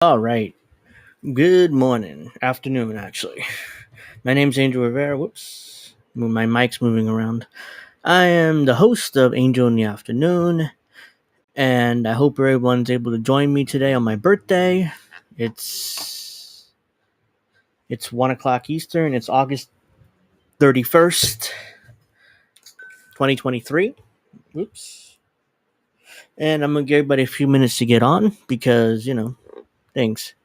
All right. Good morning, afternoon, actually. My name's Angel Rivera. Whoops, my mic's moving around. I am the host of Angel in the Afternoon, and I hope everyone's able to join me today on my birthday. It's it's 1 o'clock Eastern. It's August 31st, 2023. Whoops. And I'm gonna give everybody a few minutes to get on because things.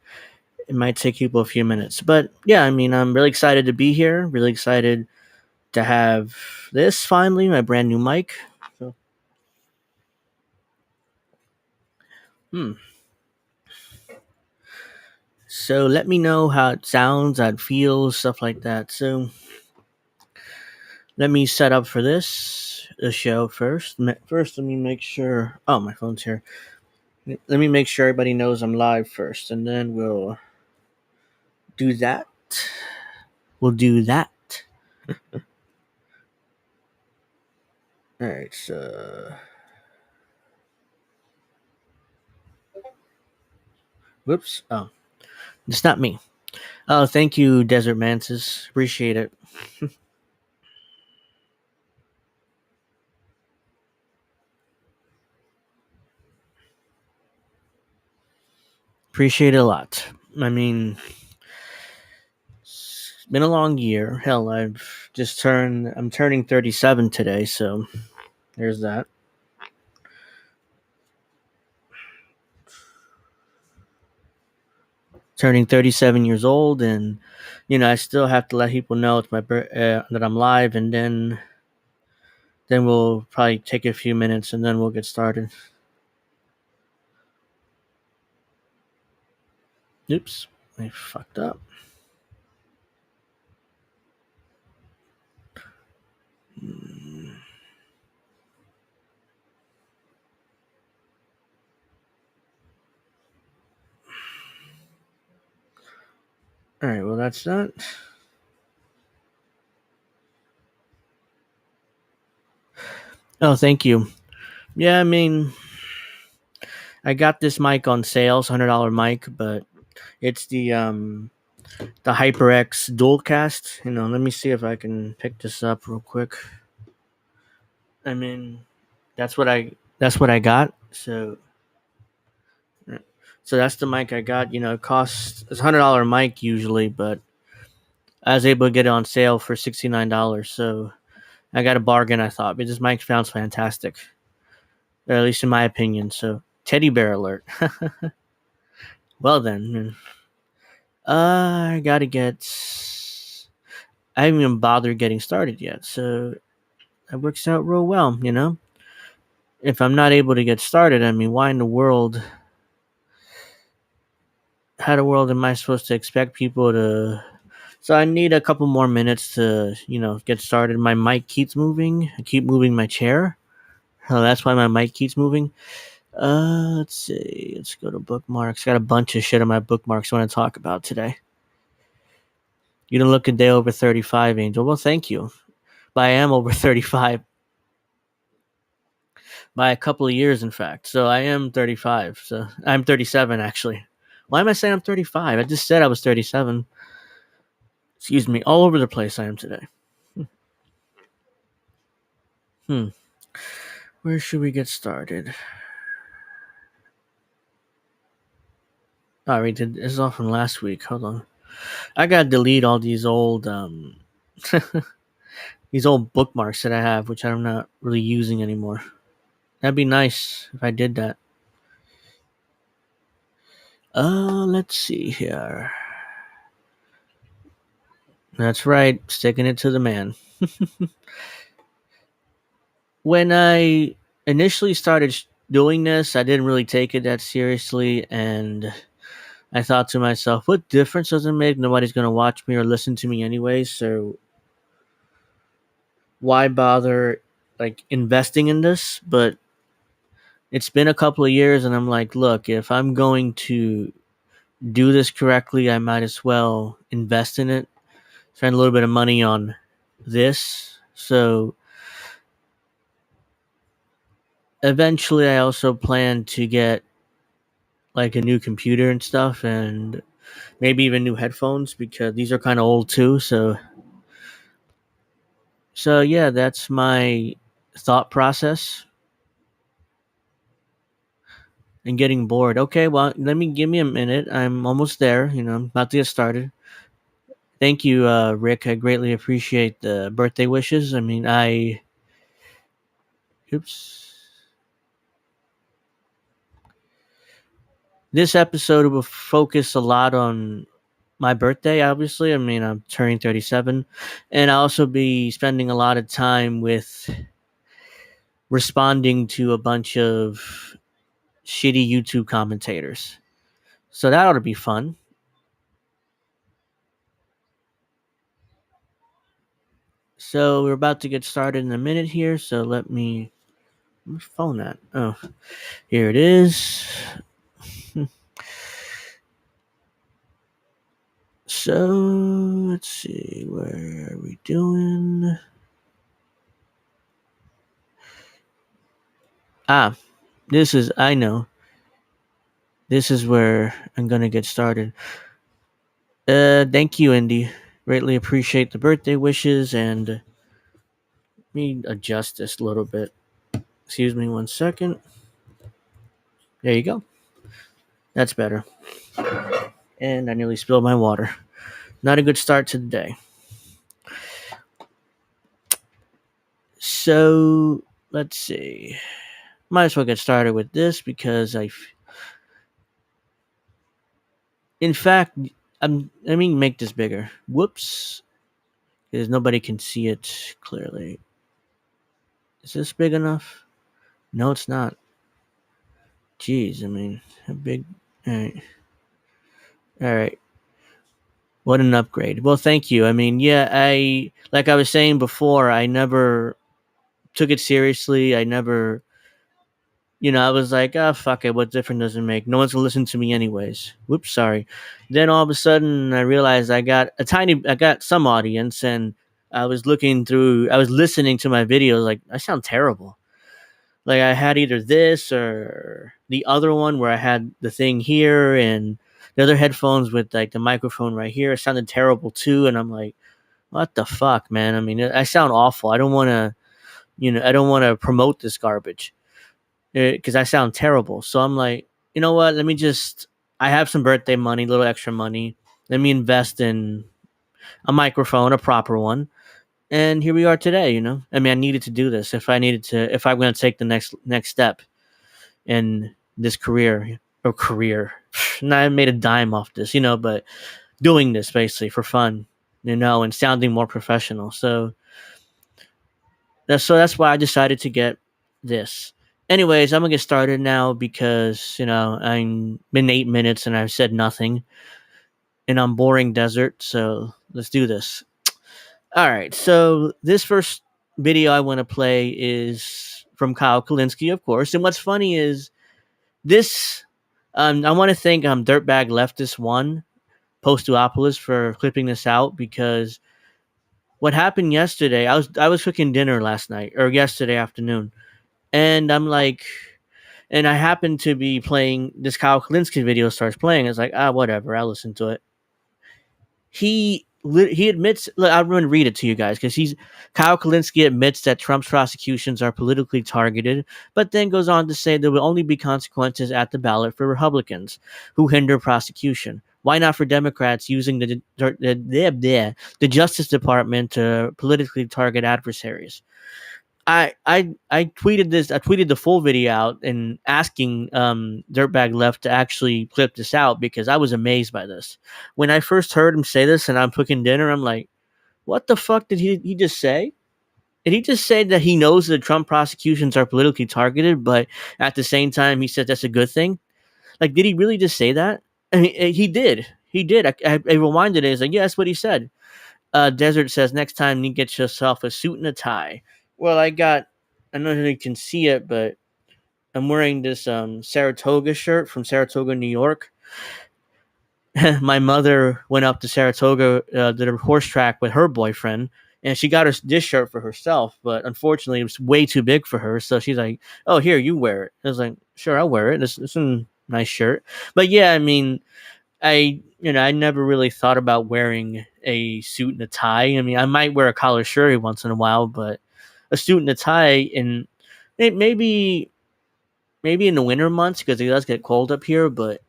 It might take people a few minutes, but yeah, I mean, I'm really excited to be here. Really excited to have this finally, my brand new mic. So, hmm. So let me know how it sounds, how it feels, stuff like that. So let me set up for the show first. First, let me make sure. Oh, my phone's here. Let me make sure everybody knows I'm live first, and then we'll do that. We'll do that. All right. So, whoops. Oh, it's not me. Oh, thank you, Desert Mantis. Appreciate it. Appreciate it a lot. I mean, it's been a long year. Hell, I'm turning 37 today, so there's that. Turning 37 years old, and I still have to let people know that I'm live, and then we'll probably take a few minutes, and then we'll get started. Oops, I fucked up. Mm. All right, well that's that. Oh, thank you. Yeah, I mean, I got this mic on sale, it's $100 mic, but it's the HyperX Dualcast. Let me see if I can pick this up real quick. I mean, that's what I got. So that's the mic I got. It costs it's $100 mic usually, but I was able to get it on sale for $69. So I got a bargain. I thought, but this mic sounds fantastic, or at least in my opinion. So teddy bear alert. Well then, I gotta get. I haven't even bothered getting started yet, so that works out real well. If I'm not able to get started, I mean, why in the world? How the world am I supposed to expect people to? So I need a couple more minutes to, get started. My mic keeps moving. I keep moving my chair. Oh, that's why my mic keeps moving. Let's see. Let's go to bookmarks. Got a bunch of shit on my bookmarks I want to talk about today. You don't look a day over 35, Angel. Well, thank you. But I am over 35 by a couple of years, in fact. So I am 35. So I'm 37, actually. Why am I saying I'm 35? I just said I was 37. Excuse me. All over the place I am today. Hmm. Where should we get started? Oh, we did. This is all from last week. Hold on. I gotta delete all these old bookmarks that I have, which I'm not really using anymore. That'd be nice if I did that. Let's see here. That's right, sticking it to the man. When I initially started doing this, I didn't really take it that seriously, and I thought to myself, what difference does it make? Nobody's gonna watch me or listen to me anyway, so why bother like investing in this? But it's been a couple of years, and I'm like, look, if I'm going to do this correctly, I might as well invest in it, spend a little bit of money on this. So eventually, I also plan to get like a new computer and stuff, and maybe even new headphones because these are kind of old too. So yeah, that's my thought process and getting bored. Okay, well, give me a minute. I'm almost there. I'm about to get started. Thank you, Rick. I greatly appreciate the birthday wishes. I mean, oops. This episode will focus a lot on my birthday, obviously. I mean, I'm turning 37, and I'll also be spending a lot of time with responding to a bunch of shitty YouTube commentators. So that ought to be fun. So we're about to get started in a minute here. So where's my phone at? Oh, here it is. So let's see, where are we doing? Ah, I know. This is where I'm gonna get started. Thank you, Indy. Greatly appreciate the birthday wishes, and let me adjust this a little bit. Excuse me 1 second. There you go. That's better. And I nearly spilled my water. Not a good start to the day. So let's see. Might as well get started with this because in fact, let me make this bigger. Whoops, because nobody can see it clearly. Is this big enough? No, it's not. Jeez, I mean, how big? All right. What an upgrade. Well, thank you. I mean, yeah, like I was saying before, I never took it seriously. I never, I was like, oh, fuck it. What difference does it make? No one's going to listen to me anyways. Whoops, sorry. Then all of a sudden, I realized I got some audience, and I was listening to my videos like, I sound terrible. Like I had either this or the other one where I had the thing here and the other headphones with like the microphone right here. It sounded terrible too. And I'm like, what the fuck, man? I mean, I sound awful. I don't want to promote this garbage because I sound terrible. So I'm like, you know what? I have some birthday money, a little extra money. Let me invest in a microphone, a proper one. And here we are today, I mean, I needed to do this if I'm going to take the next step in this career. And I made a dime off this, but doing this basically for fun, and sounding more professional. So that's why I decided to get this. Anyways, I'm gonna get started now because I'm been 8 minutes and I've said nothing, and I'm boring desert. So let's do this. All right. So this first video I want to play is from Kyle Kalinske, of course. And what's funny is this. I want to thank Dirtbag Leftist One Postuopolis for clipping this out because what happened yesterday, I was cooking dinner last night or yesterday afternoon, and and I happened to be playing this Kyle Kalinske video starts playing. It's like whatever, I'll listen to it. He admits. Look, I'm going to read it to you guys because Kyle Kalinske admits that Trump's prosecutions are politically targeted, but then goes on to say there will only be consequences at the ballot for Republicans who hinder prosecution. Why not for Democrats using the Justice Department to politically target adversaries? I tweeted this. I tweeted the full video out and asking Dirtbag Left to actually clip this out because I was amazed by this. When I first heard him say this and I'm cooking dinner, I'm like, what the fuck did he just say? Did he just say that he knows that Trump prosecutions are politically targeted, but at the same time he said that's a good thing? Like, did he really just say that? I mean, he did. He did. I rewinded it. It's like, yeah, that's what he said. Desert says next time you get yourself a suit and a tie. Well, I don't know if you can see it, but I'm wearing this Saratoga shirt from Saratoga, New York. My mother went up to Saratoga, did a horse track with her boyfriend, and she got this shirt for herself. But unfortunately, it was way too big for her. So she's like, "Oh, here, you wear it." I was like, "Sure, I'll wear it." nice shirt. But yeah, I mean, I never really thought about wearing a suit and a tie. I mean, I might wear a collar shirt every once in a while, but a suit and a tie, and maybe in the winter months because it does get cold up here, but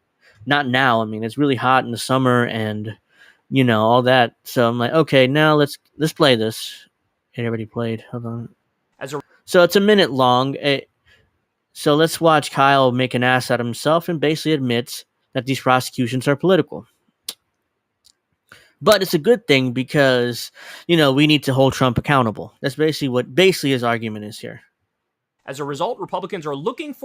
not now. I mean, it's really hot in the summer and all that. So I'm like, okay, now let's play this. It already played. Hold on. So it's a minute long. So let's watch Kyle make an ass out of himself and basically admits that these prosecutions are political. But it's a good thing because we need to hold Trump accountable. That's basically what his argument is here. As a result, Republicans are looking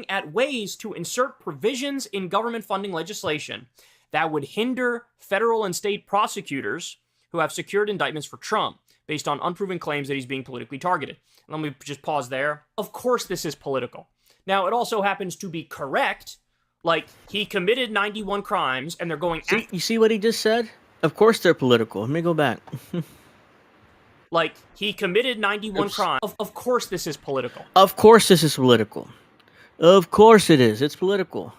at ways to insert provisions in government funding legislation that would hinder federal and state prosecutors who have secured indictments for Trump based on unproven claims that he's being politically targeted. Let me just pause there. Of course this is political. Now, it also happens to be correct. Like, he committed 91 crimes, and they're going... You see what he just said? Of course they're political. Let me go back. Like, he committed 91 crimes. Of course this is political. Of course this is political. Of course it is. It's political.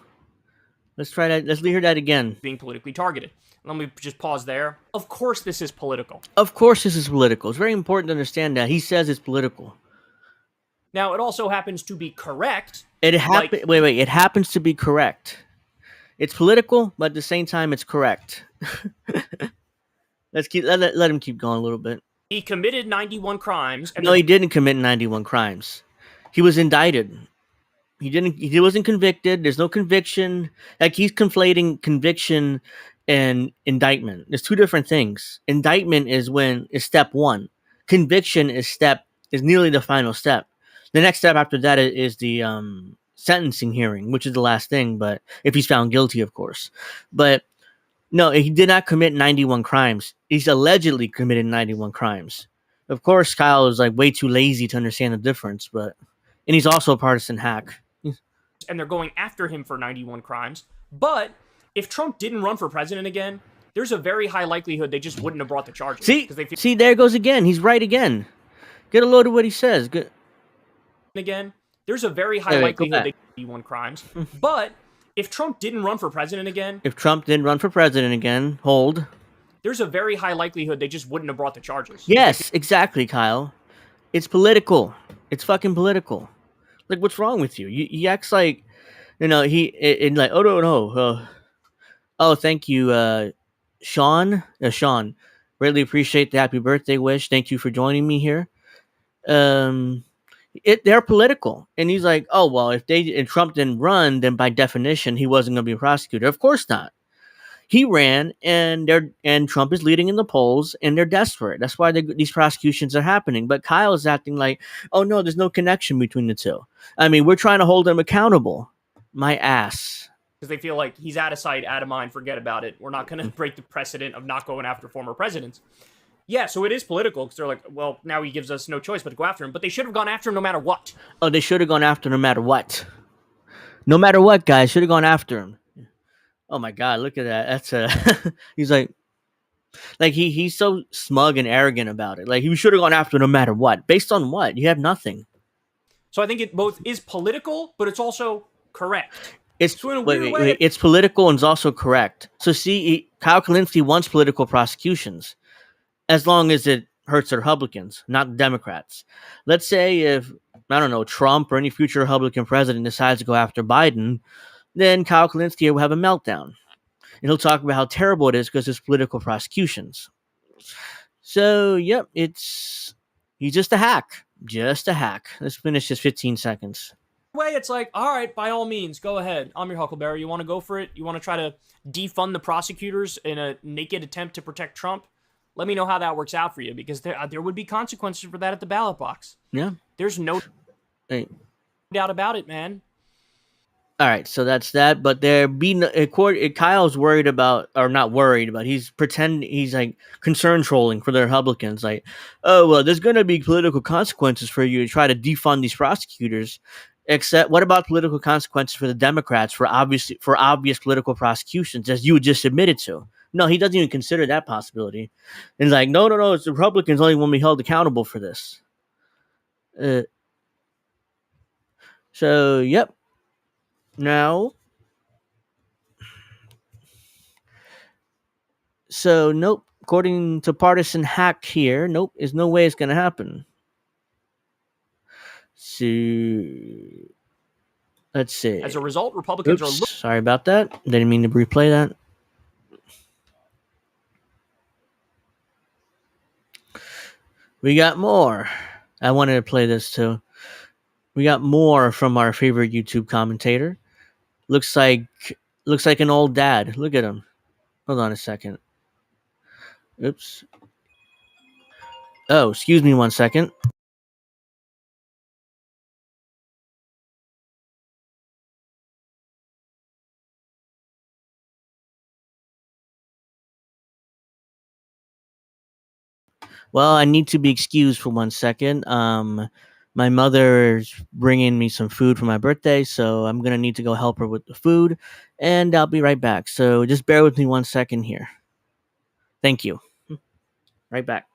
Let's try that. Let's hear that again. Being politically targeted. Let me just pause there. Of course this is political. Of course this is political. It's very important to understand that. He says it's political. Now, it also happens to be correct. It happens to be correct. It's political, but at the same time, it's correct. Let him keep going a little bit. He committed 91 crimes. No, he didn't commit 91 crimes. He was indicted. He wasn't convicted. There's no conviction. Like, he's conflating conviction and indictment. There's two different things. Indictment is step one. Conviction is nearly the final step. The next step after that is the sentencing hearing, which is the last thing, but if he's found guilty, of course. But no, he did not commit 91 crimes. He's allegedly committed 91 crimes. Of course, Kyle is like way too lazy to understand the difference, and he's also a partisan hack. And they're going after him for 91 crimes. But if Trump didn't run for president again, there's a very high likelihood they just wouldn't have brought the charges. See, there goes again. He's right again. Get a load of what he says. Good. Again, there's a very high likelihood they 91 crimes. But if Trump didn't run for president again, hold. There's a very high likelihood they just wouldn't have brought the charges. Yes, exactly, Kyle. It's political. It's fucking political. Like, what's wrong with you? He acts like, like, oh no. Oh, thank you, Sean. Sean, greatly appreciate the happy birthday wish. Thank you for joining me here. They're political, and he's like, oh well, if Trump didn't run, then by definition he wasn't going to be a prosecutor. Of course not. He ran, and Trump is leading in the polls, and they're desperate. That's why these prosecutions are happening. But Kyle is acting like, oh no, there's no connection between the two. I mean, we're trying to hold him accountable. My ass. Because they feel like he's out of sight, out of mind, forget about it. We're not going to break the precedent of not going after former presidents. Yeah, so it is political, because they're like, well, now he gives us no choice but to go after him. But they should have gone after him no matter what. Oh, they should have gone after him no matter what. No matter what, guys, should have gone after him. Oh my God, look at that. That's he's like he's so smug and arrogant about it. Like, he should have gone after him no matter what. Based on what? You have nothing. So I think it both is political, but it's also correct. It's political and it's also correct. So see, Kyle Kulinski wants political prosecutions, as long as it hurts the Republicans, not the Democrats. Let's say if, I don't know, Trump or any future Republican president decides to go after Biden, then Kyle Kulinski will have a meltdown. And he'll talk about how terrible it is because it's political prosecutions. So, yep, he's just a hack. Just a hack. Let's finish this 15 seconds. Way it's like, all right, by all means, go ahead. I'm your Huckleberry. You want to go for it? You want to try to defund the prosecutors in a naked attempt to protect Trump? Let me know how that works out for you, because there would be consequences for that at the ballot box. Yeah. There's no doubt about it, man. All right, so that's that. But Kyle's worried about, or not worried, but he's like concern trolling for the Republicans. Like, oh, well, there's going to be political consequences for you to try to defund these prosecutors. Except, what about political consequences for the Democrats for obvious political prosecutions, as you just admitted to? No, he doesn't even consider that possibility. And he's like, no, it's the Republicans only want to be held accountable for this. So, yep. No. So, nope. According to Partisan Hack here, nope, there's no way it's going to happen. So, let's see. As a result, Republicans Oops, are sorry about that. Didn't mean to replay that. We got more. I wanted to play this too. We got more from our favorite YouTube commentator. Looks like an old dad. Look at him. Hold on a second. Oops. Oh, excuse me 1 second. Well, I need to be excused for 1 second. My mother's bringing me some food for my birthday, so I'm gonna need to go help her with the food, and I'll be right back. So just bear with me 1 second here. Thank you. Right back.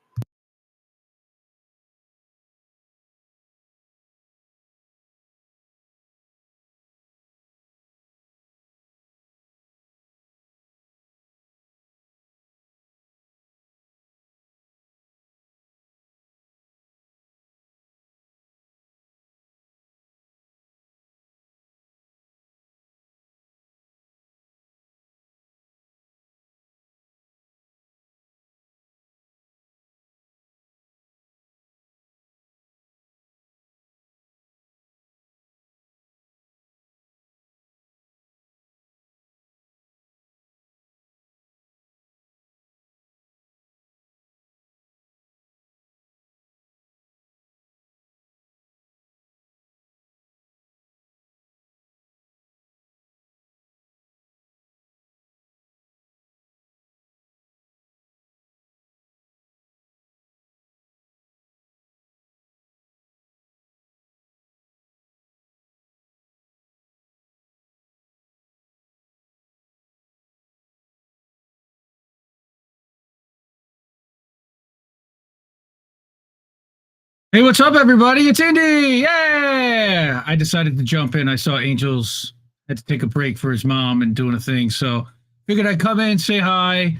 Hey, what's up, everybody? It's Indy. Yeah, I decided to jump in. I saw Angels had to take a break for his mom and doing a thing, so figured I'd come in, say hi,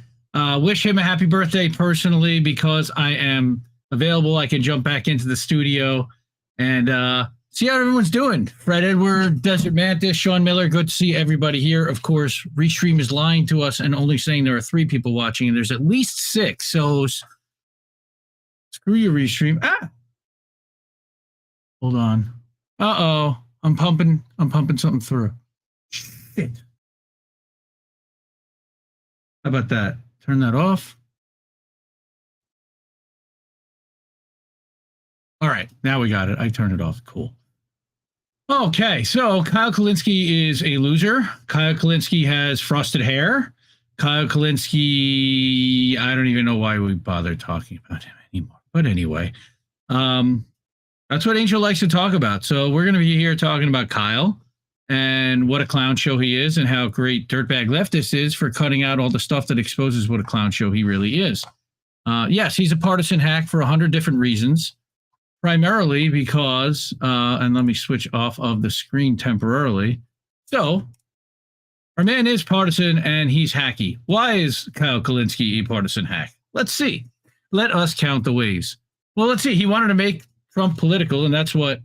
wish him a happy birthday personally because I am available. I can jump back into the studio and see how everyone's doing. Fred Edward, Desert Mantis, Sean Miller. Good to see everybody here. Of course, Restream is lying to us and only saying there are 3 people watching, and there's at least 6. So screw you, Restream. Hold on. Uh-oh. I'm pumping something through. Shit. How about that? Turn that off. All right. Now we got it. I turned it off. Cool. Okay. So Kyle Kulinski is a loser. Kyle Kulinski has frosted hair. Kyle Kulinski, I don't even know why we bother talking about him anymore. But anyway, that's what Angel likes to talk about. So we're going to be here talking about Kyle and what a clown show he is and how great Dirtbag Leftist is for cutting out all the stuff that exposes what a clown show he really is. Yes, he's a partisan hack for 100 different reasons, primarily because, and let me switch off of the screen temporarily. So our man is partisan and he's hacky. Why is Kyle Kulinski a partisan hack? Let's see. Let us count the ways. Well, let's see. He wanted to make Trump political, and that's what,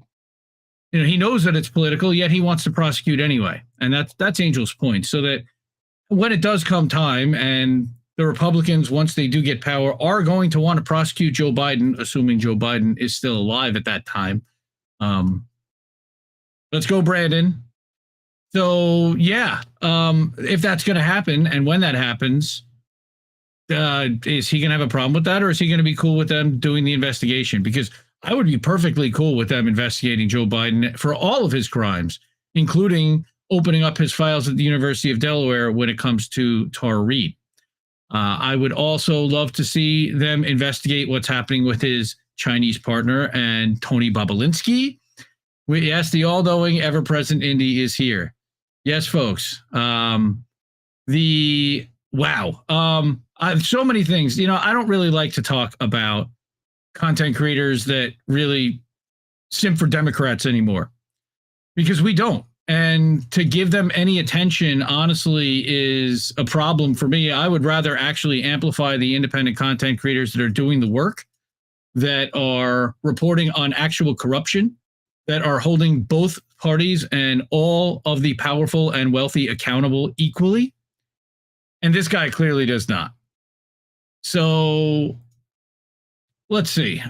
he knows that it's political, yet he wants to prosecute anyway. And that's Angel's point. So that when it does come time and the Republicans, once they do get power, are going to want to prosecute Joe Biden, assuming Joe Biden is still alive at that time. Let's go, Brandon. So, yeah, if that's going to happen, and when that happens, is he going to have a problem with that, or is he going to be cool with them doing the investigation? Because I would be perfectly cool with them investigating Joe Biden for all of his crimes, including opening up his files at the University of Delaware when it comes to Tara Reade. I would also love to see them investigate what's happening with his Chinese partner and Tony Bobulinski. Yes, the all-knowing, ever-present Indy is here. Yes, folks. I have so many things. I don't really like to talk about content creators that really simp for Democrats anymore, because we don't. And to give them any attention, honestly, is a problem for me. I would rather actually amplify the independent content creators that are doing the work, that are reporting on actual corruption, that are holding both parties and all of the powerful and wealthy accountable equally. And this guy clearly does not. So let's see.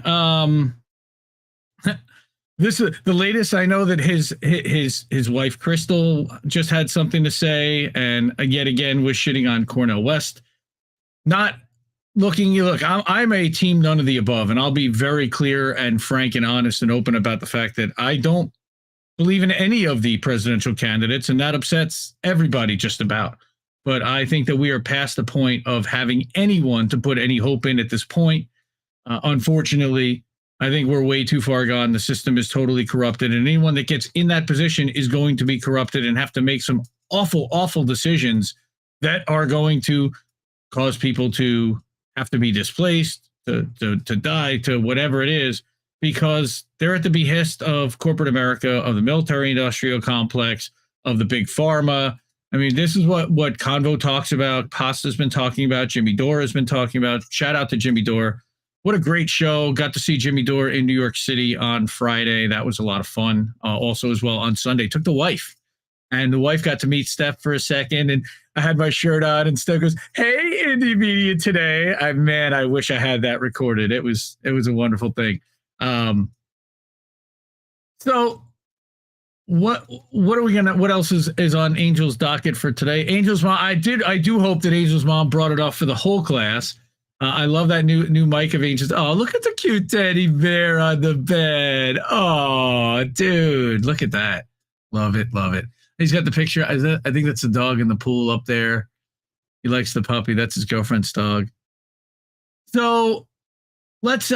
This is the latest. I know that his wife Crystal just had something to say, and yet again was shitting on Cornel West. Not looking. Look, I'm a team none of the above, and I'll be very clear and frank and honest and open about the fact that I don't believe in any of the presidential candidates, and that upsets everybody just about. But I think that we are past the point of having anyone to put any hope in at this point. Unfortunately, I think we're way too far gone. The system is totally corrupted, and anyone that gets in that position is going to be corrupted and have to make some awful, awful decisions that are going to cause people to have to be displaced, to die, to whatever it is, because they're at the behest of corporate America, of the military-industrial complex, of the big pharma. I mean, this is what Convo talks about. Pasta's been talking about. Jimmy Dore has been talking about. Shout out to Jimmy Dore. What a great show. Got to see Jimmy Dore in New York City on Friday. That was a lot of fun. Also as well on Sunday. Took the wife. And the wife got to meet Steph for a second. And I had my shirt on and Steph goes, "Hey, Indie Media Today." I wish I had that recorded. It was a wonderful thing. So what else is on Angel's docket for today? Angel's mom, I do hope that Angel's mom brought it up for the whole class. I love that new mic of Angel's. Oh, look at the cute teddy bear on the bed. Oh, dude, look at that. Love it. He's got the picture. I think that's the dog in the pool up there. He likes the puppy. That's his girlfriend's dog. So let's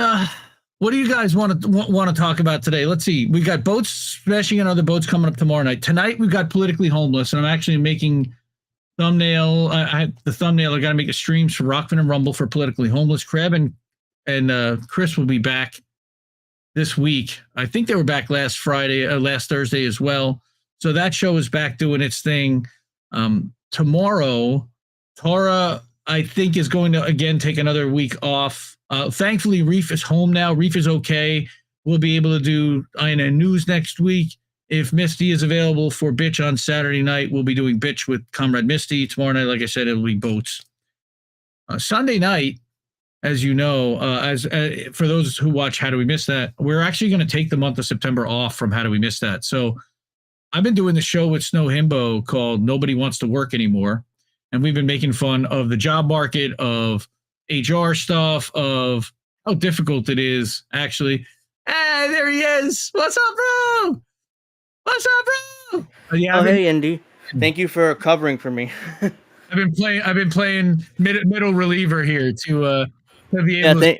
what do you guys want to talk about today? Let's see. We got boats smashing and other boats coming up tomorrow night. Tonight we've got Politically Homeless, and I'm actually making thumbnail. I got to make a streams for Rockfin and Rumble for Politically Homeless. Kreb and Chris will be back this week. I think they were back last Thursday as well. So that show is back doing its thing. Tomorrow, Tara, I think, is going to again take another week off. Thankfully, Reef is home now. Reef is okay. We'll be able to do INN News next week. If Misty is available for Bitch on Saturday night, we'll be doing Bitch with Comrade Misty. Tomorrow night, like I said, it'll be Boats. Sunday night, as you know, for those who watch How Do We Miss That, we're actually going to take the month of September off from How Do We Miss That. So I've been doing the show with Snow Himbo called Nobody Wants to Work Anymore. And we've been making fun of the job market, of HR stuff, of how difficult it is, actually. Hey, there he is. What's up, bro? Yeah, hey, Indy. Thank you for covering for me. I've been playing middle reliever here to be able to.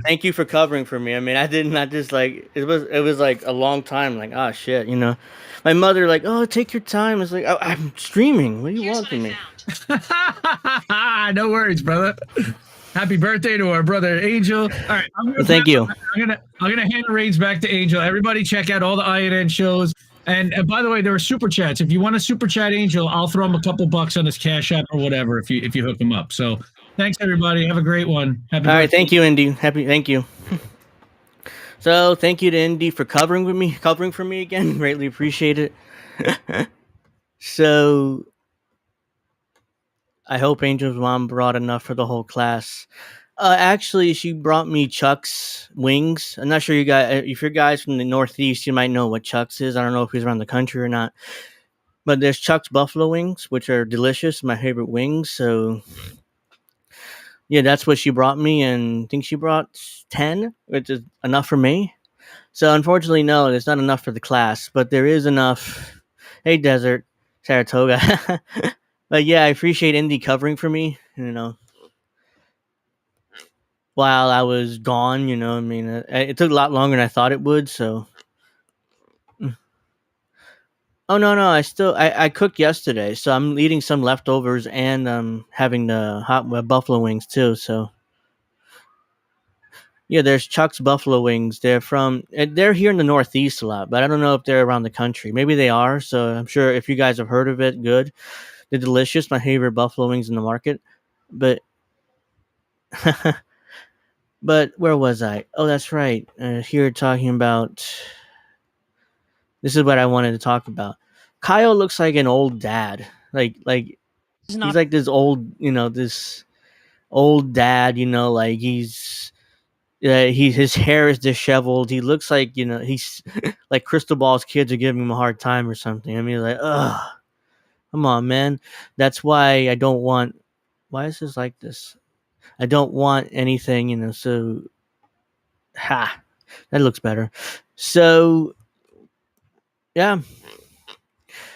Thank you for covering for me. I mean, it was like a long time. Like, shit, you know. My mother like, "Oh, take your time." It's like, I'm streaming. What do you want from me? No worries, brother. Happy birthday to our brother Angel. All right, thank you. I'm gonna hand the reins back to Angel. Everybody, check out all the INN shows. And by the way, there are super chats. If you want to super chat Angel, I'll throw him a couple bucks on his Cash App or whatever if you hook him up. So thanks everybody. Have a great one. All right, thank you, Indy. Thank you. So thank you to Indy for covering for me again. Greatly appreciate it. So I hope Angel's mom brought enough for the whole class. Actually, she brought me Chuck's wings. I'm not sure if you're guys from the Northeast, you might know what Chuck's is. I don't know if he's around the country or not. But there's Chuck's buffalo wings, which are delicious, my favorite wings. So yeah, that's what she brought me, and I think she brought 10, which is enough for me. So unfortunately, no, there's not enough for the class, but there is enough. Hey, Desert, Saratoga. But yeah, I appreciate Indy covering for me, you know. While I was gone, you know, I mean, it took a lot longer than I thought it would, so. Oh, no, I cooked yesterday, so I'm eating some leftovers and having the hot buffalo wings too, so. Yeah, there's Chuck's Buffalo Wings. They're here in the Northeast a lot, but I don't know if they're around the country. Maybe they are. So I'm sure if you guys have heard of it, good. They're delicious. My favorite buffalo wings in the market. But but where was I? Oh, that's right. Here talking about. This is what I wanted to talk about. Kyle looks like an old dad. Like He's he's not like this old, this old dad. Like his hair is disheveled. He looks like he's like Crystal Ball's kids are giving him a hard time or something. I mean, like, ugh, come on, man. That's why I don't want. Why is this like this? I don't want anything, So, that looks better. So, yeah.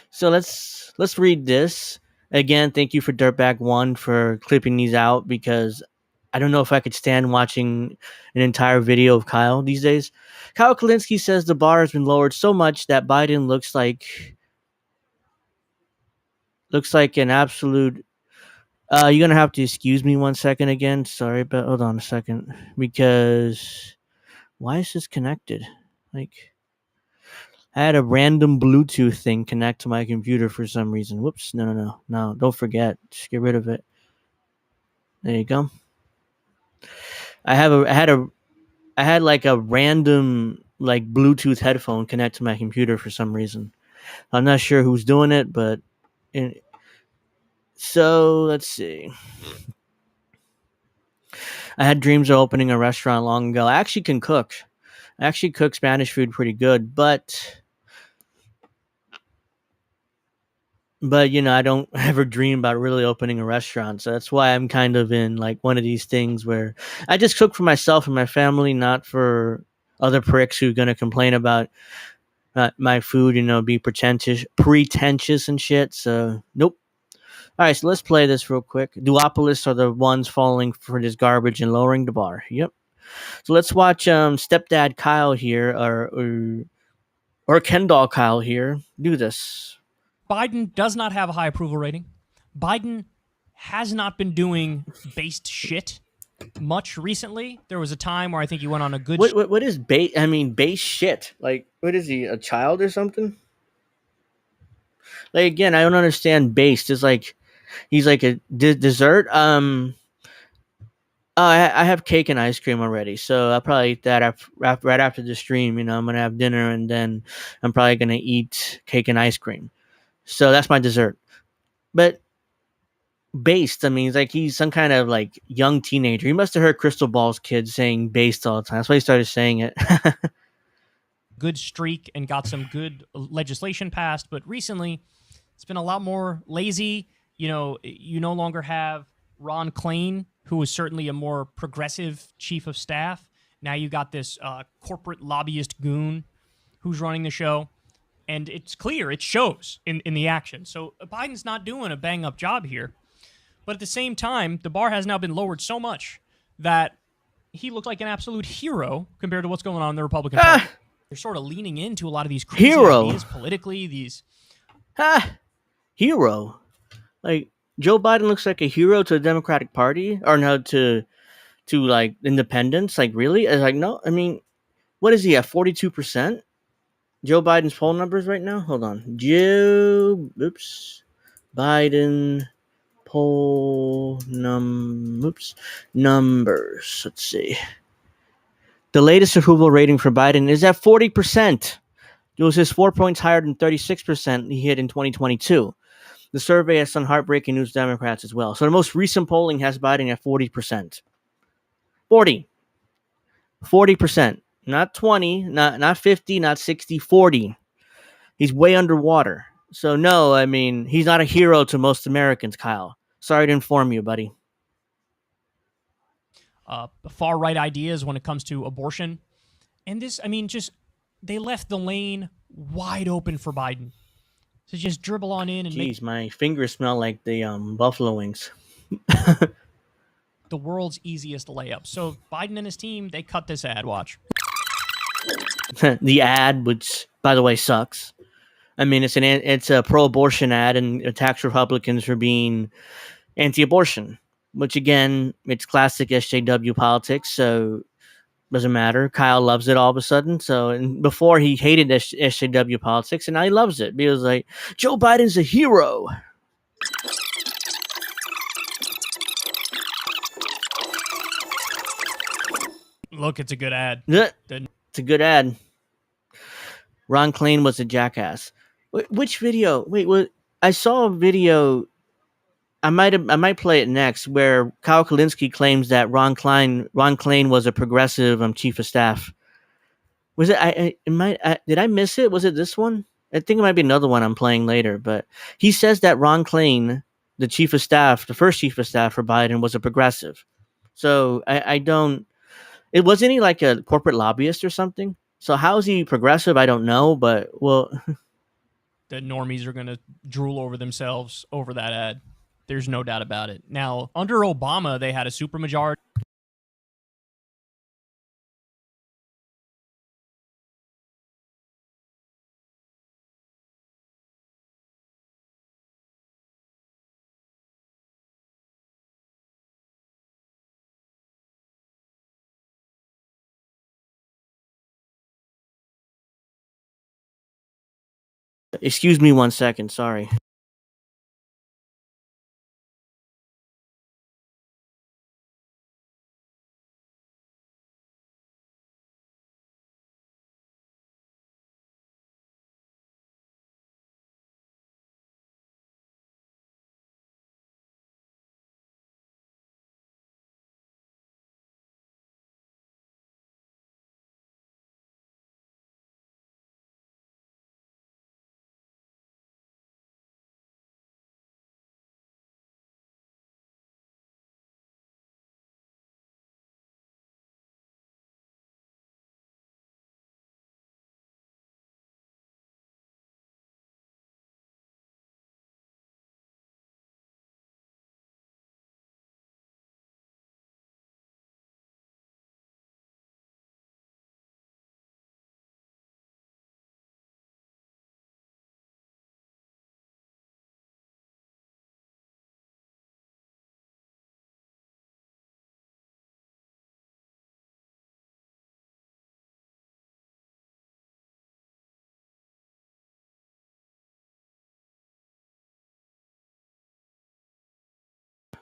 So let's read this again. Thank you for Dirtbag One for clipping these out because I don't know if I could stand watching an entire video of Kyle these days. Kyle Kalinske says the bar has been lowered so much that Biden looks like an absolute. You're gonna have to excuse me 1 second again. Sorry, but hold on a second because why is this connected? Like, I had a random Bluetooth thing connect to my computer for some reason. Whoops! No! Don't forget. Just get rid of it. There you go. I had like a random like Bluetooth headphone connect to my computer for some reason. I'm not sure who's doing it, but so let's see. I had dreams of opening a restaurant long ago. I actually can cook. I actually cook Spanish food pretty good, but I don't ever dream about really opening a restaurant. So that's why I'm kind of in like one of these things where I just cook for myself and my family, not for other pricks who are going to complain about my food, be pretentious and shit. So nope. All right, so let's play this real quick. Duopolists are the ones falling for this garbage and lowering the bar. Yep. So let's watch Stepdad Kyle here or Kendall Kyle here do this. Biden does not have a high approval rating. Biden has not been doing based shit much recently. There was a time where I think he went on a good. What is base? I mean, base shit. Like, what is he? A child or something? Like, again, I don't understand based. It's like he's like a dessert. I have cake and ice cream already, so I'll probably eat that right after the stream. I'm gonna have dinner and then I'm probably gonna eat cake and ice cream. So that's my dessert. But based, I mean, it's like he's some kind of like young teenager. He must have heard Crystal Ball's kids saying based all the time. That's why he started saying it. Good streak and got some good legislation passed, but recently it's been a lot more lazy. You no longer have Ron Klain, who was certainly a more progressive chief of staff. Now you got this corporate lobbyist goon who's running the show. And it's clear, it shows in the action. So Biden's not doing a bang-up job here. But at the same time, the bar has now been lowered so much that he looked like an absolute hero compared to what's going on in the Republican Party. They're sort of leaning into a lot of these crazy ideas politically. Hero? Like, Joe Biden looks like a hero to the Democratic Party? Or no, to like, independents? Like, really? It's like, no, I mean, what is he at, 42%? Joe Biden's poll numbers right now? Hold on. Biden poll numbers. Let's see. The latest approval rating for Biden is at 40%. It was just 4 points higher than 36% he hit in 2022. The survey has some heartbreaking news to Democrats as well. So the most recent polling has Biden at 40%. 40%. Not 20, not 50, not 60, 40. He's way underwater. So no, I mean, he's not a hero to most Americans, Kyle. Sorry to inform you, buddy. Far-right ideas when it comes to abortion. And this, I mean, just, they left the lane wide open for Biden. So just dribble on in and Jeez, my fingers smell like the buffalo wings. The world's easiest layup. So Biden and his team, they cut this ad. Watch. The ad, which by the way sucks. I mean, it's a pro-abortion ad and attacks Republicans for being anti-abortion, which again, it's classic SJW politics. So Doesn't matter. Kyle loves it all of a sudden. So, and before he hated SJW politics, and now he loves it. He was like, Joe Biden's a hero. Look, it's a good ad. Yeah, it's a good ad. Ron Klain was a jackass. Which video? Wait, what? I saw a video. I might play it next, where Kyle Kulinski claims that Ron Klain was a progressive chief of staff. Was it? Did I miss it? Was it this one? I think it might be another one I'm playing later. But he says that Ron Klain, the chief of staff, the first chief of staff for Biden, was a progressive. So I don't. It wasn't he like a corporate lobbyist or something? So how is he progressive? I don't know, but well, The normies are going to drool over themselves over that ad. There's no doubt about it. Now, under Obama, they had a supermajority. excuse me 1 second. Sorry.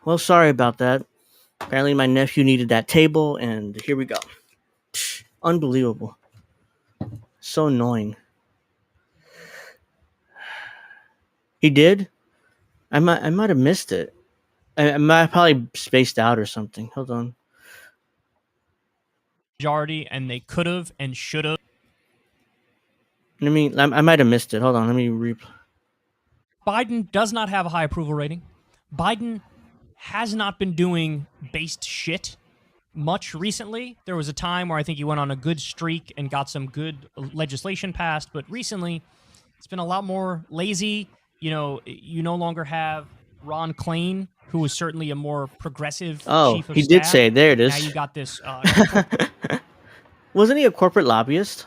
Well, sorry about that. Apparently, my nephew needed that table, and here we go. Unbelievable. So annoying. He did? I might have missed it. I might probably spaced out or something. Hold on. Majority, and they could have and should have. I might have missed it. Hold on. Let me replay. Biden does not have a high approval rating. Biden has not been doing based shit much recently. There was a time where I think he went on a good streak and got some good legislation passed, but recently it's been a lot more lazy. You know, you no longer have Ron Klain, who was certainly a more progressive chief of he staff. did say, there it is. Now you got this. Wasn't he a corporate lobbyist?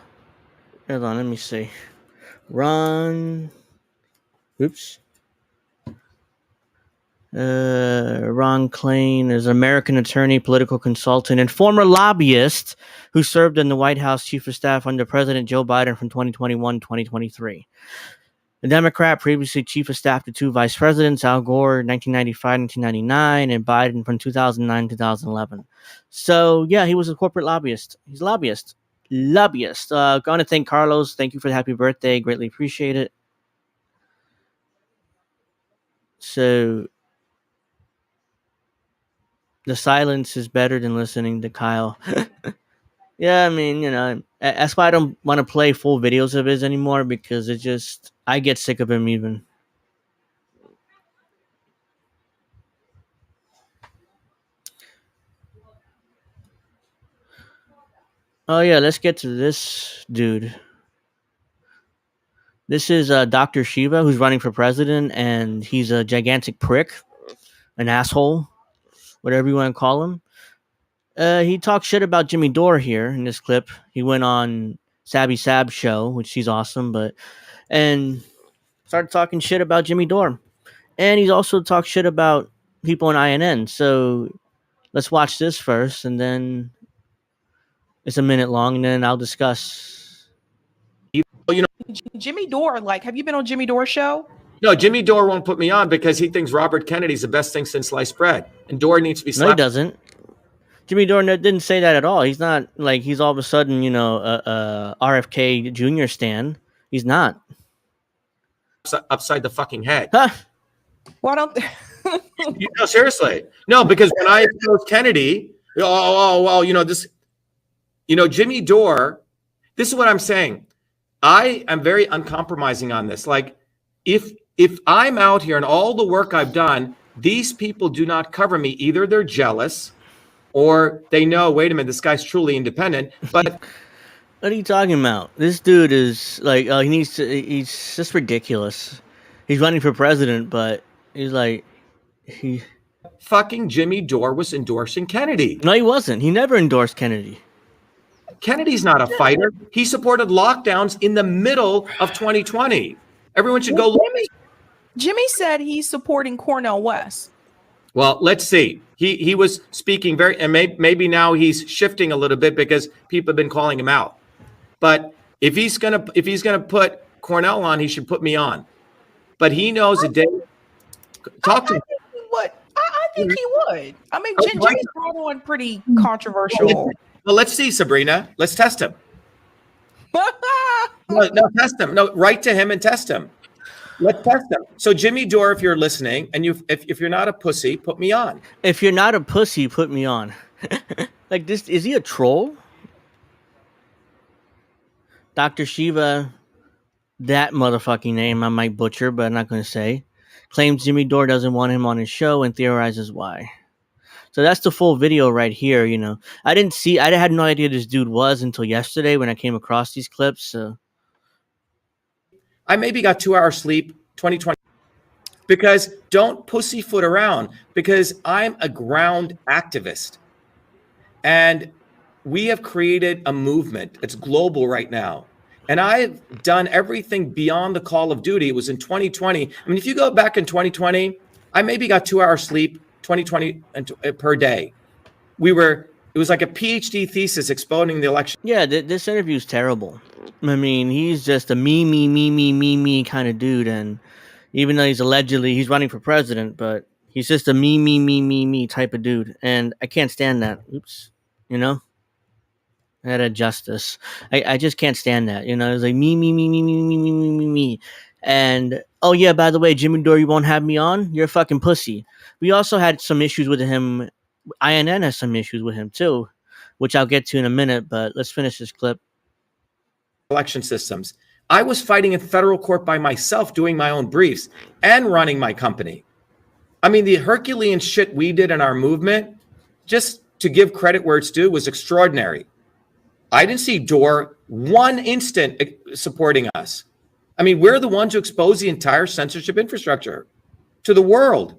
Hold on, let me see. Ron. Oops. Ron Klain is an American attorney, political consultant, and former lobbyist who served in the White House chief of staff under President Joe Biden from 2021 to 2023. A Democrat, previously chief of staff to two vice presidents, Al Gore, 1995-1999, and Biden from 2009-2011. So, yeah, he was a corporate lobbyist. He's a lobbyist. Going to thank Carlos. Thank you for the happy birthday. Greatly appreciate it. So, the silence is better than listening to Kyle. Yeah, I mean, you know, that's why I don't want to play full videos of his anymore, because I get sick of him even. Oh, yeah, let's get to this dude. This is Dr. Shiva, who's running for president, and he's a gigantic prick, an asshole, whatever you want to call him. He talks shit about Jimmy Dore here in this clip. He went on Sabby Sab's show, which he's awesome, and started talking shit about Jimmy Dore. And he's also talked shit about people in INN. So let's watch this first, and then It's a minute long, and then I'll discuss. Jimmy Dore, like, have you been on Jimmy Dore's show? No, Jimmy Dore won't put me on because he thinks Robert Kennedy's the best thing since sliced bread, and Dore needs to be No, he slapped. doesn't. Jimmy Dore didn't say that at all. He's not like he's all of a sudden, RFK Jr. stan. He's not. Upside the fucking head. Huh? Why don't No, seriously. No, because when I exposed Kennedy, Jimmy Dore, this is what I'm saying. I am very uncompromising on this. Like, if I'm out here and all the work I've done, these people do not cover me. Either they're jealous or they know, wait a minute, this guy's truly independent. But What are you talking about? This dude is like, he's just ridiculous. He's running for president, but he's like, fucking Jimmy Dore was endorsing Kennedy. No, he wasn't. He never endorsed Kennedy. Kennedy's not a fighter. He supported lockdowns in the middle of 2020. Everyone should go look. Jimmy said he's supporting Cornel West. Well, let's see. He was speaking and maybe now he's shifting a little bit because people have been calling him out. But if he's gonna put Cornell on, he should put me on. But he knows a day. Talk to him. I think he would. I mean, Okay, Jimmy's brought on pretty controversial. Well, let's see, Sabrina. Let's test him. No, test him. No, write to him and test him. Let's test him. So, Jimmy Dore, if you're listening, and if you're not a pussy, put me on. If you're not a pussy, put me on. Like this, is he a troll? Dr. Shiva, that motherfucking name I might butcher, but I'm not going to say, claims Jimmy Dore doesn't want him on his show and theorizes why. So that's the full video right here. I had no idea this dude was until yesterday when I came across these clips. So I maybe got 2 hours sleep, 2020, because don't pussyfoot around, because I'm a ground activist. And we have created a movement. It's global right now. And I've done everything beyond the call of duty. It was in 2020. I mean, if you go back in 2020, I maybe got 2 hours sleep, 2020 per day. It was like a PhD thesis exposing the election. yeah, this interview is terrible. I mean, he's just a me kind of dude. And even though he's running for president, but he's just a me type of dude. And I can't stand that. Oops. I had to adjust this. I just can't stand that. It's like me. And oh yeah, by the way, Jimmy Dore, you won't have me on? You're a fucking pussy. We also had some issues with him. INN has some issues with him too, which I'll get to in a minute, but let's finish this clip. Election systems. I was fighting in federal court by myself, doing my own briefs and running my company. I mean, the Herculean shit we did in our movement, just to give credit where it's due, was extraordinary. I didn't see Dore one instant supporting us. I mean, we're the ones who exposed the entire censorship infrastructure to the world.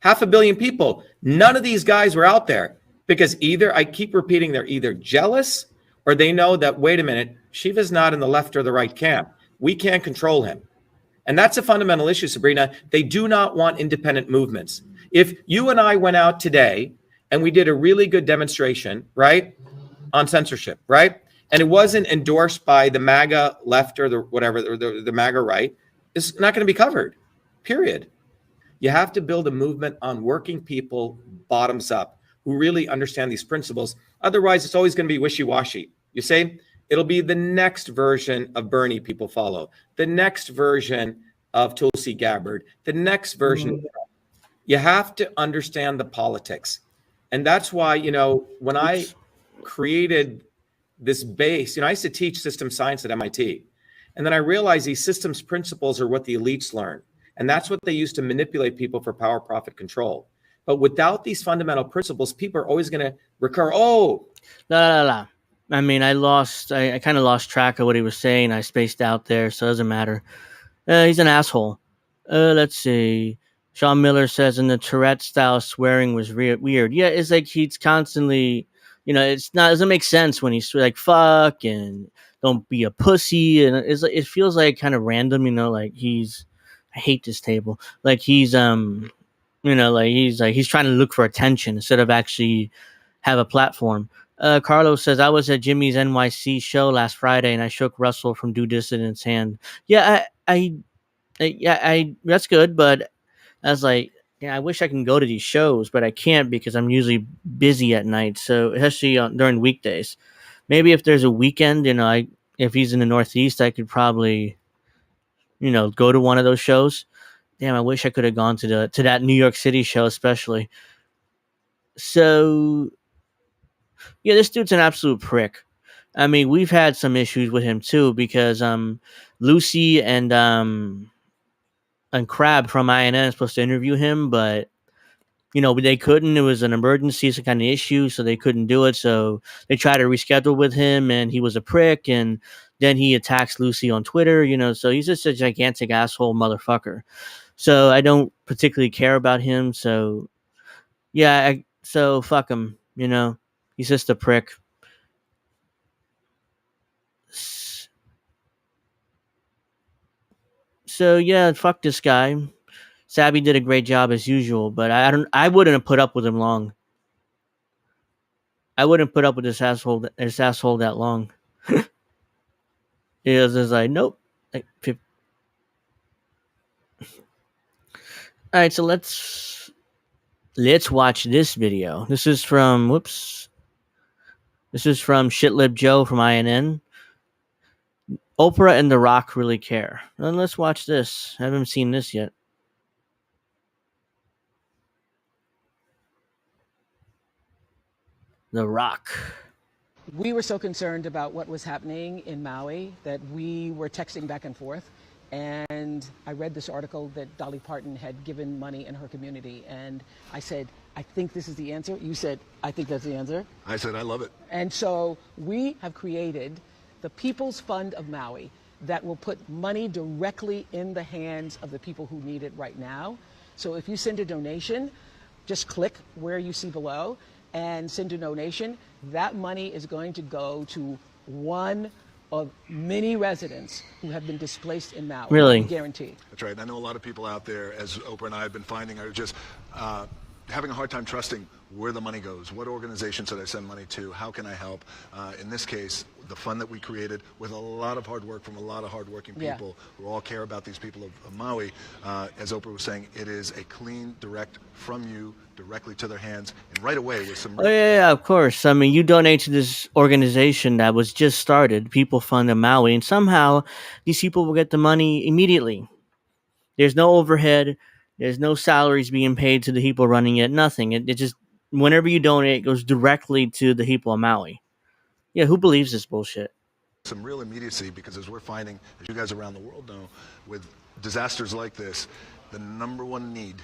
500 million people. None of these guys were out there because either, I keep repeating, they're either jealous or they know that, wait a minute, Shiva's not in the left or the right camp. We can't control him. And that's a fundamental issue, Sabrina. They do not want independent movements. If you and I went out today and we did a really good demonstration, right, on censorship, right, and it wasn't endorsed by the MAGA left or the whatever, or the MAGA right, it's not going to be covered, period. You have to build a movement on working people bottoms up who really understand these principles. Otherwise, it's always going to be wishy-washy. You say, it'll be the next version of Bernie people follow, the next version of Tulsi Gabbard, the next version. You have to understand the politics. And that's why, when I created this base, I used to teach system science at MIT. And then I realized these systems principles are what the elites learn. And that's what they use to manipulate people for power, profit, control. But without these fundamental principles, people are always going to recur. La. I mean, I kind of lost track of what he was saying. I spaced out there, so it doesn't matter. He's an asshole. Let's see. Sean Miller says in the Tourette style swearing was weird. Yeah, it's like he's constantly, it doesn't make sense when he's like fuck and don't be a pussy, and it feels like kind of random, like I hate this table. Like he's he's trying to look for attention instead of actually have a platform. Carlos says, I was at Jimmy's NYC show last Friday and I shook Russell from Due Dissident's hand. Yeah, I that's good, but I was like, yeah, I wish I can go to these shows, but I can't because I'm usually busy at night. So especially during weekdays. Maybe if there's a weekend, if he's in the Northeast, I could probably, go to one of those shows. Damn, I wish I could have gone to that New York City show, especially. So, yeah, this dude's an absolute prick. I mean, we've had some issues with him too because Lucy and Crab from INN is supposed to interview him, but they couldn't. It was an emergency, some kind of issue, so they couldn't do it. So they tried to reschedule with him, and he was a prick. And then he attacks Lucy on Twitter. So he's just a gigantic asshole motherfucker. So I don't particularly care about him. So yeah, so fuck him. He's just a prick. So yeah, fuck this guy. Savvy did a great job as usual, but I wouldn't have put up with him long. I wouldn't put up with this asshole that long. It was just like, nope. All right, so let's watch this video. This is from Shitlib Joe from INN. Oprah and The Rock really care. And let's watch this. I haven't seen this yet. The Rock. We were so concerned about what was happening in Maui that we were texting back and forth. And I read this article that Dolly Parton had given money in her community. And I said, I think this is the answer. You said, I think that's the answer. I said, I love it. And so we have created the People's Fund of Maui that will put money directly in the hands of the people who need it right now. So if you send a donation, just click where you see below and send a donation. That money is going to go to one of many residents who have been displaced in Maui. Really? Guaranteed. That's right. I know a lot of people out there, as Oprah and I have been finding, are just having a hard time trusting where the money goes. What organization should I send money to? How can I help? In this case, the fund that we created with a lot of hard work from a lot of hardworking people who all care about these people of Maui. As Oprah was saying, it is a clean, direct from you directly to their hands and right away with some. Oh, yeah, of course. I mean, you donate to this organization that was just started, People Fund of Maui, and somehow these people will get the money immediately. There's no overhead. There's no salaries being paid to the people running it. Nothing. It just, whenever you donate, it goes directly to the people of Maui. Yeah, who believes this bullshit? Some real immediacy, because as we're finding, as you guys around the world know, with disasters like this, the number one need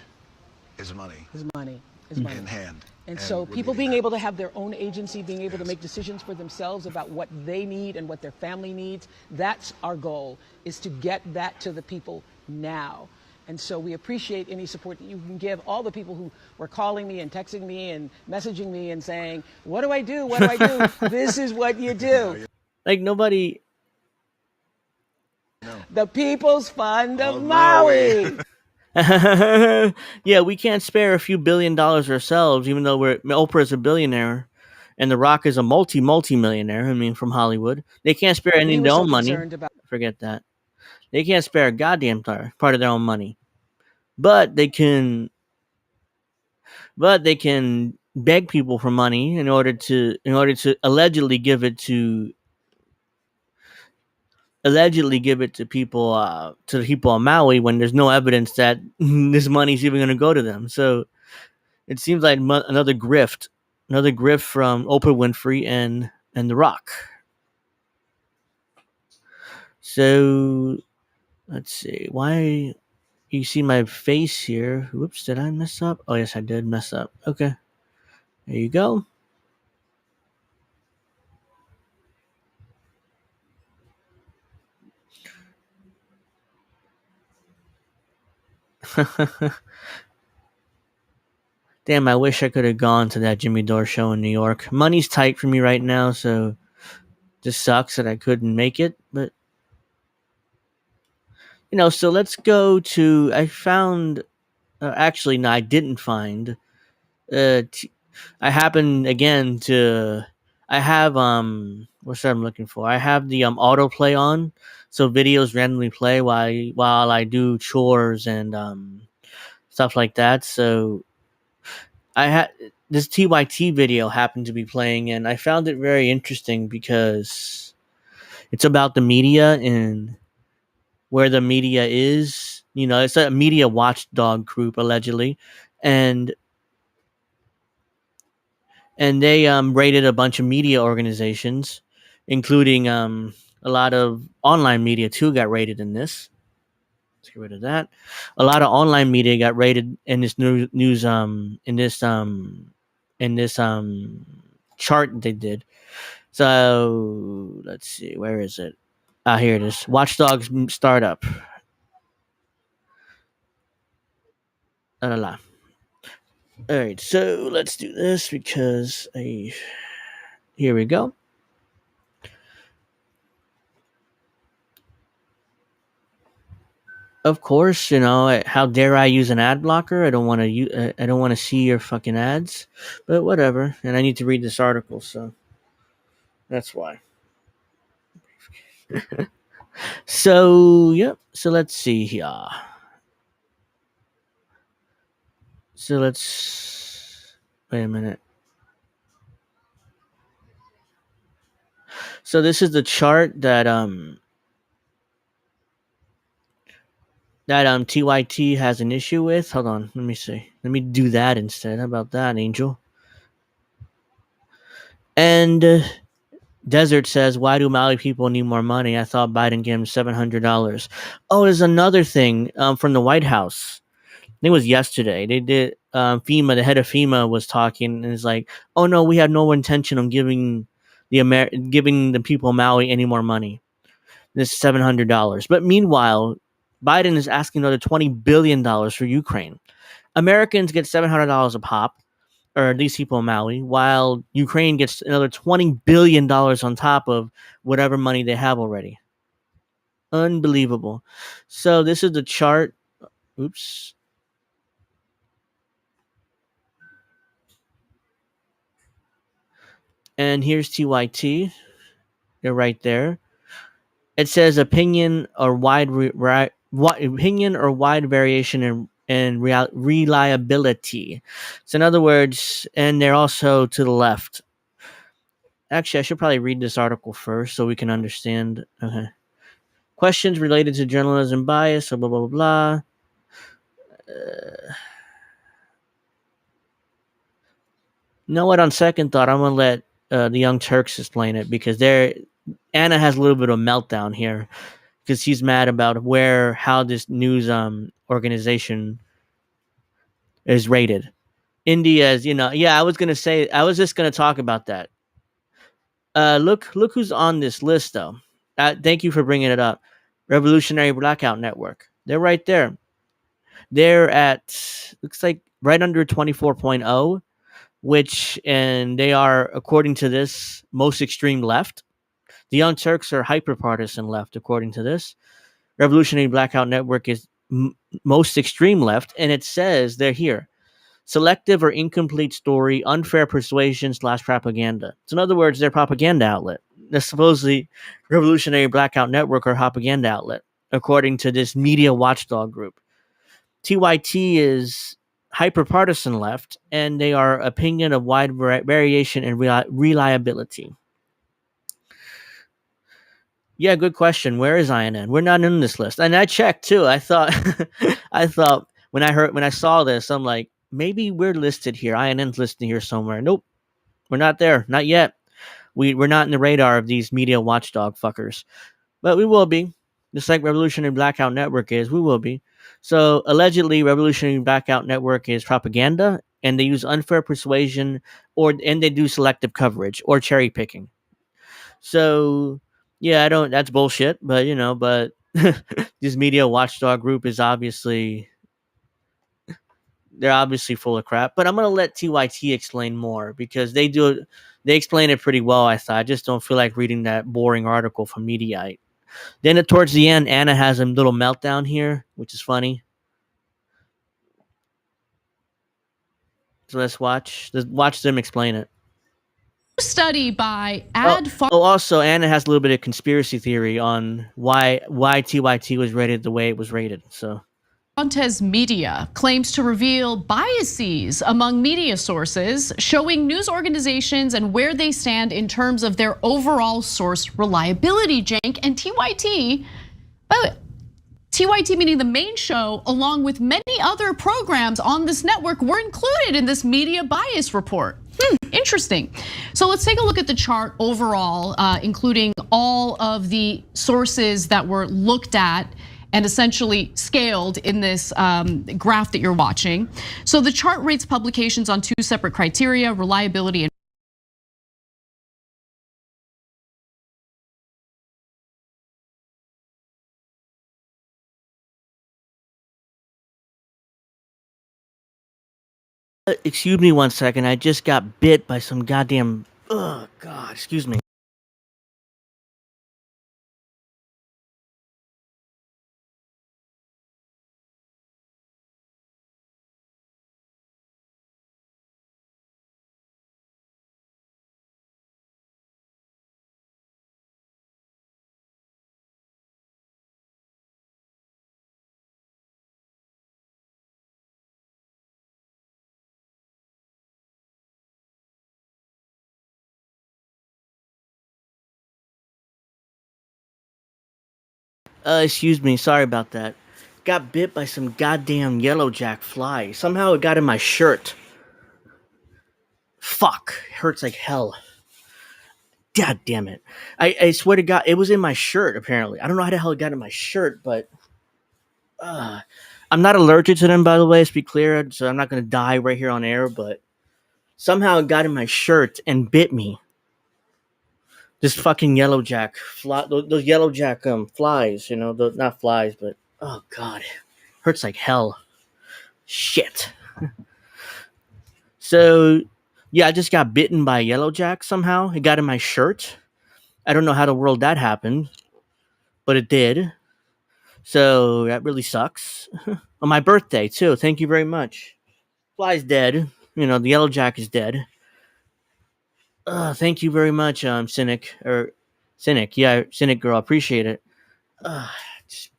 is money. Is money. Is money. In hand. And so people being able to have their own agency, being able to make decisions for themselves about what they need and what their family needs, that's our goal, is to get that to the people now. And so we appreciate any support that you can give. All the people who were calling me and texting me and messaging me and saying, what do I do? What do I do? This is what you do. Like, nobody... No. The People's Fund of Maui. Yeah, we can't spare a few $1 billion ourselves, even though Oprah's a billionaire and The Rock is a multi-millionaire. I mean, from Hollywood. They can't spare any of their own money. Forget that. They can't spare a goddamn part of their own money. But they can beg people for money in order to allegedly give it to people to the people of Maui when there's no evidence that this money's even going to go to them. So it seems like another grift from Oprah Winfrey and The Rock. So let's see. Why you see my face here? Whoops, did I mess up? Oh yes, I did mess up. Okay. There you go. Damn, I wish I could have gone to that Jimmy Dore show in New York. Money's tight for me right now, so just sucks that I couldn't make it. But so let's go to. I found. Actually, no, I didn't find. I happened again to. I have what's that I'm looking for? I have the autoplay on, so videos randomly play while I do chores and stuff like that. So I had this TYT video happened to be playing, and I found it very interesting because it's about the media and where the media is. You know, it's a media watchdog group allegedly, and they rated a bunch of media organizations, including a lot of online media too got rated in this. Let's get rid of that. A lot of online media got rated in this news in this chart they did. So let's see, where is it? Ah, here it is. Watchdogs startup. La la la. All right, so let's do this because here we go. Of course, you know, how dare I use an ad blocker? I don't want to. I don't want to see your fucking ads, but whatever. And I need to read this article, so that's why. So yep. So let's see here. So let's wait a minute. So this is the chart that TYT has an issue with. Hold on, let me see. Let me do that instead. How about that, Angel? And Desert says, "Why do Maui people need more money? I thought Biden gave him $700." Oh, there's another thing from the White House. I think it was yesterday. They did FEMA. The head of FEMA was talking and is like, "Oh no, we have no intention of giving giving the people of Maui any more money. This $700." But meanwhile, Biden is asking another $20 billion for Ukraine. Americans get $700 a pop, or these people in Maui, while Ukraine gets another $20 billion on top of whatever money they have already. Unbelievable. So this is the chart. Oops. And here's TYT. They're right there. It says opinion or wide variation in reliability. So in other words, and they're also to the left. Actually, I should probably read this article first so we can understand. Okay. Questions related to journalism bias, blah, blah, blah, blah. You know what? On second thought, I'm going to let the Young Turks explain it because Anna has a little bit of meltdown here because she's mad about how this news organization is rated. India's, I was just going to talk about that. Look who's on this list, though. Thank you for bringing it up. Revolutionary Blackout Network. They're right there. They're at, looks like, right under 24.0, and they are, according to this, most extreme left. The Young Turks are hyper-partisan left, according to this. Revolutionary Blackout Network is most extreme left, and it says they're here. Selective or incomplete story, unfair persuasion / propaganda. So in other words, they're propaganda outlet. They're supposedly Revolutionary Blackout Network or propaganda outlet, according to this media watchdog group. TYT is hyper-partisan left, and they are opinion of wide variation and reliability. Yeah, good question. Where is INN? We're not in this list. And I checked too. I thought when I saw this, I'm like, maybe we're listed here. INN's listed here somewhere. Nope. We're not there. Not yet. We're not in the radar of these media watchdog fuckers. But we will be. Just like Revolutionary Blackout Network is, we will be. So allegedly Revolutionary Blackout Network is propaganda, and they use unfair persuasion and they do selective coverage or cherry picking. So yeah, that's bullshit, but this media watchdog group is they're obviously full of crap. But I'm going to let TYT explain more because they explain it pretty well, I thought. I just don't feel like reading that boring article from Mediaite. Then towards the end, Anna has a little meltdown here, which is funny. So let's watch them explain it. study by Also, Anna has a little bit of conspiracy theory on why TYT was rated the way it was rated. So Fontes Media claims to reveal biases among media sources, showing news organizations and where they stand in terms of their overall source reliability, Cenk. And TYT, by the way, TYT meaning the main show, along with many other programs on this network, were included in this media bias report. Interesting. So let's take a look at the chart overall, including all of the sources that were looked at and essentially scaled in this graph that you're watching. So the chart rates publications on two separate criteria: reliability and excuse me 1 second. I just got bit by some goddamn. Oh God, excuse me. Excuse me, sorry about that. Got bit by some goddamn yellow jack fly. Somehow it got in my shirt. Fuck, hurts like hell. God damn it. I swear to God, it was in my shirt apparently. I don't know how the hell it got in my shirt, but I'm not allergic to them, by the way, let's be clear, so I'm not gonna die right here on air, but somehow it got in my shirt and bit me. This fucking yellow jack fly, those yellow jack flies, you know, those, not flies, but oh God, hurts like hell. Shit. So yeah, I just got bitten by a yellow jack somehow. It got in my shirt. I don't know how the world that happened, but it did. So that really sucks. On my birthday too. Thank you very much. Fly's dead. You know, the yellow jack is dead. Thank you very much, Cynic Yeah, Cynic girl, appreciate it. Just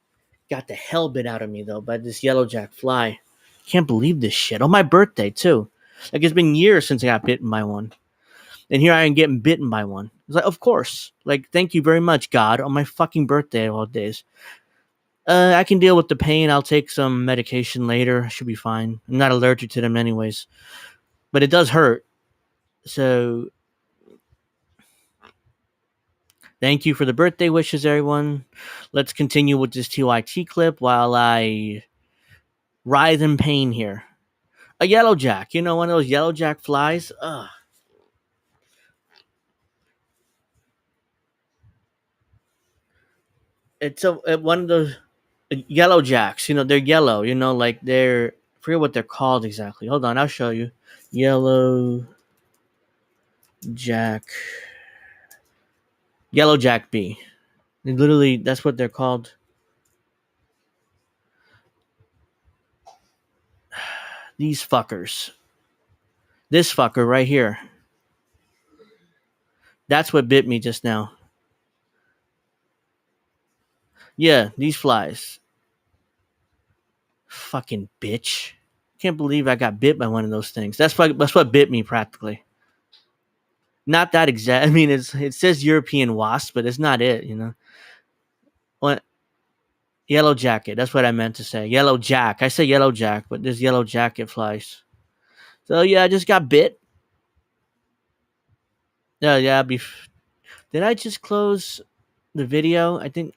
got the hell bit out of me though by this yellow jack fly. Can't believe this shit. On my birthday too. Like it's been years since I got bitten by one, and here I am getting bitten by one. It's like, of course. Like, thank you very much, God, on my fucking birthday of all days. I can deal with the pain. I'll take some medication later. I should be fine. I'm not allergic to them anyways, but it does hurt. So thank you for the birthday wishes, everyone. Let's continue with this TYT clip while I writhe in pain here. A yellow jack, you know, one of those yellow jack flies. It's one of those yellow jacks. You know, they're yellow. You know, like they're, I forget what they're called exactly. Hold on, I'll show you. Yellow jack bee. Literally, that's what they're called. These fuckers. This fucker right here. That's what bit me just now. Yeah, these flies. Fucking bitch. Can't believe I got bit by one of those things. That's what bit me practically. Not that exact. I mean, it says European wasp, but it's not it, you know. What? Yellow jacket. That's what I meant to say. Yellow jack. I say yellow jack, but there's yellow jacket flies. So yeah, I just got bit. Yeah. Did I just close the video? I think.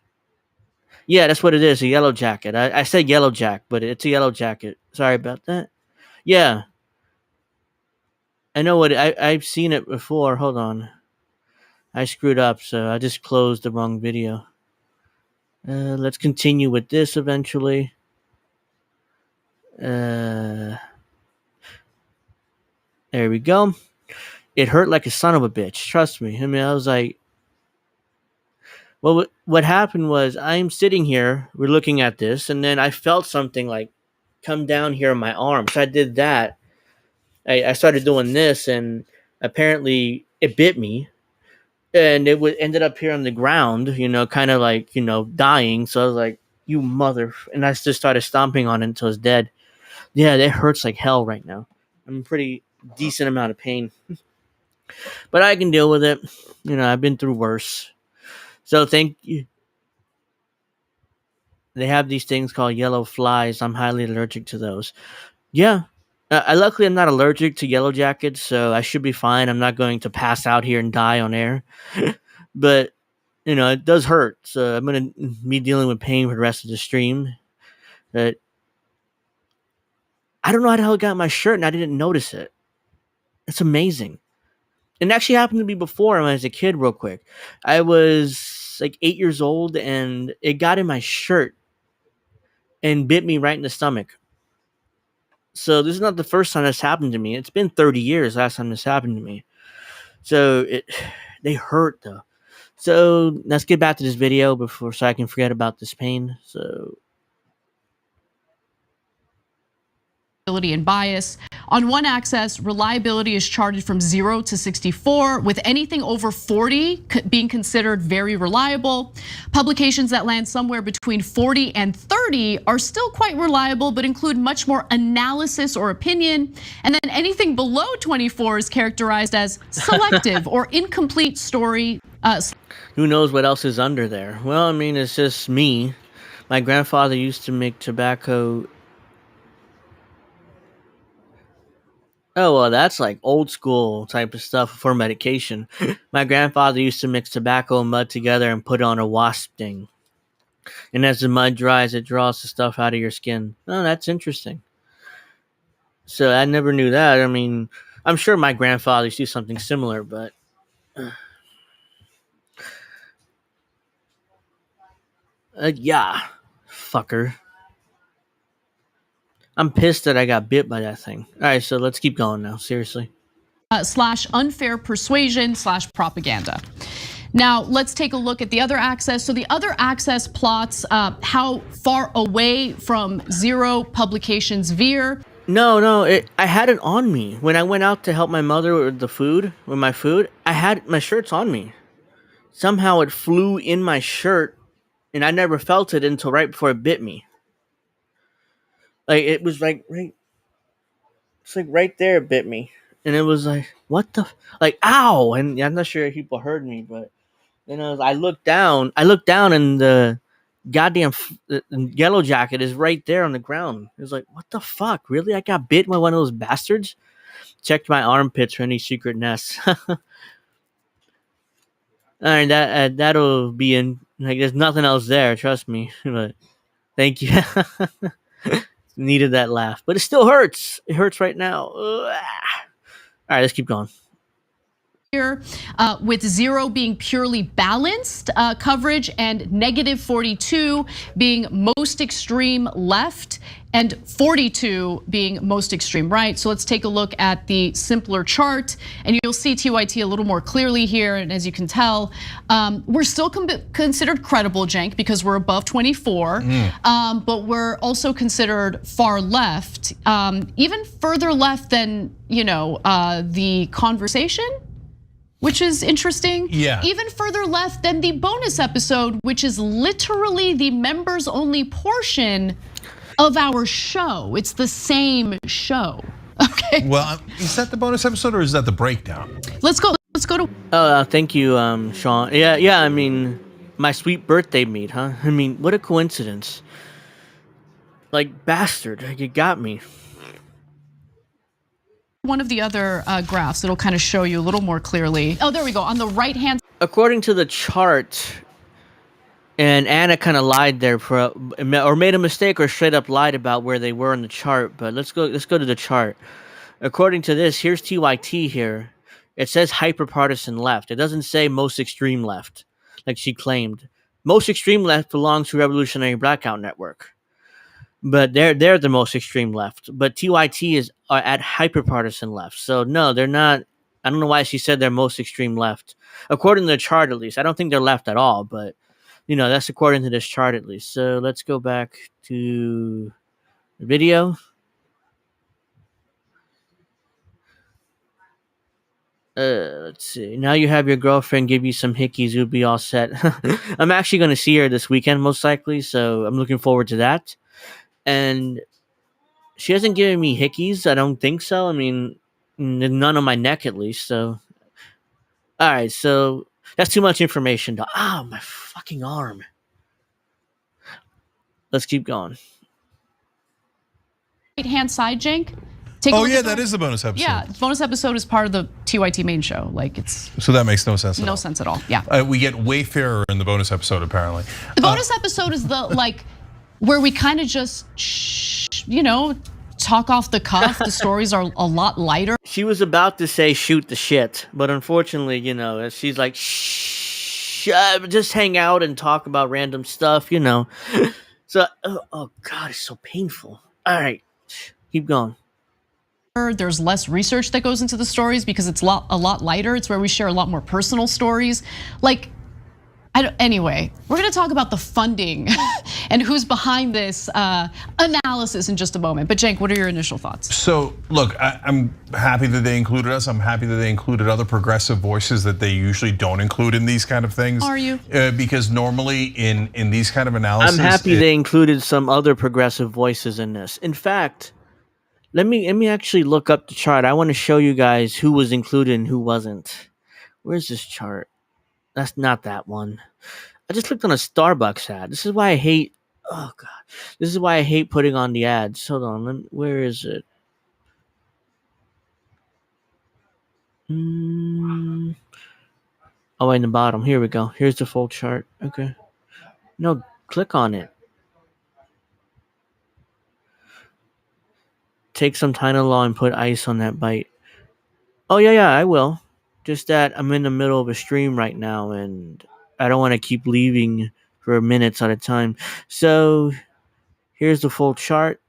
Yeah, that's what it is. A yellow jacket. I said yellow jack, but it's a yellow jacket. Sorry about that. Yeah. I know what I've seen it before. Hold on. I screwed up, so I just closed the wrong video. Let's continue with this eventually. There we go. It hurt like a son of a bitch. Trust me. I mean, I was like, well, what happened was I'm sitting here, we're looking at this, and then I felt something like come down here in my arm. So I did that. I started doing this, and apparently it bit me, and ended up here on the ground, kind of like, dying. So I was like, you mother, and I just started stomping on it until it's dead. Yeah, it hurts like hell right now. I'm in pretty decent amount of pain, but I can deal with it. I've been through worse. So thank you. They have these things called yellow flies. I'm highly allergic to those. Yeah. I luckily I'm not allergic to yellow jackets, so I should be fine. I'm not going to pass out here and die on air. But it does hurt. So I'm gonna be dealing with pain for the rest of the stream. But I don't know how the hell it got in my shirt and I didn't notice it. It's amazing. And it actually happened to me before when I was a kid, real quick. I was like 8 years old and it got in my shirt and bit me right in the stomach. So this is not the first time this happened to me. It's been 30 years last time this happened to me. So they hurt though. So let's get back to this video so I can forget about this pain. So and bias. On one axis, reliability is charted from 0 to 64, with anything over 40 being considered very reliable. Publications that land somewhere between 40 and 30 are still quite reliable, but include much more analysis or opinion. And then anything below 24 is characterized as selective or incomplete story. Who knows what else is under there? Well, I mean, it's just me. My grandfather used to make tobacco. Oh, well, that's like old school type of stuff for medication. My grandfather used to mix tobacco and mud together and put on a wasp sting. And as the mud dries, it draws the stuff out of your skin. Oh, that's interesting. So I never knew that. I mean, I'm sure my grandfather used to do something similar, but yeah, fucker. I'm pissed that I got bit by that thing. All right, so let's keep going now. Seriously. / unfair persuasion / propaganda. Now, let's take a look at the other axis. So the other axis plots how far away from 0 publications veer. No, I had it on me. When I went out to help my mother with my food, I had my shirts on me. Somehow it flew in my shirt, and I never felt it until right before it bit me. Like, it was like it's like right there it bit me. And it was like, what the, like, ow! And I'm not sure if people heard me, but I looked down and the goddamn yellow jacket is right there on the ground. It was like, what the fuck? Really? I got bit by one of those bastards? Checked my armpits for any secret nests. All right, that'll be in, like, there's nothing else there, trust me. But thank you. Needed that laugh, but it still hurts. It hurts right now. All right, let's keep going. Here, with 0 being purely balanced coverage and -42 being most extreme left and 42 being most extreme right. So let's take a look at the simpler chart and you'll see TYT a little more clearly here. And as you can tell, we're still considered credible, Cenk, because we're above 24, but we're also considered far left, even further left than, the conversation, which is interesting. Yeah. Even further left than the bonus episode, which is literally the members only portion of our show. It's the same show. Okay. Well, is that the bonus episode or is that the breakdown? Let's go to. Oh, thank you, Sean. Yeah. I mean, my sweet birthday meat, huh? I mean, what a coincidence. Like, bastard, you got me. One of the other graphs, it'll kind of show you a little more clearly. Oh, there we go. On the right hand. According to the chart, and Anna kind of lied there or made a mistake or straight up lied about where they were in the chart. But let's go to the chart. According to this, here's TYT here. It says hyperpartisan left. It doesn't say most extreme left, like she claimed. Most extreme left belongs to Revolutionary Blackout Network. But they're the most extreme left. But TYT is at hyperpartisan left. So no, they're not. I don't know why she said they're most extreme left. According to the chart, at least. I don't think they're left at all. But, that's according to this chart, at least. So let's go back to the video. Let's see. Now you have your girlfriend give you some hickeys, you'll be all set. I'm actually going to see her this weekend, most likely, so I'm looking forward to that. And she hasn't given me hickeys. I don't think so. I mean, none on my neck at least. So, all right. So that's too much information. My fucking arm. Let's keep going. Right hand side, Jank. Take a Oh look yeah, at that is the bonus episode. Yeah, the bonus episode is part of the TYT main show. Like it's So that makes no sense. no sense at all. Yeah. We get Wayfarer in the bonus episode apparently. The bonus episode is the like where we kind of just talk off the cuff. The stories are a lot lighter. She was about to say shoot the shit, but unfortunately, she's like, shh, just hang out and talk about random stuff, So, oh God, it's so painful. All right, keep going. There's less research that goes into the stories because it's a lot lighter. It's where we share a lot more personal stories. Anyway, we're going to talk about the funding and who's behind this analysis in just a moment. But Cenk, what are your initial thoughts? So look, I'm happy that they included us. I'm happy that they included other progressive voices that they usually don't include in these kind of things. Are you? Because normally in these kind of analysis, I'm happy they included some other progressive voices in this. In fact, let me actually look up the chart. I want to show you guys who was included and who wasn't. Where's this chart? That's not that one. I just clicked on a Starbucks ad. This is why I hate. Oh God, this is why I hate putting on the ads. Hold on, where is it? Oh, in the bottom. Here we go. Here's the full chart. Okay. No, click on it. Take some Tylenol and put ice on that bite. Oh yeah, I will. Just that I'm in the middle of a stream right now and I don't want to keep leaving for minutes at a time. So here's the full chart.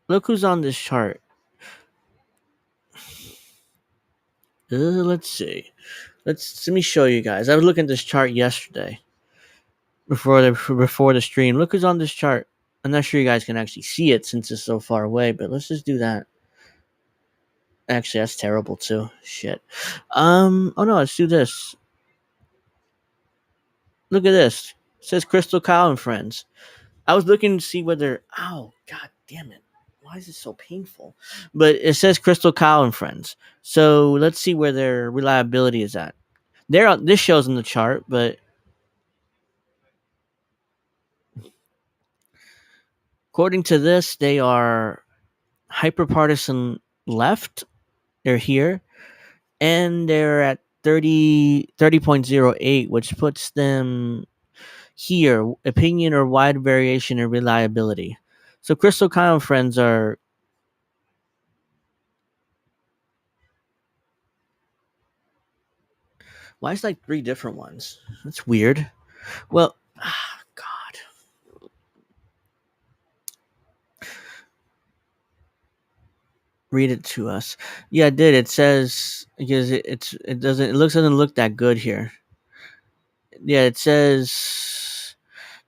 Look who's on this chart. Let's see. Let me show you guys. I was looking at this chart yesterday before the stream. Look who's on this chart. I'm not sure you guys can actually see it since it's so far away, but let's just do that. Actually, that's terrible too. Shit. Oh no, let's do this. Look at this. It says Crystal Kyle and Friends. I was looking to see whether. Oh God damn it! Why is it so painful? But it says Crystal Kyle and Friends. So let's see where their reliability is at. This shows in the chart, but according to this, they are hyperpartisan left. They're here, and they're at 30.08, which puts them here. Opinion or wide variation in reliability. So Crystal Kyle and Friends are. Why is like 3 different ones? That's weird. Well, God. Read it to us. Yeah, I did. It says because it doesn't look that good here. Yeah, it says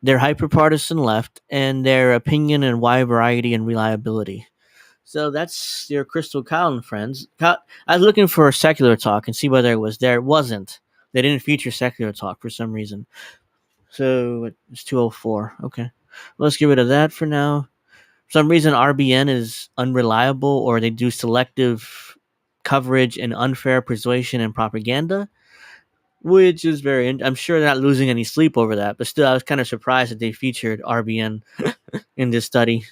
they're hyperpartisan left and their opinion and wide variety and reliability. So that's your Crystal Kyle and Friends. I was looking for secular talk and see whether it was there. It wasn't. They didn't feature secular talk for some reason. So it's 204. Okay. Well, let's get rid of that for now. For some reason, RBN is unreliable, or they do selective coverage and unfair persuasion and propaganda, which is I'm sure they're not losing any sleep over that. But still, I was kind of surprised that they featured RBN in this study.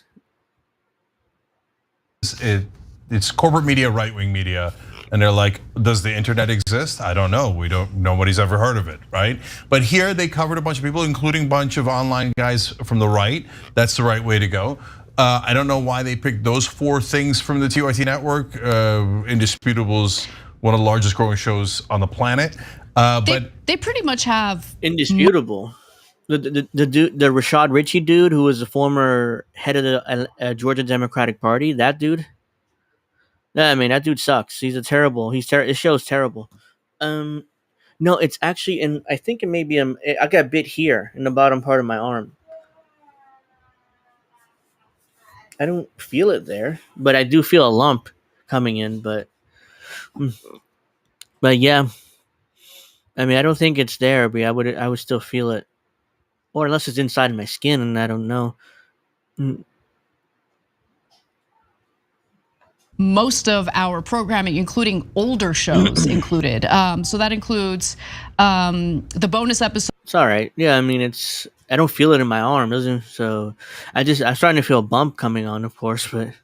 It's corporate media, right-wing media, and they're like, does the internet exist? I don't know. Nobody's ever heard of it, right? But here they covered a bunch of people, including a bunch of online guys from the right. That's the right way to go. I don't know why they picked those 4 things from the TYT network. Indisputable's one of the largest growing shows on the planet. But they pretty much have Indisputable. The Rashad Ritchie dude, who was the former head of the Georgia Democratic Party, that dude. I mean, that dude sucks. He's terrible. This show's terrible. No, it's actually, and I think it may be. I got bit here in the bottom part of my arm. I don't feel it there, but I do feel a lump coming in. But But yeah, I mean, I don't think it's there, but I would still feel it, or unless it's inside of my skin, and I don't know. Most of our programming, including older shows, included. So that includes the bonus episode. It's all right. Yeah, I mean, I don't feel it in my arm, doesn't? So I'm starting to feel a bump coming on, of course, but.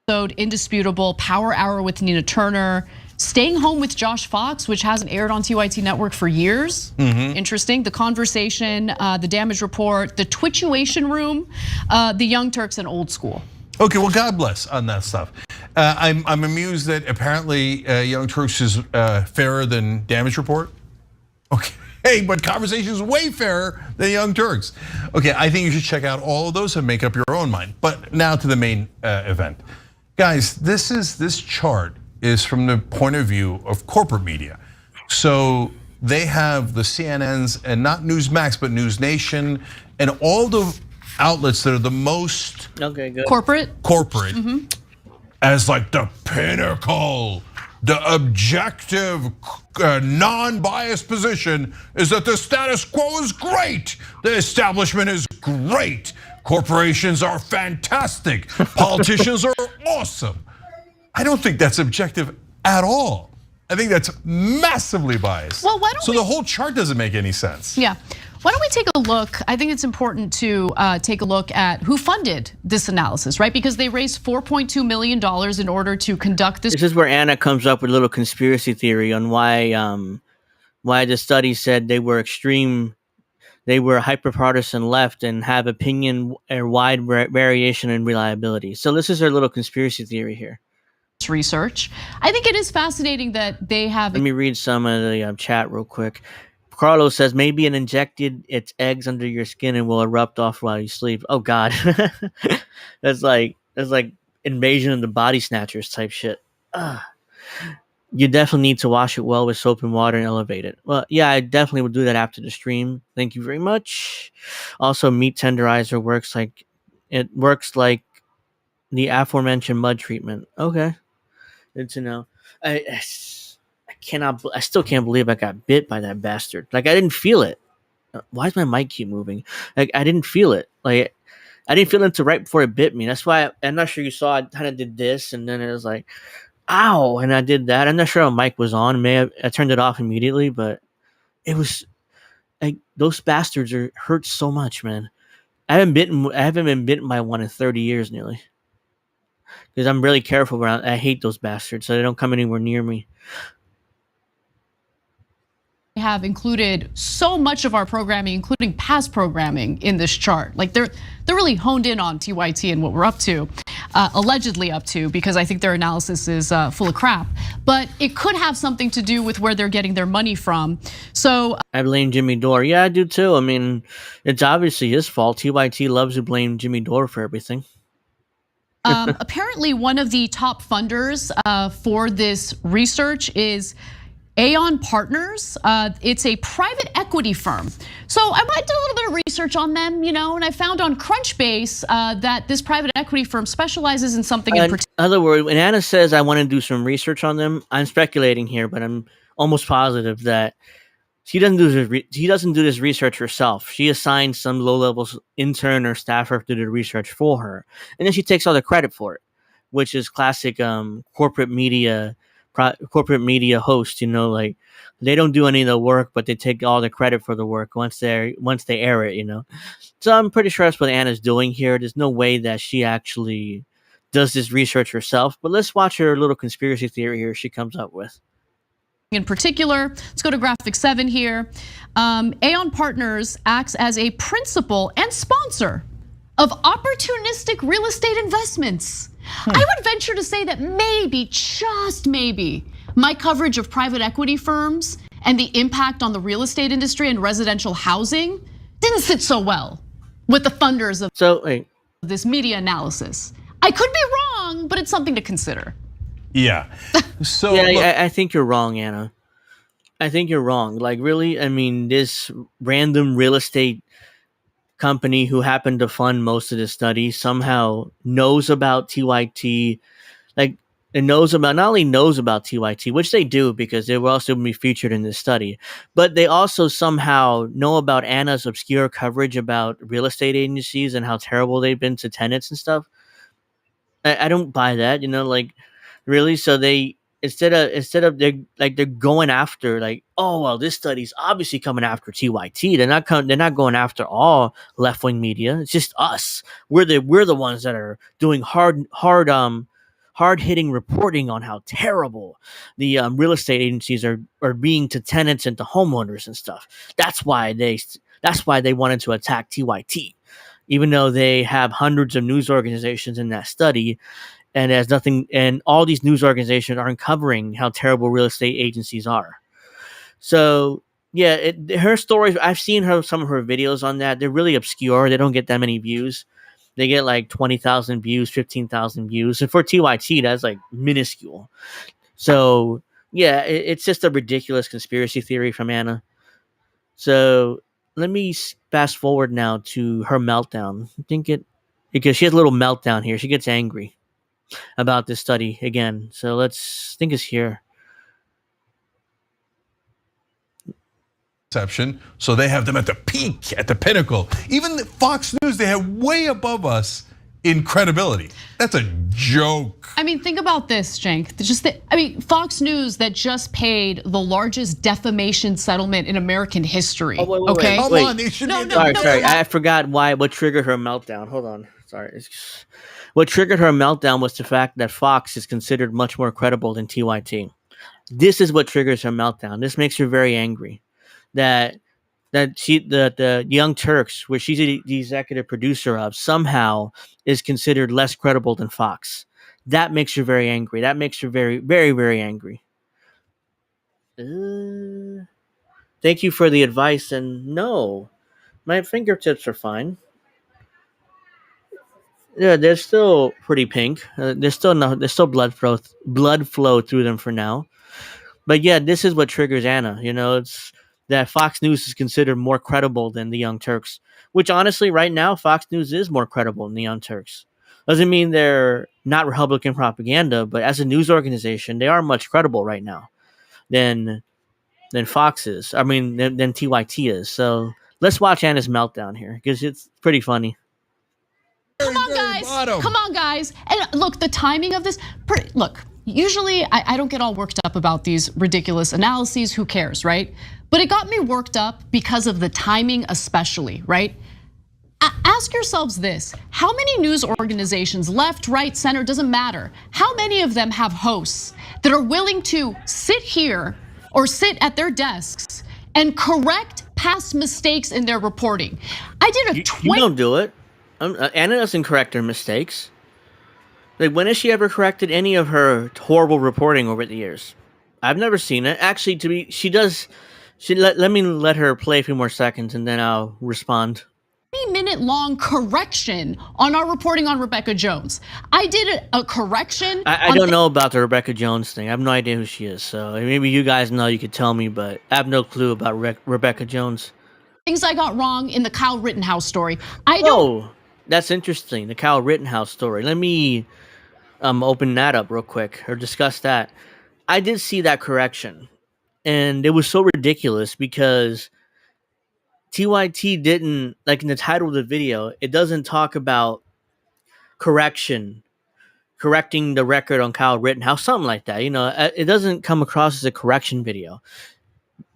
Indisputable, Power Hour with Nina Turner, Staying Home with Josh Fox, which hasn't aired on TYT Network for years. Interesting. The Conversation, The Damage Report, The Twitchuation Room, The Young Turks, and Old School. Okay, well, God bless on that stuff. I'm amused that apparently Young Turks is fairer than Damage Report. Okay, but Conversation is way fairer than Young Turks. Okay, I think you should check out all of those and make up your own mind. But now to the main event. Guys, this chart is from the point of view of corporate media. So they have the CNNs and not Newsmax, but News Nation and all the outlets that are the most corporate as like the pinnacle, the objective, non-biased position is that the status quo is great. The establishment is great. Corporations are fantastic. Politicians are awesome. I don't think that's objective at all. I think that's massively biased. Well, why don't so the whole chart doesn't make any sense. Yeah. Why don't we take a look? I think it's important to take a look at who funded this analysis, right? Because they raised $4.2 million in order to conduct this. This is where Anna comes up with a little conspiracy theory on why the study said they were hyper-partisan left and have opinion or wide variation in reliability. So this is their little conspiracy theory here. Research. I think it is fascinating that they have. Let me read some of the chat real quick. Carlos says maybe injected its eggs under your skin and will erupt off while you sleep. Oh God, that's like Invasion of the Body Snatchers type shit. You definitely need to wash it well with soap and water and elevate it. Well, yeah, I definitely will do that after the stream. Thank you very much. Also, meat tenderizer works like the aforementioned mud treatment. Okay, good to know. I still can't believe I got bit by that bastard. Like I didn't feel it. Why does my mic keep moving? Like I didn't feel it. Like I didn't feel it until right before it bit me. That's why I'm not sure you saw. I kind of did this, and then it was like, ow, and I did that. I'm not sure how mic was on. I turned it off immediately, but it was like those bastards hurt so much, man. I haven't been bitten by one in 30 years nearly. Because I'm really careful around. I hate those bastards, so they don't come anywhere near me. Have included so much of our programming, including past programming, in this chart. Like they're really honed in on TYT and what we're up to, allegedly up to, because I think their analysis is full of crap. But it could have something to do with where they're getting their money from. So I blame Jimmy Dore. Yeah, I do too. I mean, it's obviously his fault. TYT loves to blame Jimmy Dore for everything. Apparently, one of the top funders for this research is Aon Partners. It's a private equity firm. So I did a little bit of research on them, and I found on Crunchbase that this private equity firm specializes in something in particular. In other words, when Anna says I want to do some research on them, I'm speculating here, but I'm almost positive that she doesn't do this research herself. She assigns some low-level intern or staffer to do the research for her, and then she takes all the credit for it, which is classic corporate media host. Like they don't do any of the work, but they take all the credit for the work once they air it. So I'm pretty sure that's what Anna's doing here. There's no way that she actually does this research herself. But let's watch her little conspiracy theory here she comes up with. In particular, let's go to graphic 7 here. Aon Partners acts as a principal and sponsor of opportunistic real estate investments. I would venture to say that maybe, just maybe, my coverage of private equity firms and the impact on the real estate industry and residential housing didn't sit so well with the funders of this media analysis. I could be wrong, but it's something to consider. Yeah. So yeah, I think you're wrong, Anna. I think you're wrong. Like really, I mean, this random real estate company who happened to fund most of the study somehow knows about TYT. Like knows about, not only knows about TYT, which they do because they will also be featured in this study, but they also somehow know about Anna's obscure coverage about real estate agencies and how terrible they've been to tenants and stuff. I don't buy that, like, really. So they instead of they're going after, like, oh well, this study's obviously coming after TYT. They're not going after all left wing media. It's just us. We're the ones that are doing hard hitting reporting on how terrible the real estate agencies are being to tenants and to homeowners and stuff. That's why they wanted to attack TYT, even though they have hundreds of news organizations in that study, and there's nothing, and all these news organizations are uncovering how terrible real estate agencies are. So yeah, her stories, I've seen some of her videos on that. They're really obscure. They don't get that many views. They get like 20,000 views, 15,000 views. And for TYT, that's like minuscule. So yeah, it's just a ridiculous conspiracy theory from Anna. So let me fast forward now to her meltdown. Because she has a little meltdown here. She gets angry about this study again. So let's think it's here. So they have them at the peak, at the pinnacle. Even the Fox News, they have way above us in credibility. That's a joke. I mean, think about this, Cenk. Fox News that just paid the largest defamation settlement in American history. Okay, Come on, they should Sorry. I forgot what triggered her meltdown. Hold on. Sorry. What triggered her meltdown was the fact that Fox is considered much more credible than TYT. This is what triggers her meltdown. This makes her very angry. That the Young Turks, which she's the executive producer of, somehow is considered less credible than Fox. That makes her very angry. That makes her very, very, very angry. Thank you for the advice, and no, my fingertips are fine. Yeah, they're still pretty pink. There's still blood flow through them for now. But yeah, this is what triggers Anna. It's that Fox News is considered more credible than the Young Turks, which honestly, right now, Fox News is more credible than the Young Turks. Doesn't mean they're not Republican propaganda, but as a news organization, they are much credible right now than Fox is. I mean, than TYT is. So let's watch Anna's meltdown here because it's pretty funny. Come on, guys. And look, the timing of this. Look, usually I don't get all worked up about these ridiculous analyses. Who cares, right? But it got me worked up because of the timing, especially, right? Ask yourselves this: how many news organizations, left, right, center, doesn't matter, how many of them have hosts that are willing to sit here or sit at their desks and correct past mistakes in their reporting? I did a You don't do it. Anna doesn't correct her mistakes. Like, when has she ever corrected any of her horrible reporting over the years? I've never seen it. Actually, she does. Let me let her play a few more seconds and then I'll respond. 3-minute long correction on our reporting on Rebecca Jones. I did a correction. I don't know about the Rebecca Jones thing. I have no idea who she is. So maybe you guys know, you could tell me, but I have no clue about Rebecca Jones. Things I got wrong in the Kyle Rittenhouse story. Oh, that's interesting. The Kyle Rittenhouse story. Let me open that up real quick or discuss that. I did see that correction. And it was so ridiculous because TYT didn't, like, in the title of the video, it doesn't talk about correcting the record on Kyle Rittenhouse, something like that. It doesn't come across as a correction video.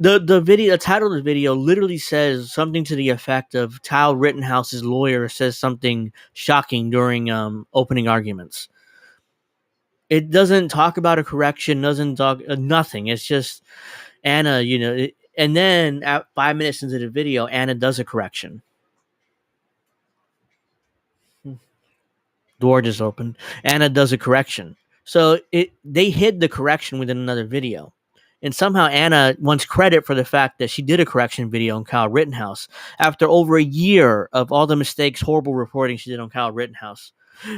The title of the video literally says something to the effect of Kyle Rittenhouse's lawyer says something shocking during opening arguments. It doesn't talk about a correction, doesn't talk nothing. It's just Anna, and then at 5 minutes into the video, Anna does a correction. Door just opened. Anna does a correction. So they hid the correction within another video. And somehow Anna wants credit for the fact that she did a correction video on Kyle Rittenhouse after over a year of all the mistakes, horrible reporting she did on Kyle Rittenhouse.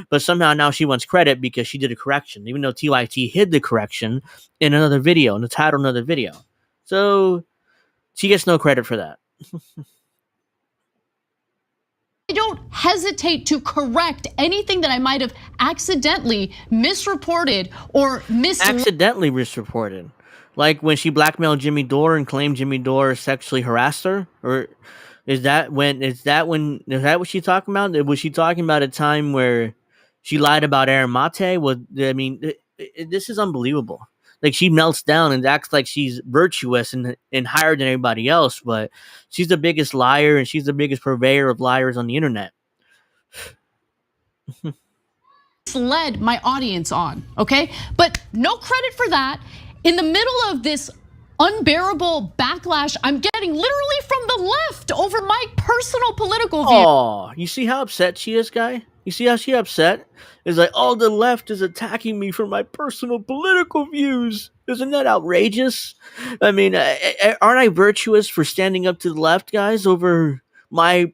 But somehow now she wants credit because she did a correction, even though TYT hid the correction in another video, in the title of another video. So she gets no credit for that. don't hesitate to correct anything that I might have accidentally misreported or accidentally misreported. Like when she blackmailed Jimmy Dore and claimed Jimmy Dore sexually harassed her? Or is that what she's talking about? Was she talking about a time where she lied about Aaron Mate? This is unbelievable. Like, she melts down and acts like she's virtuous and higher than everybody else, but she's the biggest liar and she's the biggest purveyor of liars on the internet. Led my audience on, okay? But no credit for that. In the middle of this unbearable backlash I'm getting literally from the left over my personal political views. Oh, you see how upset she is, guy? You see how she upset? It's like, oh, the left is attacking me for my personal political views. Isn't that outrageous? I mean, aren't I virtuous for standing up to the left, guys, over my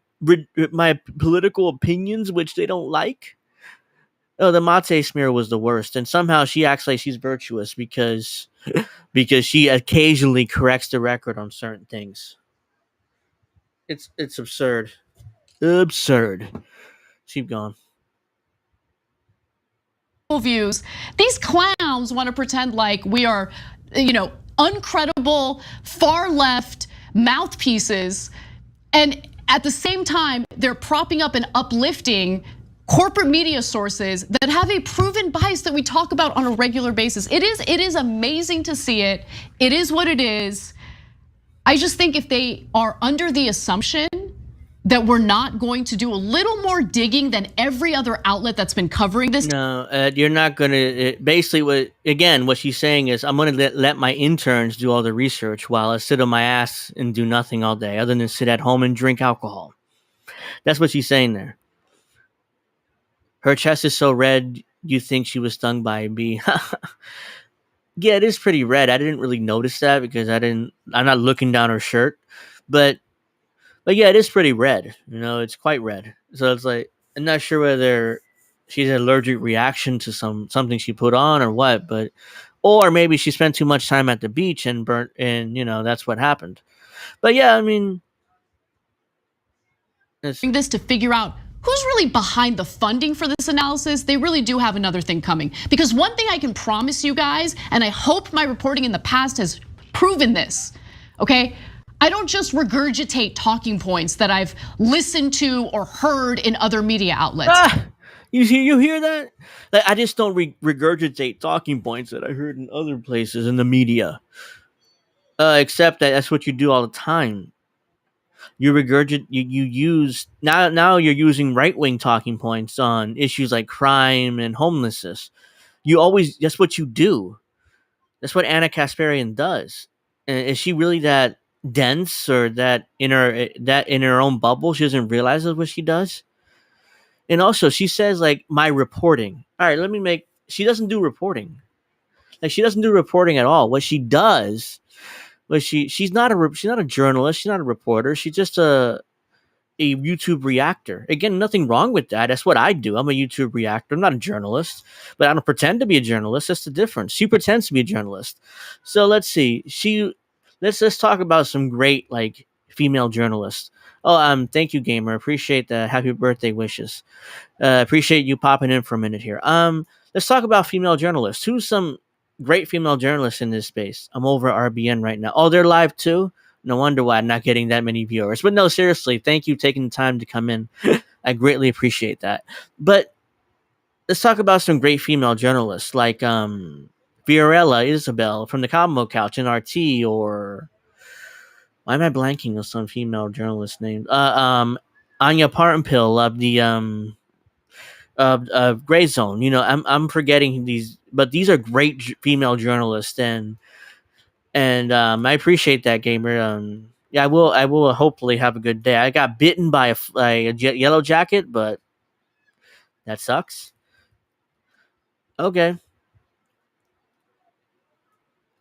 political opinions, which they don't like? Oh, the Mate smear was the worst, and somehow she acts like she's virtuous because she occasionally corrects the record on certain things. It's absurd. Absurd. Keep going. Views. These clowns want to pretend like we are, uncredible, far left mouthpieces, and at the same time, they're propping up and uplifting corporate media sources that have a proven bias that we talk about on a regular basis. It is amazing to see it. It is what it is. I just think if they are under the assumption that we're not going to do a little more digging than every other outlet that's been covering this. No, you're not going to. Basically, what she's saying is, I'm going to let my interns do all the research while I sit on my ass and do nothing all day other than sit at home and drink alcohol. That's what she's saying there. Her chest is so red, you think she was stung by a bee. Yeah, it is pretty red. I didn't really notice that because I'm not looking down her shirt. But yeah, it is pretty red. It's quite red. So it's like, I'm not sure whether she's an allergic reaction to something she put on or what, or maybe she spent too much time at the beach and burnt, and that's what happened. But yeah, I mean, this to figure out who's really behind the funding for this analysis. They really do have another thing coming. Because one thing I can promise you guys, and I hope my reporting in the past has proven this, okay? I don't just regurgitate talking points that I've listened to or heard in other media outlets. You hear that? Like, I just don't regurgitate talking points that I heard in other places in the media. Except that's what you do all the time. You regurgitate. You use now. You're using right-wing talking points on issues like crime and homelessness. That's what you do. That's what Anna Kasparian does. And is she really that dense, or that in her own bubble she doesn't realize what she does? And also, she says, like, my reporting. All right, she doesn't do reporting. Like, she doesn't do reporting at all. What she does, she's not a journalist. She's not a reporter. She's just a YouTube reactor. Again, nothing wrong with that. That's what I do. I'm a YouTube reactor. I'm not a journalist, but I don't pretend to be a journalist. That's the difference. She pretends to be a journalist. So let's see. Let's talk about some great, like, female journalists. Oh, thank you, Gamer. Appreciate the happy birthday wishes. Appreciate you popping in for a minute here. Let's talk about female journalists. Who's some great female journalists in this space? I'm over at RBN right now. Oh, they're live too? No wonder why I'm not getting that many viewers. But no, seriously, thank you for taking the time to come in. I greatly appreciate that. But let's talk about some great female journalists like Fiorella Isabel from the Combo Couch and RT, or why am I blanking on some female journalist names? Anya Partenpil of Gray Zone. I'm forgetting these, but these are great female journalists, and I appreciate that, Gamer. Yeah, I will hopefully have a good day. I got bitten by a yellow jacket, but that sucks. Okay.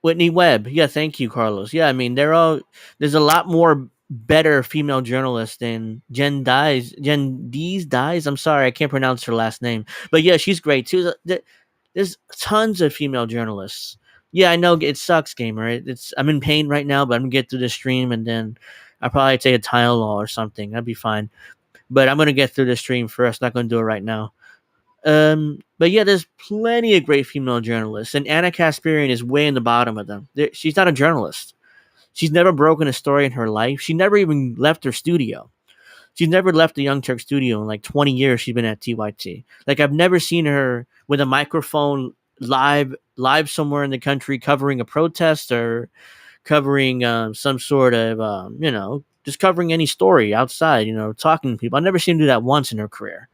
Whitney Webb. Yeah, thank you, Carlos. Yeah, I mean, there's a lot more better female journalists than Jen Dees Dies. I'm sorry, I can't pronounce her last name. But yeah, she's great too. There's tons of female journalists. Yeah, I know it sucks, Gamer. I'm in pain right now, but I'm gonna get through the stream and then I'll probably take a Tylenol or something. That'd be fine. but I'm gonna get through the stream first. Not gonna do it right now. But yeah, there's plenty of great female journalists, and Anna Kasparian is way in the bottom of them. She's not a journalist. She's never broken a story in her life. She never even left her studio. She's never left the Young Turk studio in like 20 years. She's been at TYT. Like I've never seen her with a microphone live somewhere in the country covering a protest or covering some sort of just covering any story outside. Talking to people. I've never seen her do that once in her career.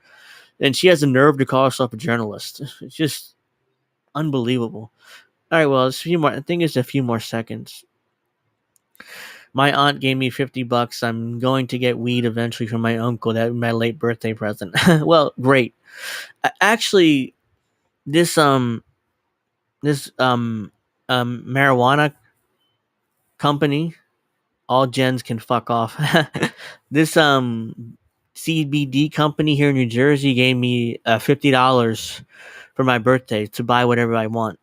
And she has the nerve to call herself a journalist. It's just unbelievable. All right, well, it's a few more. I think it's a few more seconds. My aunt gave me $50. I'm going to get weed eventually from my uncle. That was my late birthday present. Well, great. Actually, this marijuana company, all gens can fuck off. This CBD company here in New Jersey gave me $50 for my birthday to buy whatever I want.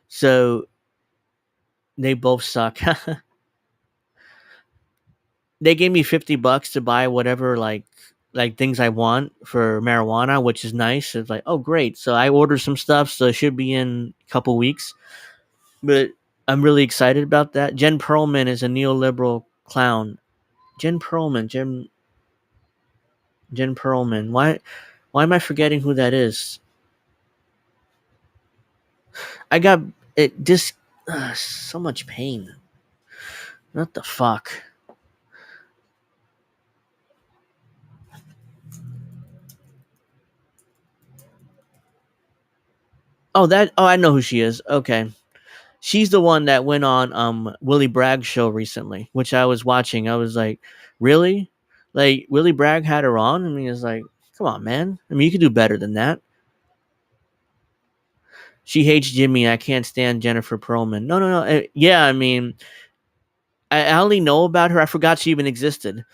So they both suck. They gave me $50 to buy whatever like things I want for marijuana, which is nice. It's like, oh great. So I ordered some stuff, so it should be in a couple weeks. But I'm really excited about that. Jen Perlman is a neoliberal clown. Jen Perlman. Why am I forgetting who that is? I got it. Just so much pain. What the fuck? Oh, I know who she is. Okay. She's the one that went on Willie Bragg's show recently, which I was watching. I was like, really? Like Willie Bragg had her on? I mean, it's like, come on, man. I mean, you could do better than that. She hates Jimmy. I can't stand Jennifer Perlman. No. Yeah, I mean, I only know about her. I forgot she even existed.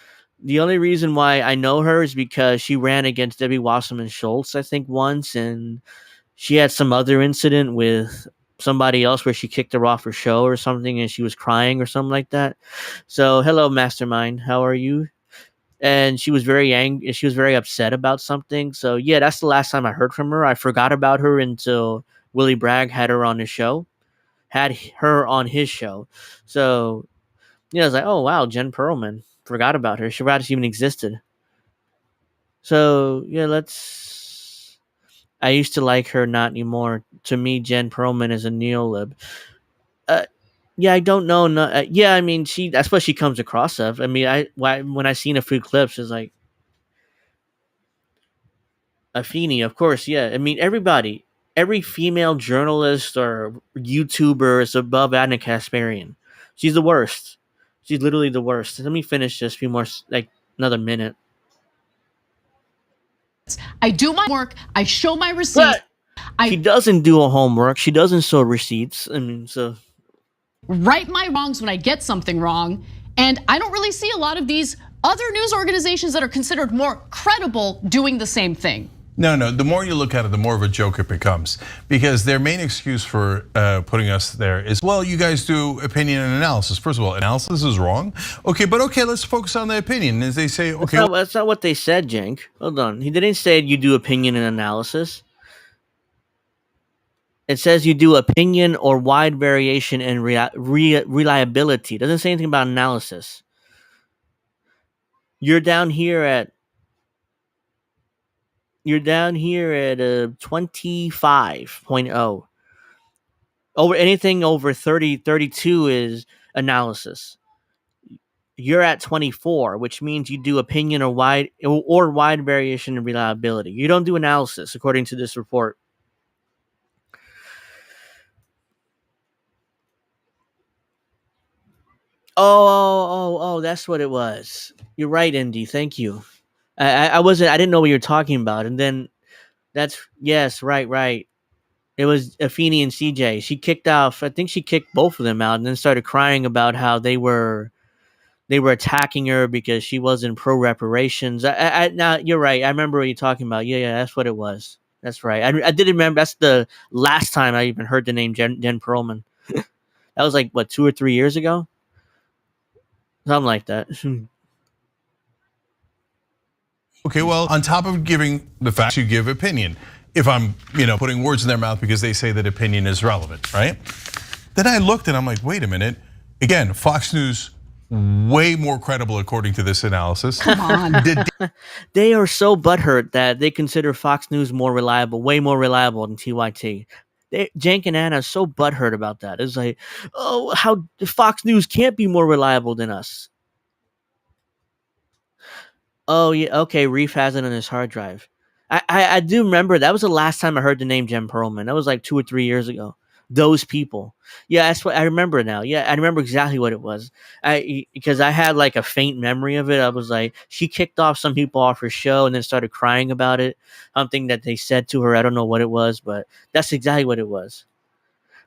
The only reason why I know her is because she ran against Debbie Wasserman Schultz, I think, once, and she had some other incident with somebody else where she kicked her off her show or something, and she was crying or something like that. So, hello, Mastermind. How are you? And she was very angry. She was very upset about something. So, yeah, that's the last time I heard from her. I forgot about her until Willie Bragg had her on his show. So, yeah, I was like, oh, wow, Jen Perlman. Forgot about her. She forgot she even existed. So, yeah, I used to like her, not anymore. To me, Jen Perlman is a neolib. Yeah, I don't know. I mean, that's what she comes across of. I mean, when I seen a few clips, it's like Afeni, of course. Yeah, I mean, every female journalist or YouTuber is above Anna Kasparian. She's the worst. She's literally the worst. Let me finish just a few more, like another minute. I do my work. I show my receipts. She doesn't do a homework. She doesn't show receipts. I mean, so right my wrongs when I get something wrong. And I don't really see a lot of these other news organizations that are considered more credible doing the same thing. No. The more you look at it, the more of a joke it becomes. Because their main excuse for putting us there is, well, you guys do opinion and analysis. First of all, analysis is wrong. Okay, let's focus on the opinion. As they say, okay. That's not what they said, Jenk. Hold on. He didn't say you do opinion and analysis. It says you do opinion or wide variation and reliability. It doesn't say anything about analysis. You're down here at 25.0. Over anything over 30, 32 is analysis. You're at 24, which means you do opinion or wide variation and reliability. You don't do analysis, according to this report. Oh, that's what it was. You're right, Indy. Thank you. I didn't know what you were talking about. And then yes, right. It was Afeni and CJ. She kicked both of them out and then started crying about how they were attacking her because she wasn't pro reparations. Now you're right. I remember what you're talking about. Yeah, that's what it was. That's right. I did remember. That's the last time I even heard the name Jen Perlman. That was like, what, 2 or 3 years ago? Something like that. Okay, well, on top of giving the facts, you give opinion. If I'm, putting words in their mouth because they say that opinion is relevant, right? Then I looked and I'm like, wait a minute. Again, Fox News, way more credible according to this analysis. Come on. They are so butthurt that they consider Fox News more reliable, way more reliable than TYT. Cenk and Anna are so butthurt about that. It's like, oh, how Fox News can't be more reliable than us. Oh yeah, okay. Reef has it on his hard drive. I do remember that was the last time I heard the name Jen Perlman. That was like 2 or 3 years ago. Those people. Yeah, that's what I remember now. Yeah, I remember exactly what it was. Because I had like a faint memory of it. I was like, she kicked off some people off her show and then started crying about it. Something that they said to her. I don't know what it was, but that's exactly what it was.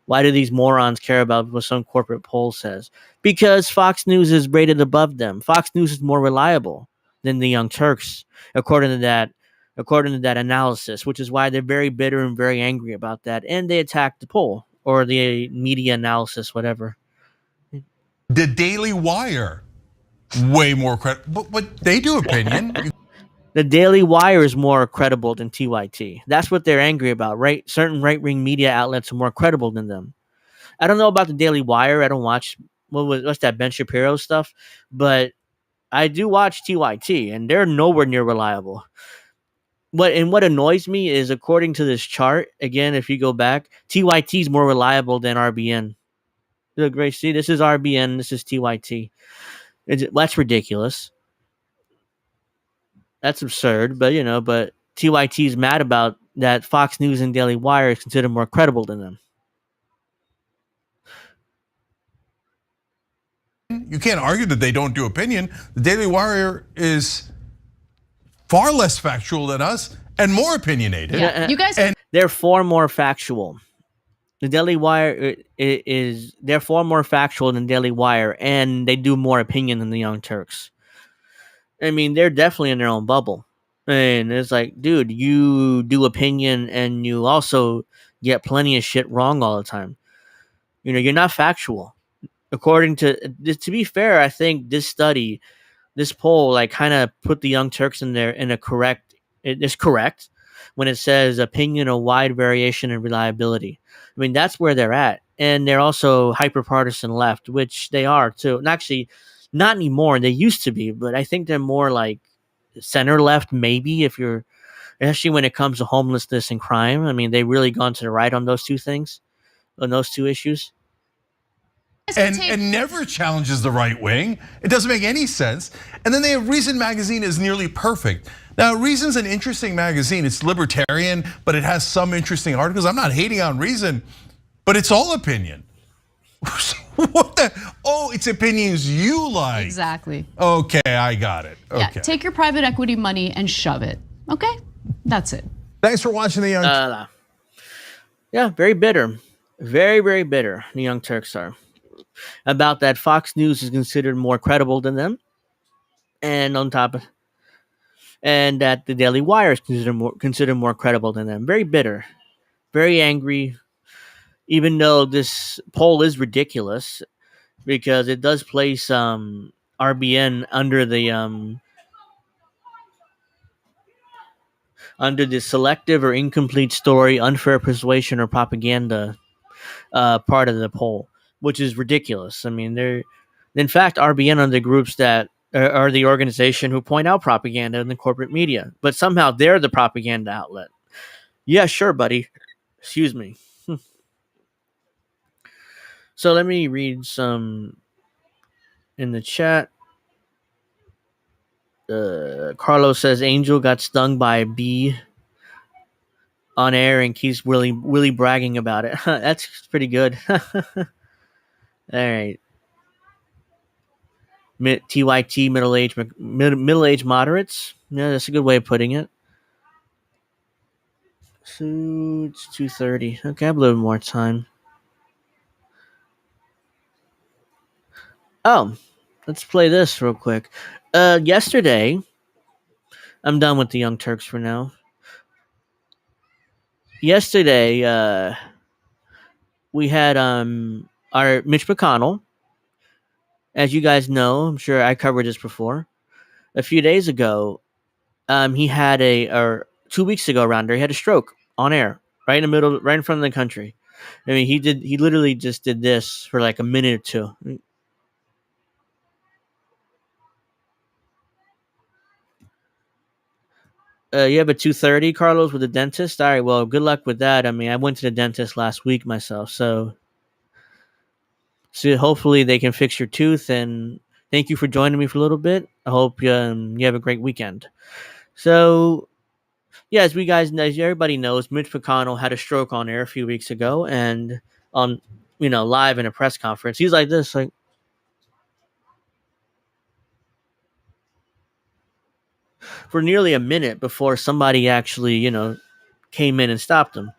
Why do these morons care about what some corporate poll says? Because Fox News is rated above them. Fox News is more reliable than the Young Turks, according to that analysis, which is why they're very bitter and very angry about that, and they attacked the poll or the media analysis, whatever. The Daily Wire, way more credible, but they do opinion. The Daily Wire is more credible than TYT. That's what they're angry about, right? Certain right-wing media outlets are more credible than them. I don't know about the Daily Wire. I don't watch what's that Ben Shapiro stuff, but I do watch TYT, and they're nowhere near reliable. What annoys me is, according to this chart, again, if you go back, TYT is more reliable than RBN. Look, right, see, this is RBN, this is TYT. That's ridiculous. That's absurd, but but TYT is mad about that. Fox News and Daily Wire is considered more credible than them. You can't argue that they don't do opinion. The Daily Wire is far less factual than us and more opinionated. Yeah, you guys. They're far more factual. The Daily Wire they're far more factual than Daily Wire, and they do more opinion than the Young Turks. I mean, they're definitely in their own bubble. And it's like, dude, you do opinion and you also get plenty of shit wrong all the time. You're not factual. According to be fair, I think this poll, like, kind of put the Young Turks in there in a correct. It's correct when it says opinion, a wide variation in reliability. I mean, that's where they're at, and they're also hyper-partisan left, which they are too. And actually, not anymore. They used to be, but I think they're more like center left, maybe, especially when it comes to homelessness and crime. I mean, they've really gone to the right on those two things, on those two issues. And never challenges the right wing. It doesn't make any sense. And then they have Reason magazine is nearly perfect. Now, Reason's an interesting magazine. It's libertarian, but it has some interesting articles. I'm not hating on Reason, but it's all opinion. What the? Oh, it's opinions you like. Exactly. Okay, I got it. Okay. Yeah, take your private equity money and shove it. Okay, that's it. Thanks for watching the Young. Yeah, very bitter, very, very bitter. The Young Turks are about that. Fox News is considered more credible than them, and on top of, and that the Daily Wire is considered more credible than them. Very bitter, very angry. Even though this poll is ridiculous, because it does place RBN under the selective or incomplete story, unfair persuasion, or propaganda part of the poll, which is ridiculous. I mean, in fact, RBN are the groups that are the organization who point out propaganda in the corporate media, but somehow they're the propaganda outlet. Yeah, sure, buddy. Excuse me. So let me read some in the chat. Carlos says Angel got stung by a bee on air and keeps really bragging about it. That's pretty good. All right. TYT middle-aged moderates. Yeah, that's a good way of putting it. So it's 2:30. Okay, I have a little more time. Oh, let's play this real quick. Yesterday, I'm done with the Young Turks for now. Yesterday, we had our Mitch McConnell. As you guys know, I'm sure I covered this before. A few days ago, He had or 2 weeks ago around there, he had a stroke on air, right in the middle, right in front of the country. I mean, he literally just did this for like a minute or two. You have a 2:30, Carlos, with a dentist. All right, well, good luck with that. I mean, I went to the dentist last week myself, so hopefully they can fix your tooth. And thank you for joining me for a little bit. I hope you have a great weekend. So, yeah, as everybody knows, Mitch McConnell had a stroke on air a few weeks ago, and on live in a press conference, he's like this, like. For nearly a minute before somebody actually, came in and stopped him.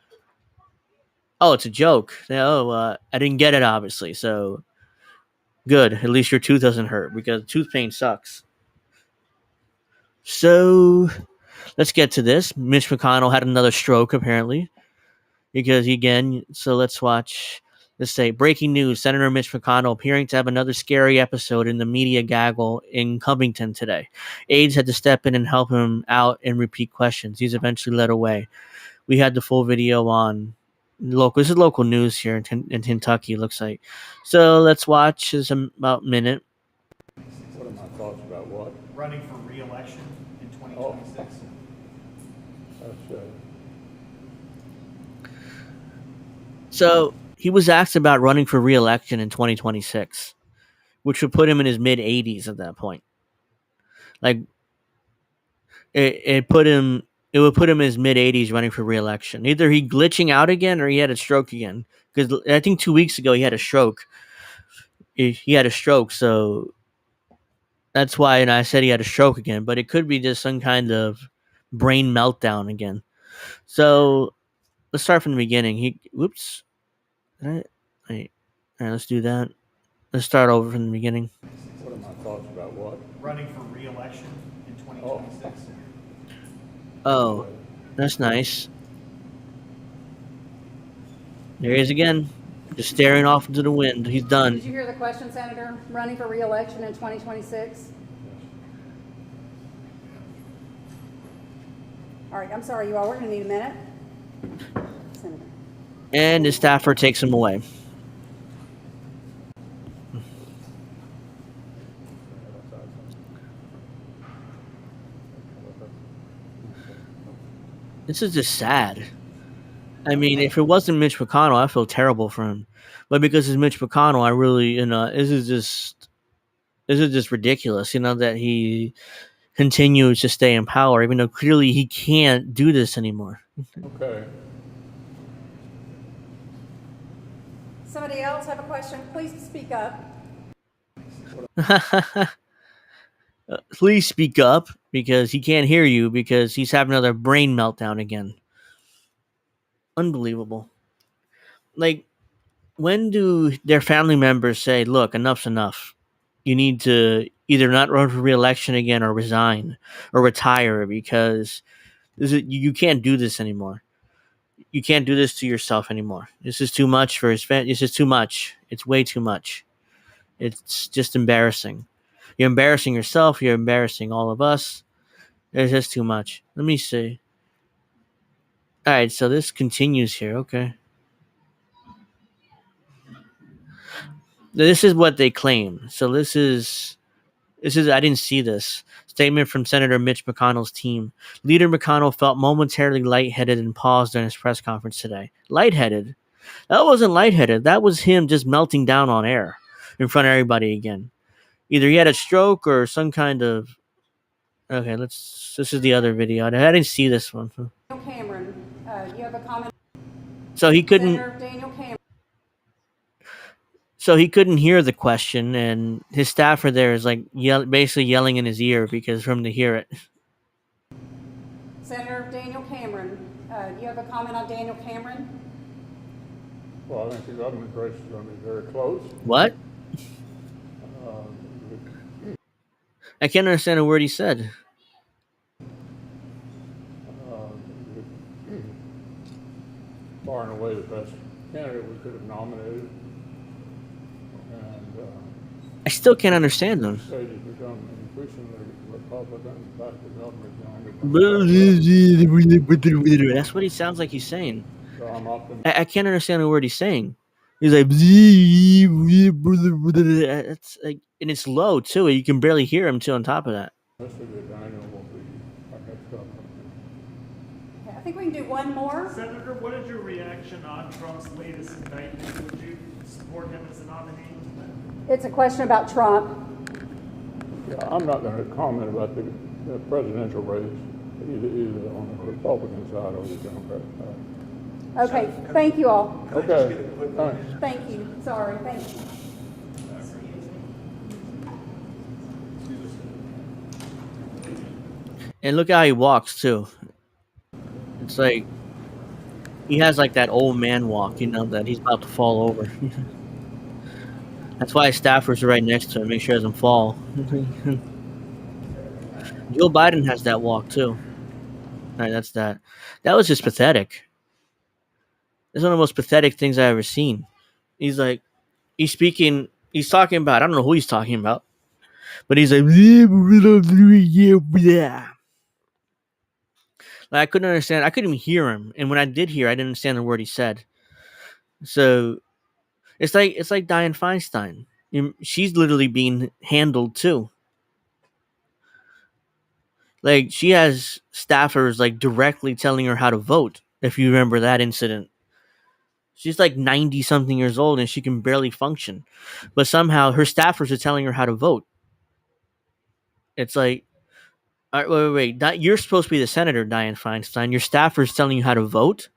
Oh, it's a joke. I didn't get it, obviously. So, good. At least your tooth doesn't hurt, because tooth pain sucks. So, let's get to this. Mitch McConnell had another stroke, apparently. Because, let's watch. Let's say, breaking news. Senator Mitch McConnell appearing to have another scary episode in the media gaggle in Covington today. Aides had to step in and help him out and repeat questions. He's eventually led away. We had the full video on local. This is local news here in Kentucky, it looks like. So let's watch. It's about a minute. What are my thoughts about what? Running for re-election in 2026. That's So he was asked about running for re-election in 2026, which would put him in his mid-80s at that point. Like, it would put him in his mid-80s running for re-election. Either he glitching out again or he had a stroke again. Because I think 2 weeks ago he had a stroke. He had a stroke, so that's why I said he had a stroke again. But it could be just some kind of brain meltdown again. So let's start from the beginning. Whoops. Wait. All right, let's do that. Let's start over from the beginning. What are my thoughts about what? Running for re-election in 2026. Oh, that's nice. There he is again, just staring off into the wind. He's done. Did you hear the question, Senator? Running for re-election in 2026? All right, I'm sorry, you all. We're going to need a minute. Senator. And his staffer takes him away. This is just sad. I mean, if it wasn't Mitch McConnell, I feel terrible for him. But because it's Mitch McConnell, I really, this is just ridiculous, that he continues to stay in power, even though clearly he can't do this anymore. Okay. Somebody else have a question? Please speak up. Please speak up, because he can't hear you, because he's having another brain meltdown again. Unbelievable. Like, when do their family members say, look, enough's enough? You need to either not run for re-election again or resign or retire, because you can't do this anymore. You can't do this to yourself anymore. This is too much for his family. This is too much. It's way too much. It's just embarrassing. You're embarrassing yourself. You're embarrassing all of us. It's just too much. Let me see. All right, so this continues here. Okay. This is what they claim. So this is I didn't see this. Statement from Senator Mitch McConnell's team. Leader McConnell felt momentarily lightheaded and paused during his press conference today. Lightheaded? That wasn't lightheaded. That was him just melting down on air in front of everybody again. Either he had a stroke or some kind of... Okay, this is the other video. I didn't see this one. Daniel Cameron, you have a comment? So he couldn't... Senator Daniel Cameron. So he couldn't hear the question, and his staffer there is like basically yelling in his ear because for him to hear it. Senator Daniel Cameron, you have a comment on Daniel Cameron? Well, I think the government race is going to be very close. What? I can't understand a word he said. Far and away the best candidate we could have nominated. I still can't understand them. Stage has become increasingly Republican, back to government. That's what he sounds like he's saying. So I'm optimistic. I can't understand a word he's saying. He's like, it's like, and it's low too. You can barely hear him too. On top of that, That Daniel will be our next governor. Okay, I think we can do one more. Senator, what is your reaction on Trump's latest indictment? Would you support him as a nominee? It's a question about Trump. Yeah, I'm not going to comment about the presidential race, either on the Republican side or the Democrat side. Okay, thank you all. Okay, thanks. Thank you. Sorry, thank you. and look how he walks too. It's like he has like that old man walk, that he's about to fall over. That's why his staffers are right next to him, make sure he doesn't fall. Joe Biden has that walk too. All right, that's that. That was just pathetic. It's one of the most pathetic things I've ever seen. He's talking about, I don't know who he's talking about, but he's like, I couldn't understand. I couldn't even hear him. And when I did hear, I didn't understand the word he said. So it's like Dianne Feinstein. She's literally being handled too. Like, she has staffers like directly telling her how to vote. If you remember that incident, she's like 90 something years old and she can barely function, but somehow her staffers are telling her how to vote. It's like, all right, wait. You're supposed to be the senator, Dianne Feinstein. Your staffer's telling you how to vote,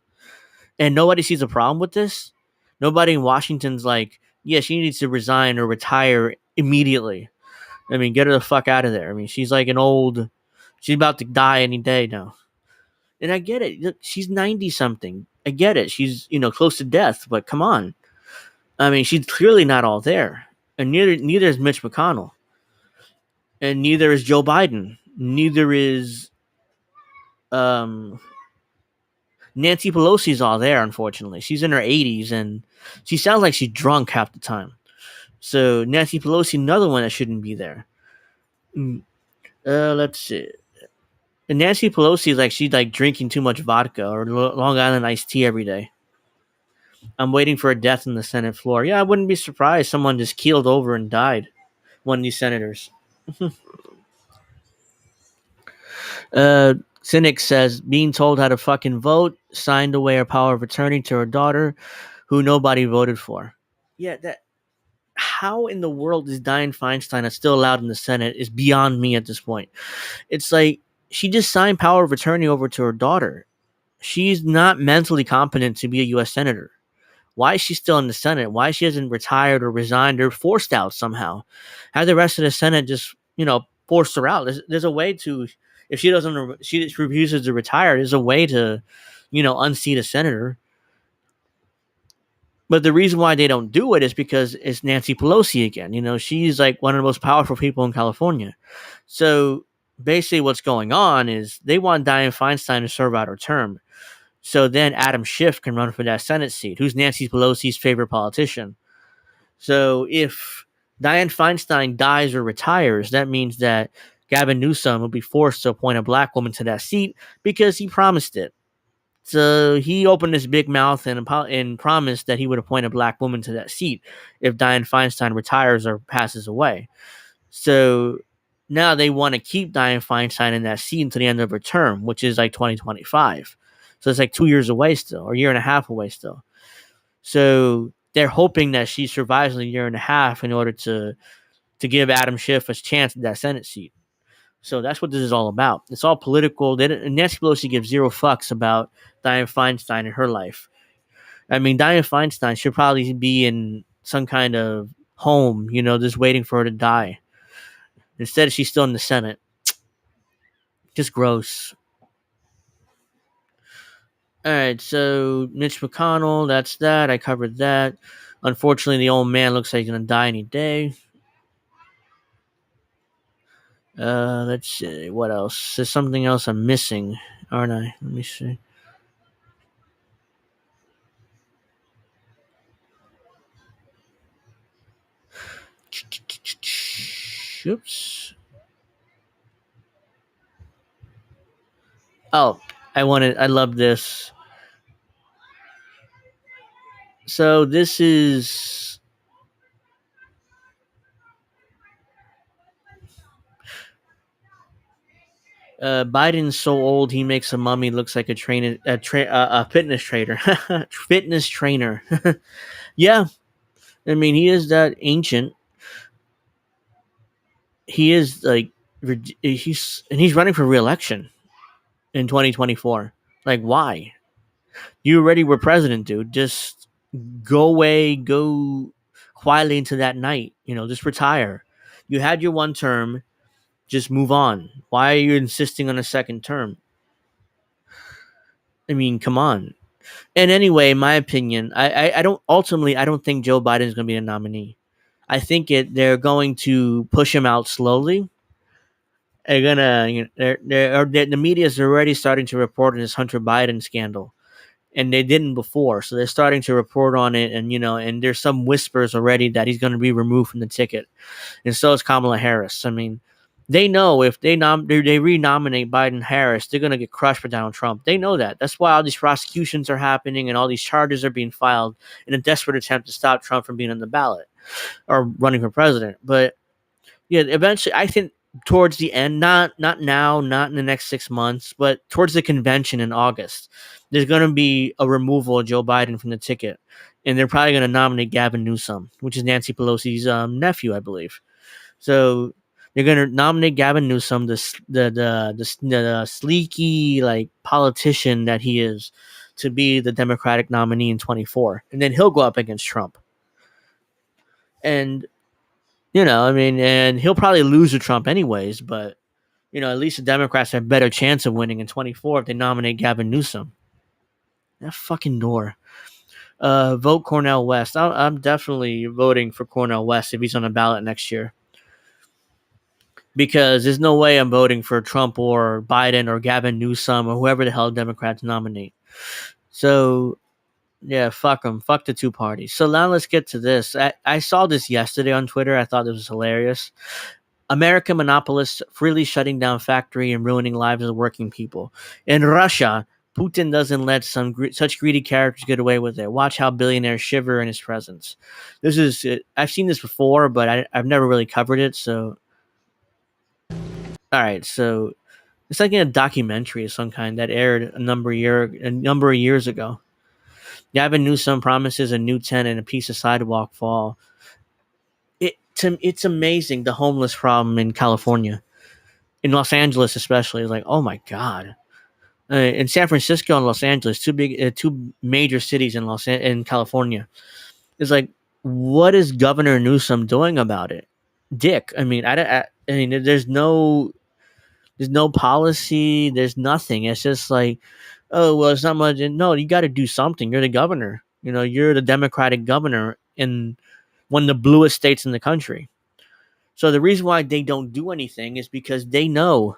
and nobody sees a problem with this. Nobody in Washington's like, yeah, she needs to resign or retire immediately. I mean, get her the fuck out of there. I mean, she's like she's about to die any day now. And I get it. Look, she's 90 something. I get it. She's, close to death, but come on. I mean, she's clearly not all there. And neither is Mitch McConnell. And neither is Joe Biden. Neither is Nancy Pelosi's all there, unfortunately. She's in her 80s and she sounds like she's drunk half the time. So Nancy Pelosi, another one that shouldn't be there. Let's see. And Nancy Pelosi is she's drinking too much vodka or Long Island iced tea every day. I'm waiting for a death on the Senate floor. Yeah, I wouldn't be surprised someone just keeled over and died. One of these senators. Cynic says, being told how to fucking vote, signed away her power of attorney to her daughter, who nobody voted for. Yeah, how in the world is Dianne Feinstein still allowed in the Senate is beyond me at this point. It's like, she just signed power of attorney over to her daughter. She's not mentally competent to be a U.S. senator. Why is she still in the Senate? Why she hasn't retired or resigned or forced out somehow? Have the rest of the Senate just, force her out. There's a way to, if she refuses to retire, there's a way to, unseat a senator. But the reason why they don't do it is because it's Nancy Pelosi again. She's like one of the most powerful people in California. So basically what's going on is they want Dianne Feinstein to serve out her term. So then Adam Schiff can run for that Senate seat, who's Nancy Pelosi's favorite politician. So if Dianne Feinstein dies or retires, that means that Gavin Newsom will be forced to appoint a black woman to that seat because he promised it. So he opened his big mouth and promised that he would appoint a black woman to that seat if Dianne Feinstein retires or passes away. So now they want to keep Dianne Feinstein in that seat until the end of her term, which is 2025. So it's 2 years away still, or a year and a half away still. So they're hoping that she survives in a year and a half in order to give Adam Schiff a chance at that Senate seat. So that's what this is all about. It's all political. Nancy Pelosi gives zero fucks about Dianne Feinstein and her life. I mean, Dianne Feinstein should probably be in some kind of home, just waiting for her to die. Instead, she's still in the Senate. Just gross. All right, so Mitch McConnell, that's that. I covered that. Unfortunately, the old man looks like he's going to die any day. Let's see. What else? There's something else I'm missing, aren't I? Let me see. Oops. Oh, I love this. So this is Biden's so old he makes a mummy looks like a fitness trader. Fitness trainer. Yeah, I mean he is that ancient. He is like he's running for re-election in 2024. Like, why? You already were president, dude. Just go away, go quietly into that night. Just retire. You had your one term. Just move on. Why are you insisting on a second term? I mean, come on. And anyway, in my opinion, I don't think Joe Biden is going to be a nominee. I think they're going to push him out slowly. They're gonna, the media is already starting to report on this Hunter Biden scandal, and they didn't before, so they're starting to report on it, and there's some whispers already that he's going to be removed from the ticket, and so is Kamala Harris. I mean, they know if they renominate Biden Harris, they're going to get crushed by Donald Trump. They know that. That's why all these prosecutions are happening and all these charges are being filed in a desperate attempt to stop Trump from being on the ballot or running for president. But yeah, eventually, I think towards the end, not now, not in the next 6 months, but towards the convention in August, there's going to be a removal of Joe Biden from the ticket, and they're probably going to nominate Gavin Newsom, which is Nancy Pelosi's nephew, I believe. So they're going to nominate Gavin Newsom, the sleeky like politician that he is, to be the Democratic nominee in 2024, and then he'll go up against Trump. And and he'll probably lose to Trump anyways, but, at least the Democrats have a better chance of winning in 2024 if they nominate Gavin Newsom. That fucking door. Vote Cornel West. I'm definitely voting for Cornel West if he's on the ballot next year. Because there's no way I'm voting for Trump or Biden or Gavin Newsom or whoever the hell Democrats nominate. So, yeah, fuck them. Fuck the two parties. So now let's get to this. I saw this yesterday on Twitter. I thought this was hilarious. American monopolists freely shutting down factory and ruining lives of working people. In Russia, Putin doesn't let such greedy characters get away with it. Watch how billionaires shiver in his presence. I've seen this before, but I've never really covered it. So, all right. So it's like in a documentary of some kind that aired a number of years ago. Gavin Newsom promises a new tent and a piece of sidewalk fall. It's amazing, the homeless problem in California, in Los Angeles especially. It's like, oh my god. In San Francisco and Los Angeles, two major cities in California. It's like, what is Governor Newsom doing about it? Dick. I mean, I mean, there's no policy. There's nothing. It's just like, oh well, it's not much. No, you got to do something. You're the governor. You're the Democratic governor in one of the bluest states in the country. So the reason why they don't do anything is because they know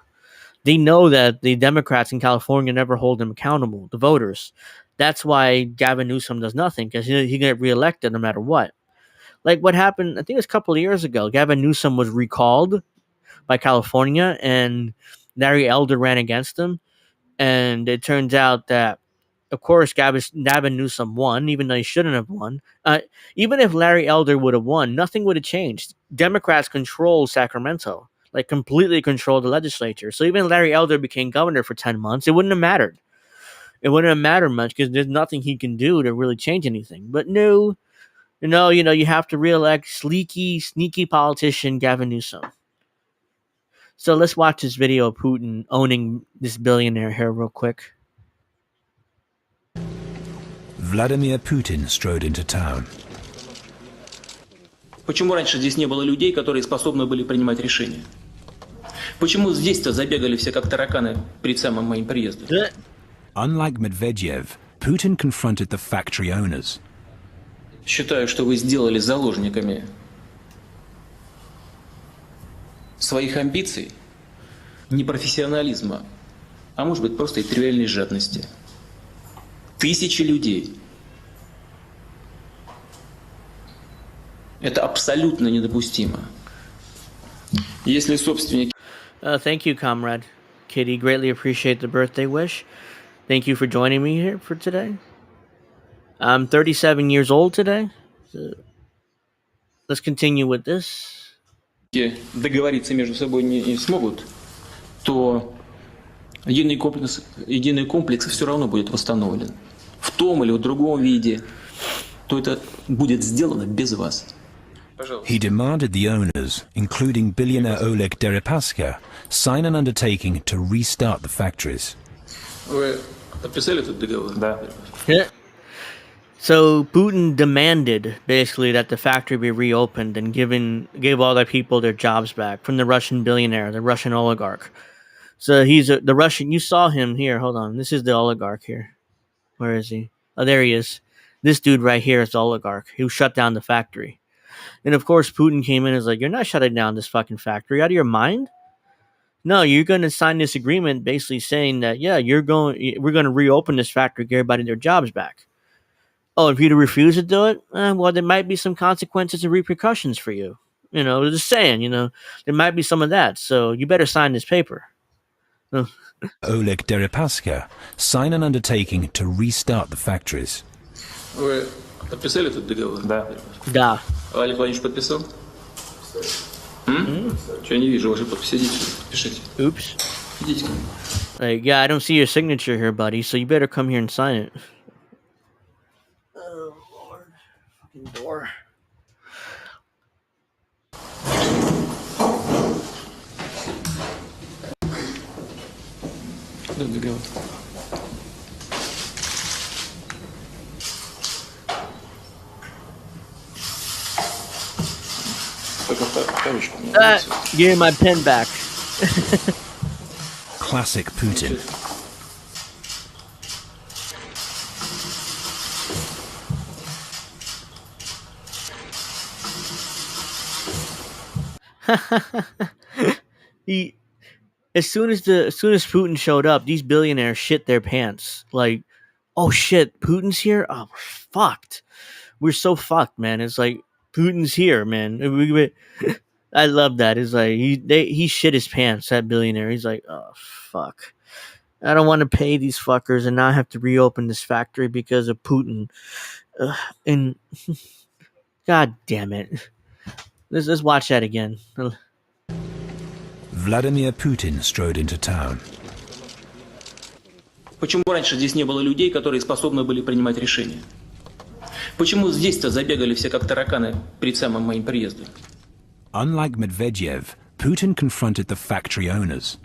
that the Democrats in California never hold them accountable, the voters. That's why Gavin Newsom does nothing, because he can get reelected no matter what. Like what happened, I think it was a couple of years ago. Gavin Newsom was recalled by California, and Larry Elder ran against him. And it turns out that, of course, Gavin Newsom won, even though he shouldn't have won. Even if Larry Elder would have won, nothing would have changed. Democrats control Sacramento, like completely control the legislature. So even if Larry Elder became governor for 10 months, it wouldn't have mattered. It wouldn't have mattered much because there's nothing he can do to really change anything. But no, you have to reelect sneaky politician Gavin Newsom. So let's watch this video of Putin owning this billionaire here real quick. Vladimir Putin strode into town. Почему раньше здесь не было людей, которые способны были принимать решения? Почему здесь-то забегали все как тараканы перед самым моим приездом? Unlike Medvedev, Putin confronted the factory owners. Считаю, что вы сделали заложниками своих амбиций, непрофессионализма, а может быть просто и тривиальной жадности. Тысячи людей. Это абсолютно недопустимо. Если собственники... Thank you, comrade. Kitty, greatly appreciate the birthday wish. Thank you for joining me here for today. I'm 37 years old today. So let's continue with this. договориться между собой не смогут, то единый комплекс все равно будет восстановлен. В том или в другом виде, то это будет сделано без вас. He demanded the owners, including billionaire Oleg Deripaska, sign an undertaking to restart the factories. Вы подписали этот договор? Да. Yeah. So Putin demanded basically that the factory be reopened and gave all the people their jobs back from the Russian billionaire, the Russian oligarch. So he's the Russian. You saw him here. Hold on. This is the oligarch here. Where is he? Oh, there he is. This dude right here is the oligarch who shut down the factory. And of course, Putin came in and was like, "You're not shutting down this fucking factory. Out of your mind? No, you're going to sign this agreement basically saying that, yeah, we're going to reopen this factory, give everybody their jobs back. Oh, if you refuse to do it, well, there might be some consequences and repercussions for you. You know, just saying, there might be some of that. So you better sign this paper." Oleg Deripaska, sign an undertaking to restart the factories. Вы подписали этот договор? Да. Да. Олег Владимирович подписал? Что я не вижу вашей подписи? Идите, подпишите. Oops. Идите ко мне. Like, yeah, I don't see your signature here, buddy, so you better come here and sign it. Oh, Lord. Fucking door. Да, договор. Give me my pen back. Classic Putin. As soon as Putin showed up, these billionaires shit their pants. Like, oh shit, Putin's here? Oh, we're fucked. We're so fucked, man. It's like, Putin's here, man. I love that. It's like he shit his pants, that billionaire. He's like, oh fuck. I don't want to pay these fuckers and now I have to reopen this factory because of Putin. And god damn it. Let's watch that again. Vladimir Putin strode into town. Почему раньше здесь не было людей, которые способны были принимать решения? Почему здесь-то забегали все как тараканы перед самым моим приездом? Unlike Medvedev, Putin confronted the factory owners.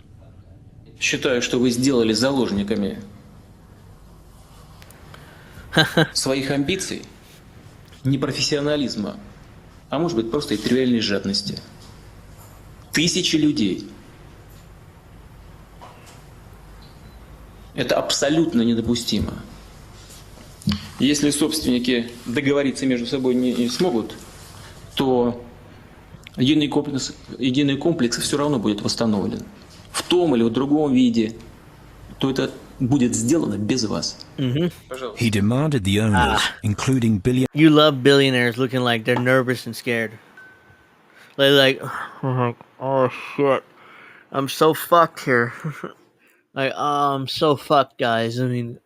Считаю, что вы сделали заложниками своих амбиций, непрофессионализма, а может быть просто и тривиальной жадности. Тысячи людей. Это абсолютно недопустимо. Если собственники договориться между собой не смогут, то единый комплекс все равно будет восстановлен. В том или в другом виде, то это будет сделано без вас. He demanded the owners, including billionaires. You love billionaires looking like they're nervous and scared. Like, oh shit, I'm so fucked here. Like, oh, I'm so fucked, guys. I mean,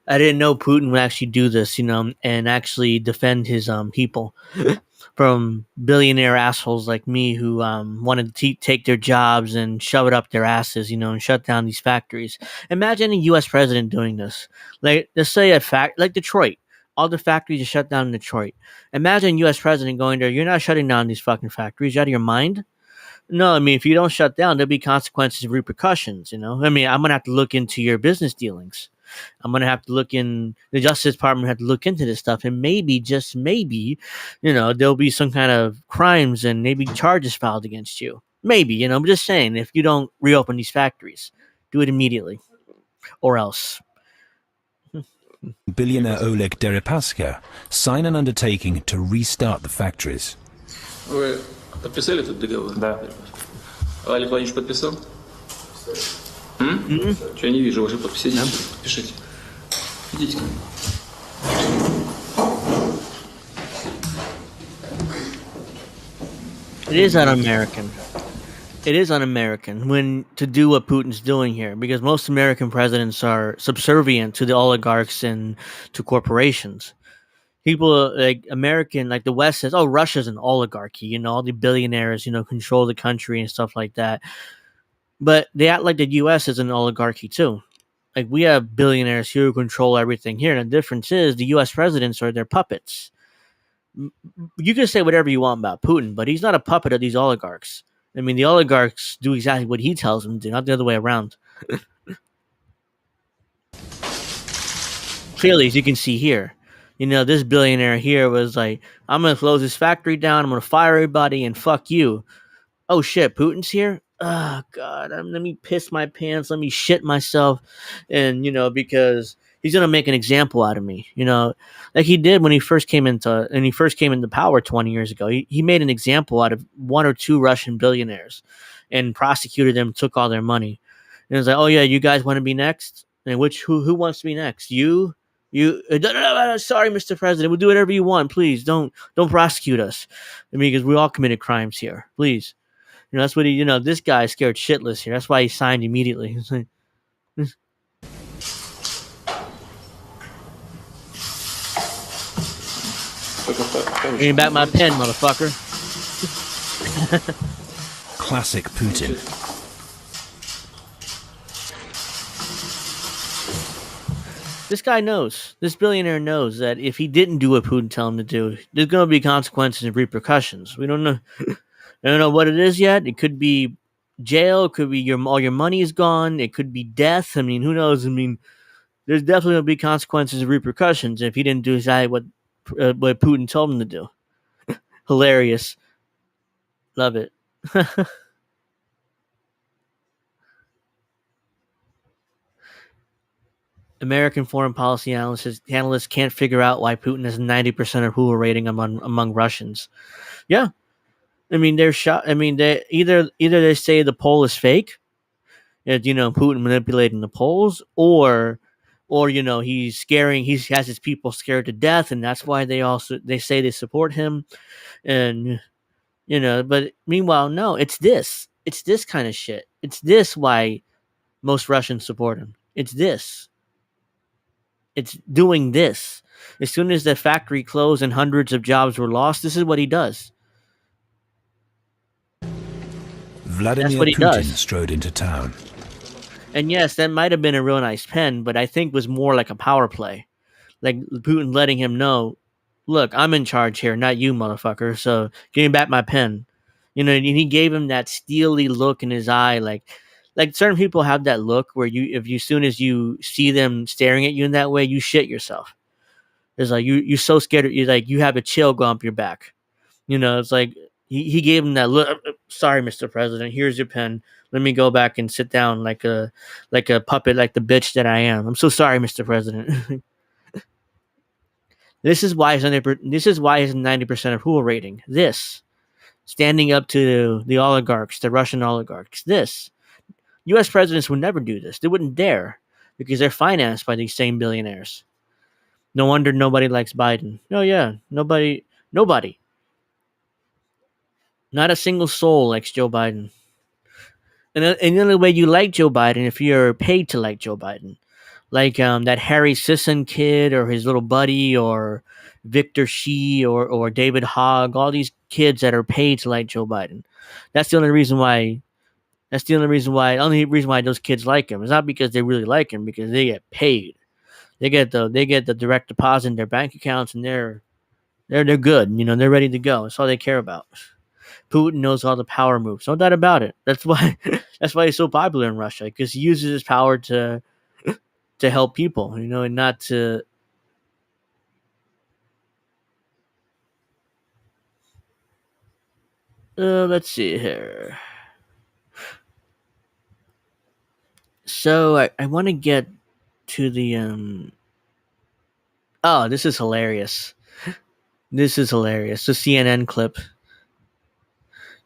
I didn't know Putin would actually do this, and actually defend his people from billionaire assholes like me who wanted to take their jobs and shove it up their asses, and shut down these factories. Imagine a U.S. president doing this. Like, let's say like Detroit. All the factories are shut down in Detroit. Imagine a U.S. president going there, "You're not shutting down these fucking factories. You're out of your mind?" No, I mean, if you don't shut down, there'll be consequences and repercussions, I mean, I'm going to have to look into your business dealings. I'm going to have to look in, the Justice Department have to look into this stuff. And maybe, just maybe, there'll be some kind of crimes and maybe charges filed against you. Maybe, I'm just saying, if you don't reopen these factories, do it immediately. Or else. Billionaire Oleg Deripaska sign an undertaking to restart the factories. Вы подписали этот договор? Да. Олег Владимирович подписал? Что я не вижу вашей подписи? Идите, подпишите. Идите ко мне. It is un-American. It is un-American when to do what Putin's doing here, because most American presidents are subservient to the oligarchs and to corporations. People like American, like the West says, "Oh, Russia's an oligarchy." You know, all the billionaires, control the country and stuff like that. But they act like the U.S. is an oligarchy too. Like we have billionaires here who control everything here, and the difference is the U.S. presidents are their puppets. You can say whatever you want about Putin, but he's not a puppet of these oligarchs. I mean, the oligarchs do exactly what he tells them to, not the other way around. Clearly, as you can see here, this billionaire here was like, I'm going to close this factory down, I'm going to fire everybody, and fuck you. Oh shit, Putin's here? Oh God, let me piss my pants, let me shit myself, and, because he's going to make an example out of me, like he did when he first came into power 20 years ago. He made an example out of one or two Russian billionaires and prosecuted them, took all their money. And it was like, oh yeah, you guys want to be next? And who wants to be next? You, sorry, Mr. President, we'll do whatever you want. Please don't prosecute us. I mean, because we all committed crimes here. Please. That's what he, this guy is scared shitless here. That's why he signed immediately. He's like, give me back my pen, motherfucker. Classic Putin. This guy knows. This billionaire knows that if he didn't do what Putin tell him to do, there's going to be consequences and repercussions. We don't know. I don't know what it is yet. It could be jail. It could be all your money is gone. It could be death. I mean, who knows? I mean, there's definitely going to be consequences and repercussions if he didn't do exactly what Putin told him to do. Hilarious. Love it. American foreign policy analysts can't figure out why Putin has 90% approval rating among Russians. Yeah. I mean, they're shot. I mean, they either they say the poll is fake, Putin manipulating the polls, or he's scaring. He has his people scared to death, and that's why they say they support him, and But meanwhile, no, it's this kind of shit. It's this why most Russians support him. It's this. It's doing this. As soon as the factory closed and hundreds of jobs were lost, this is what he does. Vladimir Putin strode into town. And yes, that might have been a real nice pen, but I think was more like a power play. Like Putin letting him know, look, I'm in charge here, not you, motherfucker. So give me back my pen. And he gave him that steely look in his eye, like certain people have that look where as soon as you see them staring at you in that way, you shit yourself. It's like you're so scared. You're like you have a chill go up your back. It's like he gave him that look. Sorry, Mr. President. Here's your pen. Let me go back and sit down like a puppet, like the bitch that I am. I'm so sorry, Mr. President. This is why his 90% approval rating. This standing up to the oligarchs, the Russian oligarchs. This. U.S. presidents would never do this. They wouldn't dare because they're financed by these same billionaires. No wonder nobody likes Biden. Oh, yeah. Nobody. Not a single soul likes Joe Biden. And the only way you like Joe Biden if you're paid to like Joe Biden. Like that Harry Sisson kid or his little buddy or Victor Shi or David Hogg. All these kids that are paid to like Joe Biden. That's the only reason why those kids like him. It's not because they really like him, because they get paid. They get the direct deposit in their bank accounts, and they're good. They're ready to go. That's all they care about. Putin knows all the power moves. No doubt about it. That's why he's so popular in Russia, because he uses his power to help people, and not to. Let's see here. So I want to get to the Oh, this is hilarious. The CNN clip.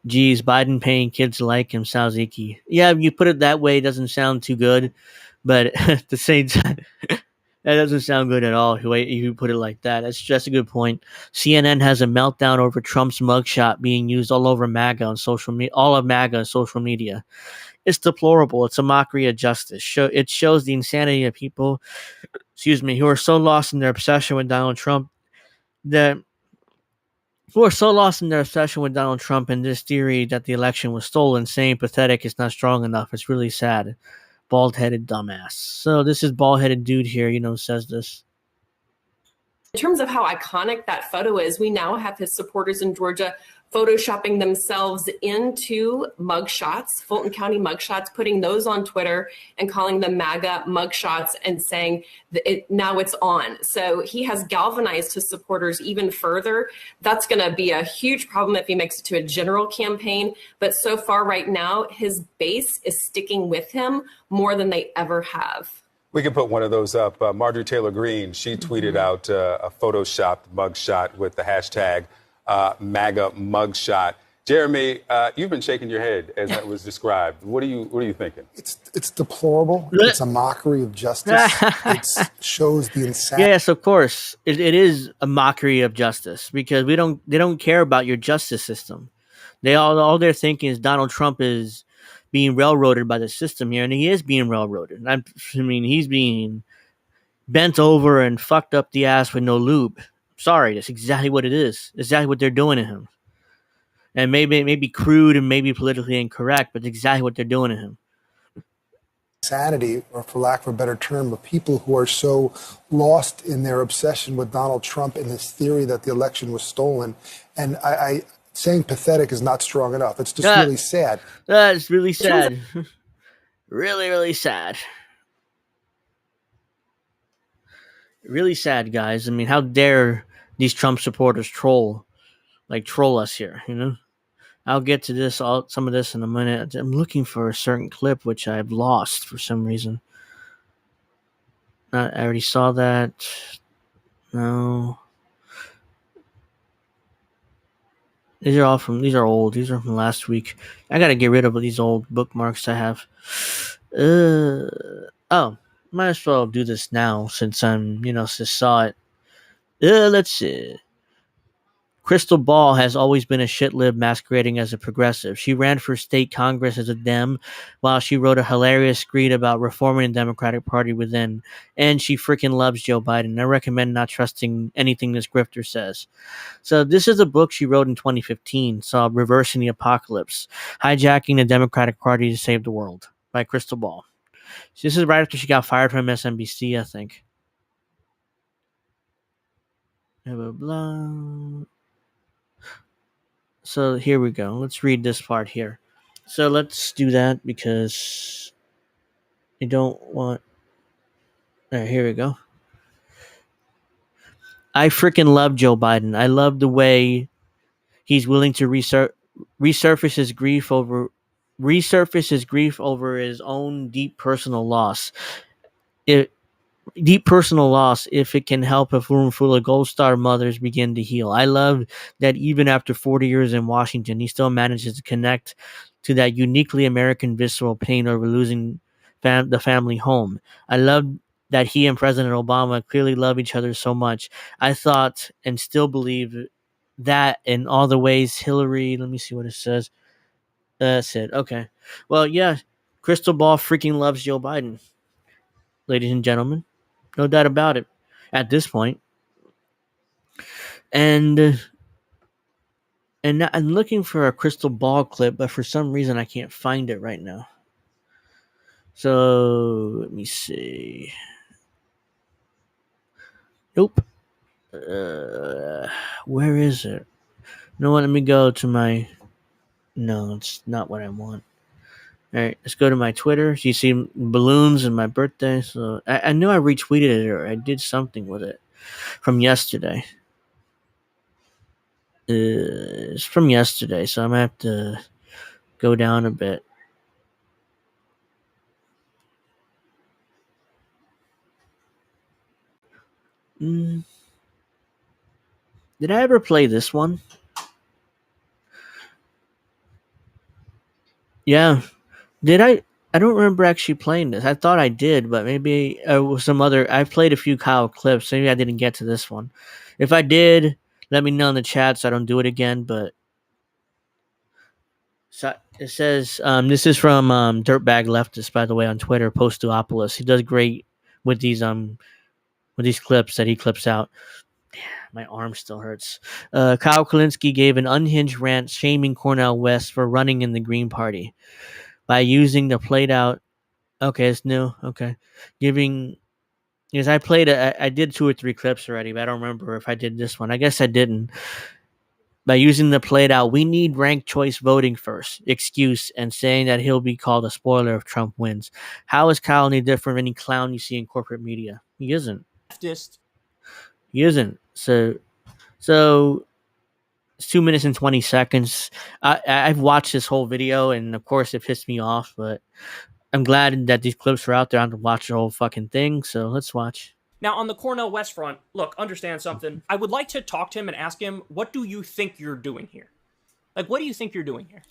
Geez, Biden paying kids to like him sounds icky. Yeah, you put it that way, it doesn't sound too good, but at the same time, That doesn't sound good at all. The way you put it like that. That's just a good point. CNN has a meltdown over Trump's mugshot being used all over MAGA on social media. All of MAGA on social media. It's deplorable. It's a mockery of justice. It shows the insanity of people, who are so lost in their obsession with Donald Trump and this theory that the election was stolen. Saying pathetic is not strong enough. It's really sad. Bald-headed dumbass. So this is bald-headed dude here, says this. In terms of how iconic that photo is, we now have his supporters in Georgia photoshopping themselves into mugshots, Fulton County mugshots, putting those on Twitter and calling them MAGA mugshots and saying now it's on. So he has galvanized his supporters even further. That's going to be a huge problem if he makes it to a general campaign. But so far right now, his base is sticking with him more than they ever have. We can put one of those up. Marjorie Taylor Greene, she tweeted out a photoshopped mugshot with the hashtag MAGA mugshot. Jeremy, you've been shaking your head as that was described. What are you thinking? It's deplorable. It's a mockery of justice. It shows the insanity. Yes, of course. It is a mockery of justice because they don't care about your justice system. All they're thinking is Donald Trump is being railroaded by the system here, and he is being railroaded. I mean, he's being bent over and fucked up the ass with no lube. Sorry, that's exactly what it is. Exactly what they're doing to him. And maybe it may be crude and maybe politically incorrect, but it's exactly what they're doing to him. Insanity, or for lack of a better term, of people who are so lost in their obsession with Donald Trump and this theory that the election was stolen. And I saying pathetic is not strong enough. It's just really sad. That's really sad. Really, really sad. Really sad, guys. I mean, how dare these Trump supporters troll us here, I'll get to some of this in a minute. I'm looking for a certain clip, which I've lost for some reason. I already saw that. No. These are old. These are from last week. I gotta get rid of these old bookmarks I have. Might as well do this now since I'm, just saw it. Let's see. Crystal Ball has always been a shitlib masquerading as a progressive. She ran for state Congress as a Dem while she wrote a hilarious screed about reforming the Democratic Party within. And she freaking loves Joe Biden. I recommend not trusting anything this grifter says. So this is a book she wrote in 2015, called Reversing the Apocalypse, Hijacking the Democratic Party to Save the World by Crystal Ball. So this is right after she got fired from MSNBC, I think. Blah, blah. So here we go. Let's read this part here. So let's do that because I don't want... All right, here we go. I freaking love Joe Biden. I love the way he's willing to resurface his grief over his own deep personal loss. If it can help a room full of Gold Star mothers begin to heal. I love that even after 40 years in Washington, he still manages to connect to that uniquely American visceral pain over losing the family home. I love that he and President Obama clearly love each other so much. I thought and still believe that in all the ways Hillary, let me see what it says. That's it. Okay. Well, yeah, Crystal Ball freaking loves Joe Biden. Ladies and gentlemen. No doubt about it at this point. And I'm looking for a Crystal Ball clip, but for some reason I can't find it right now. So let me see. Nope. Where is it? No, let me go to my... No, it's not what I want. All right, let's go to my Twitter. So you see balloons and my birthday. So I know I retweeted it or I did something with it from yesterday. It's from yesterday, so I'm going to have to go down a bit. Did I ever play this one? Yeah. Did I I don't remember actually playing this. I thought I did, but maybe was some other. I played a few Kyle clips. Maybe I didn't get to this one. If I did, let me know in the chat so I don't do it again. But so it says this is from Dirtbag Leftist, by the way, on Twitter. Postopolis. He does great with these clips that he clips out. My arm still hurts. Kyle Kulinski gave an unhinged rant shaming Cornel West for running in the Green Party by using the played out. Okay, it's new. Okay, because I did 2 or 3 clips already, but I don't remember if I did this one. I guess I didn't. By using the played out, we need ranked choice voting first excuse and saying that he'll be called a spoiler if Trump wins. How is Kyle any different from any clown you see in corporate media? He isn't. Leftist. He isn't. So it's 2 minutes and 20 seconds. I've watched this whole video, and of course it pissed me off, but I'm glad that these clips are out there. I don't have to watch the whole fucking thing, so let's watch. Now, on the Cornel West front, look, understand something. I would like to talk to him and ask him, what do you think you're doing here? Like, what do you think you're doing here?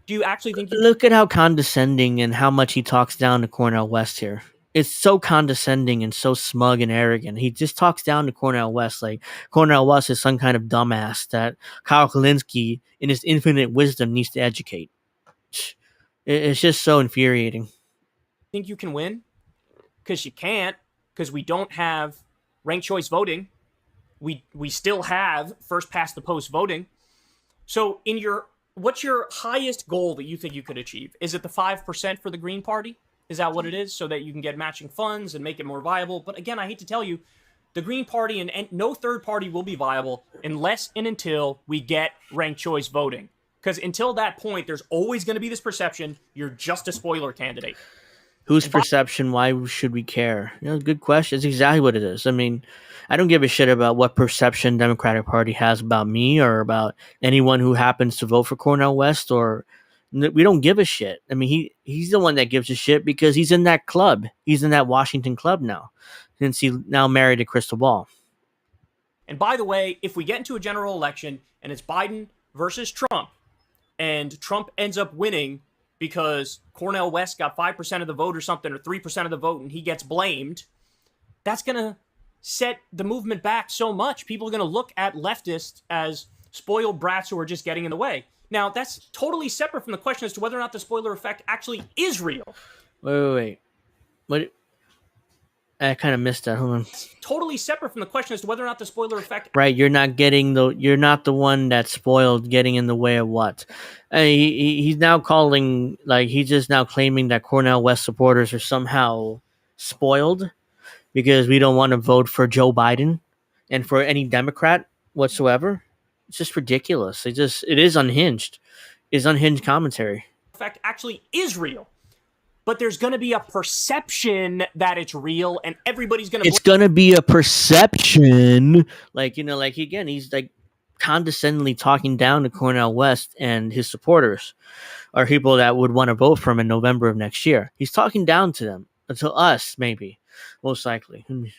Do you actually think Look at how condescending and how much he talks down to Cornel West here. It's so condescending and so smug and arrogant. He just talks down to Cornel West like Cornel West is some kind of dumbass that Kyle Kulinski, in his infinite wisdom, needs to educate. It's just so infuriating. Think you can win? Because you can't, because we don't have ranked choice voting. We still have first past the post voting. So what's your highest goal that you think you could achieve? Is it the 5% for the Green Party? Is that what it is? So that you can get matching funds and make it more viable? But again, I hate to tell you, the Green Party and no third party will be viable unless and until we get ranked choice voting. Because until that point, there's always going to be this perception you're just a spoiler candidate. Whose perception? Why should we care? Good question. It's exactly what it is. I mean, I don't give a shit about what perception Democratic Party has about me or about anyone who happens to vote for Cornel West. Or we don't give a shit. I mean, he's the one that gives a shit because he's in that club. He's in that Washington club now, since he now married a crystal ball. And by the way, if we get into a general election and it's Biden versus Trump, and Trump ends up winning because Cornel West got 5% of the vote or something, or 3% of the vote, and he gets blamed, that's going to set the movement back so much. People are going to look at leftists as spoiled brats who are just getting in the way. Now, that's totally separate from the question as to whether or not the spoiler effect actually is real. Wait. What? I kind of missed that. Hold on. Totally separate from the question as to whether or not the spoiler effect. Right, you're not the one that's spoiled getting in the way of what? He's now calling, like, he's just now claiming that Cornel West supporters are somehow spoiled because we don't want to vote for Joe Biden and for any Democrat whatsoever. It's just ridiculous. It is unhinged. It's unhinged commentary. Effect actually is real. But there's going to be a perception that it's real, and everybody's going to... It's going to be a perception. He's like condescendingly talking down to Cornel West and his supporters, or people that would want to vote for him in November of next year. He's talking down to them, to us, maybe, most likely. Going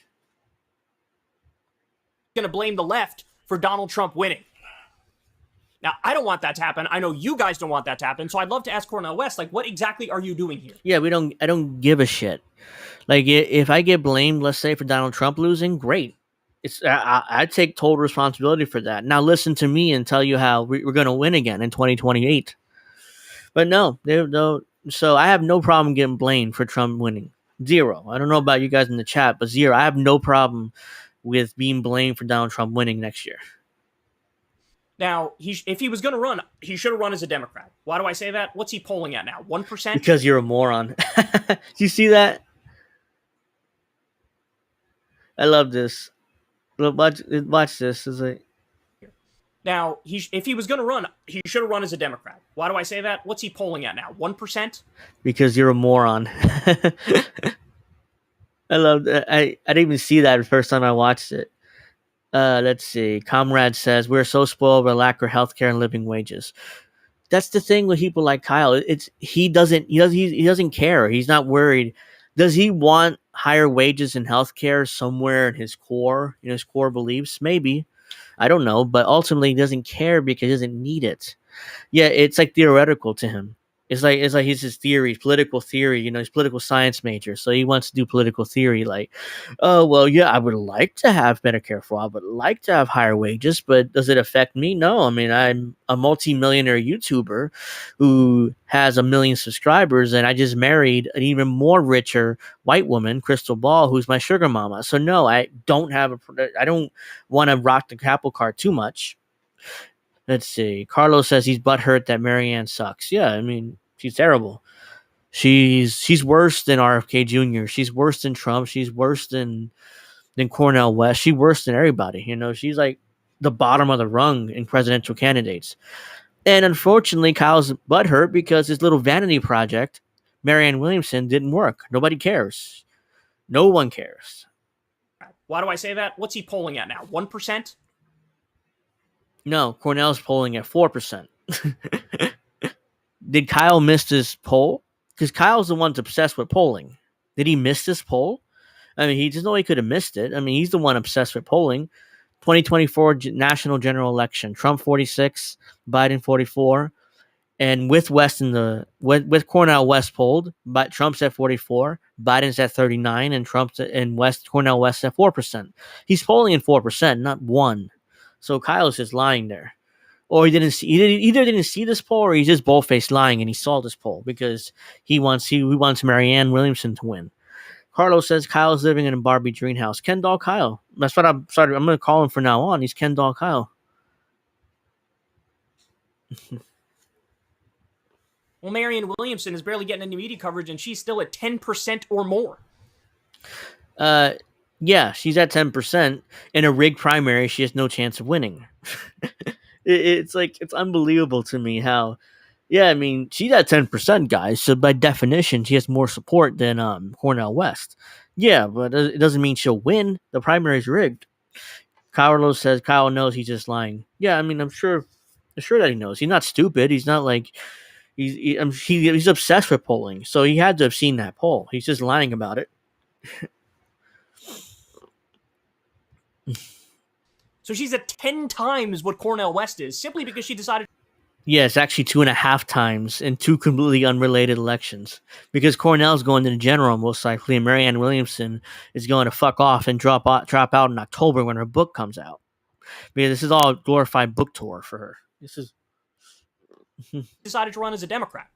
to blame the left for Donald Trump winning. Now, I don't want that to happen. I know you guys don't want that to happen. So I'd love to ask Cornel West, like, what exactly are you doing here? Yeah, I don't give a shit. Like, if I get blamed, let's say, for Donald Trump losing, great. I take total responsibility for that. Now listen to me and tell you how we're going to win again in 2028. But no. So I have no problem getting blamed for Trump winning. Zero. I don't know about you guys in the chat, but zero. I have no problem with being blamed for Donald Trump winning next year. Now, if he was going to run, he should have run as a Democrat. Why do I say that? What's he polling at now? 1%? Because you're a moron. Do you see that? I love this. Watch this. Now, if he was going to run, he should have run as a Democrat. Why do I say that? What's he polling at now? 1%? Because you're a moron. I love that. I didn't even see that the first time I watched it. Let's see. Comrade says we're so spoiled by lack of healthcare and living wages. That's the thing with people like Kyle. He doesn't care. He's not worried. Does he want higher wages and healthcare somewhere in his core beliefs? Maybe. I don't know, but ultimately he doesn't care because he doesn't need it. Yeah, it's like theoretical to him. It's like he's his theory, political theory. You know, he's a political science major, so he wants to do political theory. Like, oh well, yeah, I would like to have Medicare for all, I would like to have higher wages, but does it affect me? No. I mean, I'm a multi-millionaire YouTuber who has 1 million subscribers, and I just married an even more richer white woman, Crystal Ball, who's my sugar mama. So no, I don't want to rock the apple cart too much. Let's see. Carlos says he's butthurt that Marianne sucks. Yeah, I mean, she's terrible. She's worse than RFK Jr. She's worse than Trump. She's worse than Cornel West. She's worse than everybody. You know, she's like the bottom of the rung in presidential candidates. And unfortunately, Kyle's butthurt because his little vanity project, Marianne Williamson, didn't work. Nobody cares. No one cares. Why do I say that? What's he polling at now? 1%? No, Cornell's polling at 4%. Did Kyle miss this poll? Because Kyle's the one that's obsessed with polling. Did he miss this poll? I mean, he just know he could have missed it. I mean, he's the one obsessed with polling. 2024 national general election. Trump 46, Biden 44. And with Cornel West polled, but Trump's at 44, Biden's at 39, and Cornel West at 4%. He's polling in 4%, not 1%. So Kyle's just lying there, or he either didn't see this poll, or he's just bold-faced lying and he saw this poll because he wants Marianne Williamson to win. Carlos says Kyle's living in a Barbie dream house. Ken Doll Kyle. That's what I'm going to call him from now on. He's Ken Doll Kyle. Well, Marianne Williamson is barely getting any media coverage, and she's still at 10% or more. Yeah, she's at 10%. In a rigged primary, she has no chance of winning. It's unbelievable to me how, yeah, I mean, she's at 10%, guys. So by definition, she has more support than Cornel West. Yeah, but it doesn't mean she'll win. The primary's rigged. Carlos says Kyle knows he's just lying. Yeah, I mean, I'm sure that he knows. He's not stupid. He's not like he's obsessed with polling. So he had to have seen that poll. He's just lying about it. So she's at 10 times what Cornel West is, simply because she decided. Yeah, it's actually 2.5 times in 2 completely unrelated elections. Because Cornell's going to the general most likely, and Marianne Williamson is going to fuck off and drop out in October when her book comes out. Because this is all a glorified book tour for her. Decided to run as a Democrat.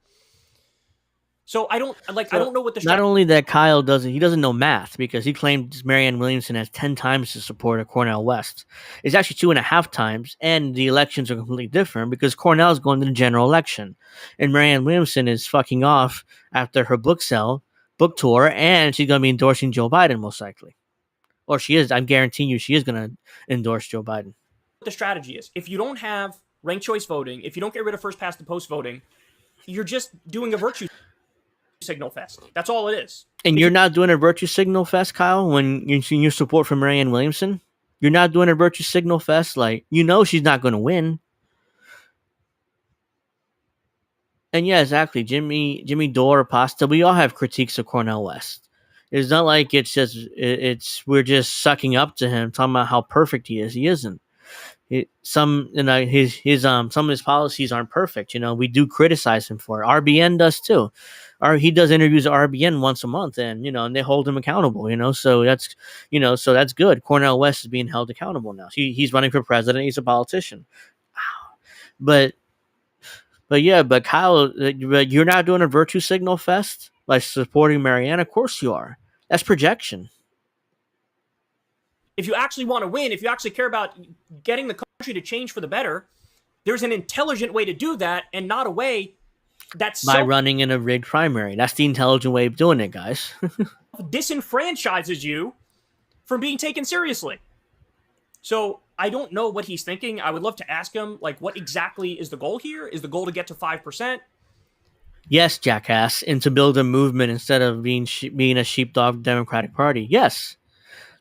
So I don't know what the not only that Kyle doesn't know math because he claimed Marianne Williamson has 10 times the support of Cornel West. It's actually 2.5 times, and the elections are completely different because Cornell's going to the general election, and Marianne Williamson is fucking off after her book tour, and she's going to be endorsing Joe Biden most likely, or she is. I'm guaranteeing you, she is going to endorse Joe Biden. The strategy is if you don't have ranked choice voting, if you don't get rid of first past the post voting, you're just doing a virtue signal fest. That's all it is. And you're not doing a virtue signal fest, Kyle, when you're seeing your support for Marianne Williamson? You're not doing a virtue signal fest? Like, you know she's not going to win. And yeah, exactly. Jimmy Dore, Pasta, we all have critiques of Cornel West. It's not like we're just sucking up to him, talking about how perfect he is. He isn't. Some of his policies aren't perfect. You know, we do criticize him for it. RBN does too. He does interviews at RBN once a month, and and they hold him accountable. So that's good. Cornel West is being held accountable now. He's running for president. He's a politician. But Kyle, you're not doing a virtue signal fest by supporting Marianne. Of course you are. That's projection. If you actually want to win, if you actually care about getting the country to change for the better, there's an intelligent way to do that, and not a way that's by running in a rigged primary. That's the intelligent way of doing it, guys. disenfranchises you from being taken seriously. So I don't know what he's thinking. I would love to ask him, what exactly is the goal here? Is the goal to get to 5%? Yes, jackass, and to build a movement instead of being a sheepdog Democratic Party. Yes,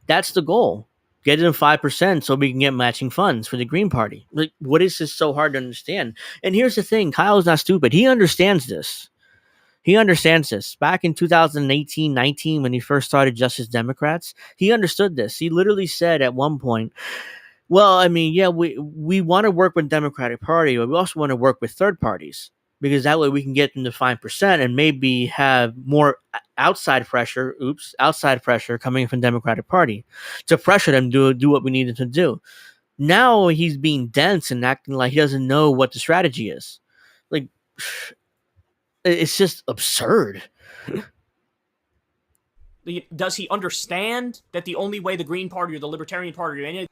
that's the goal. Get it in 5% so we can get matching funds for the Green Party. What is this so hard to understand? And here's the thing. Kyle's not stupid. He understands this. Back in 2018-19, when he first started Justice Democrats, he understood this. He literally said at one point, well, I mean, yeah, we want to work with the Democratic Party, but we also want to work with third parties. because that way we can get them to 5% and maybe have more outside pressure coming from the Democratic Party to pressure them to do what we needed to do. Now he's being dense and acting like he doesn't know what the strategy is. Like, it's just absurd. Does he understand that the only way the Green Party or the Libertarian Party or any of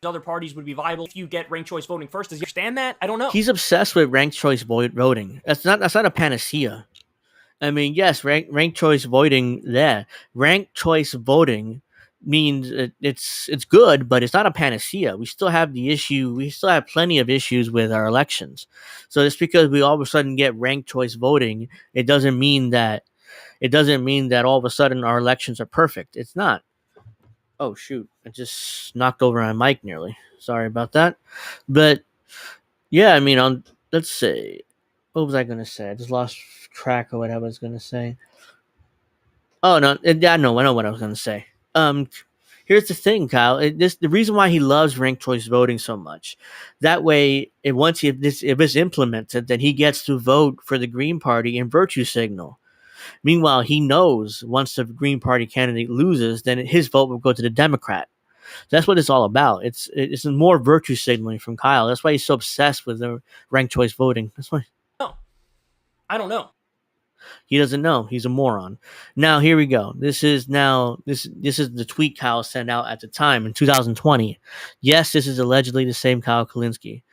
the other parties would be viable if you get ranked choice voting first? Does he understand that? I don't know. He's obsessed with ranked choice voting. That's not a panacea. I mean, yes, ranked choice voting. Ranked choice voting means it's good, but it's not a panacea. We still have the issue. We still have plenty of issues with our elections. So just because we all of a sudden get ranked choice voting, it doesn't mean that all of a sudden our elections are perfect. It's not. Oh shoot! I just knocked over my mic nearly. Sorry about that. But yeah, I mean, let's see. What was I going to say? I just lost track of what I was going to say. Oh no, I know what I was going to say. Here's the thing, Kyle. The reason why he loves ranked choice voting so much, that way, if it's implemented, then he gets to vote for the Green Party in virtue signal. Meanwhile, he knows once the Green Party candidate loses, then his vote will go to the Democrat. That's what it's all about. It's more virtue signaling from Kyle. That's why he's so obsessed with the ranked choice voting. That's why. No, I don't know. He doesn't know. He's a moron. Now here we go. This is the tweet Kyle sent out at the time in 2020. Yes, this is allegedly the same Kyle Kulinski.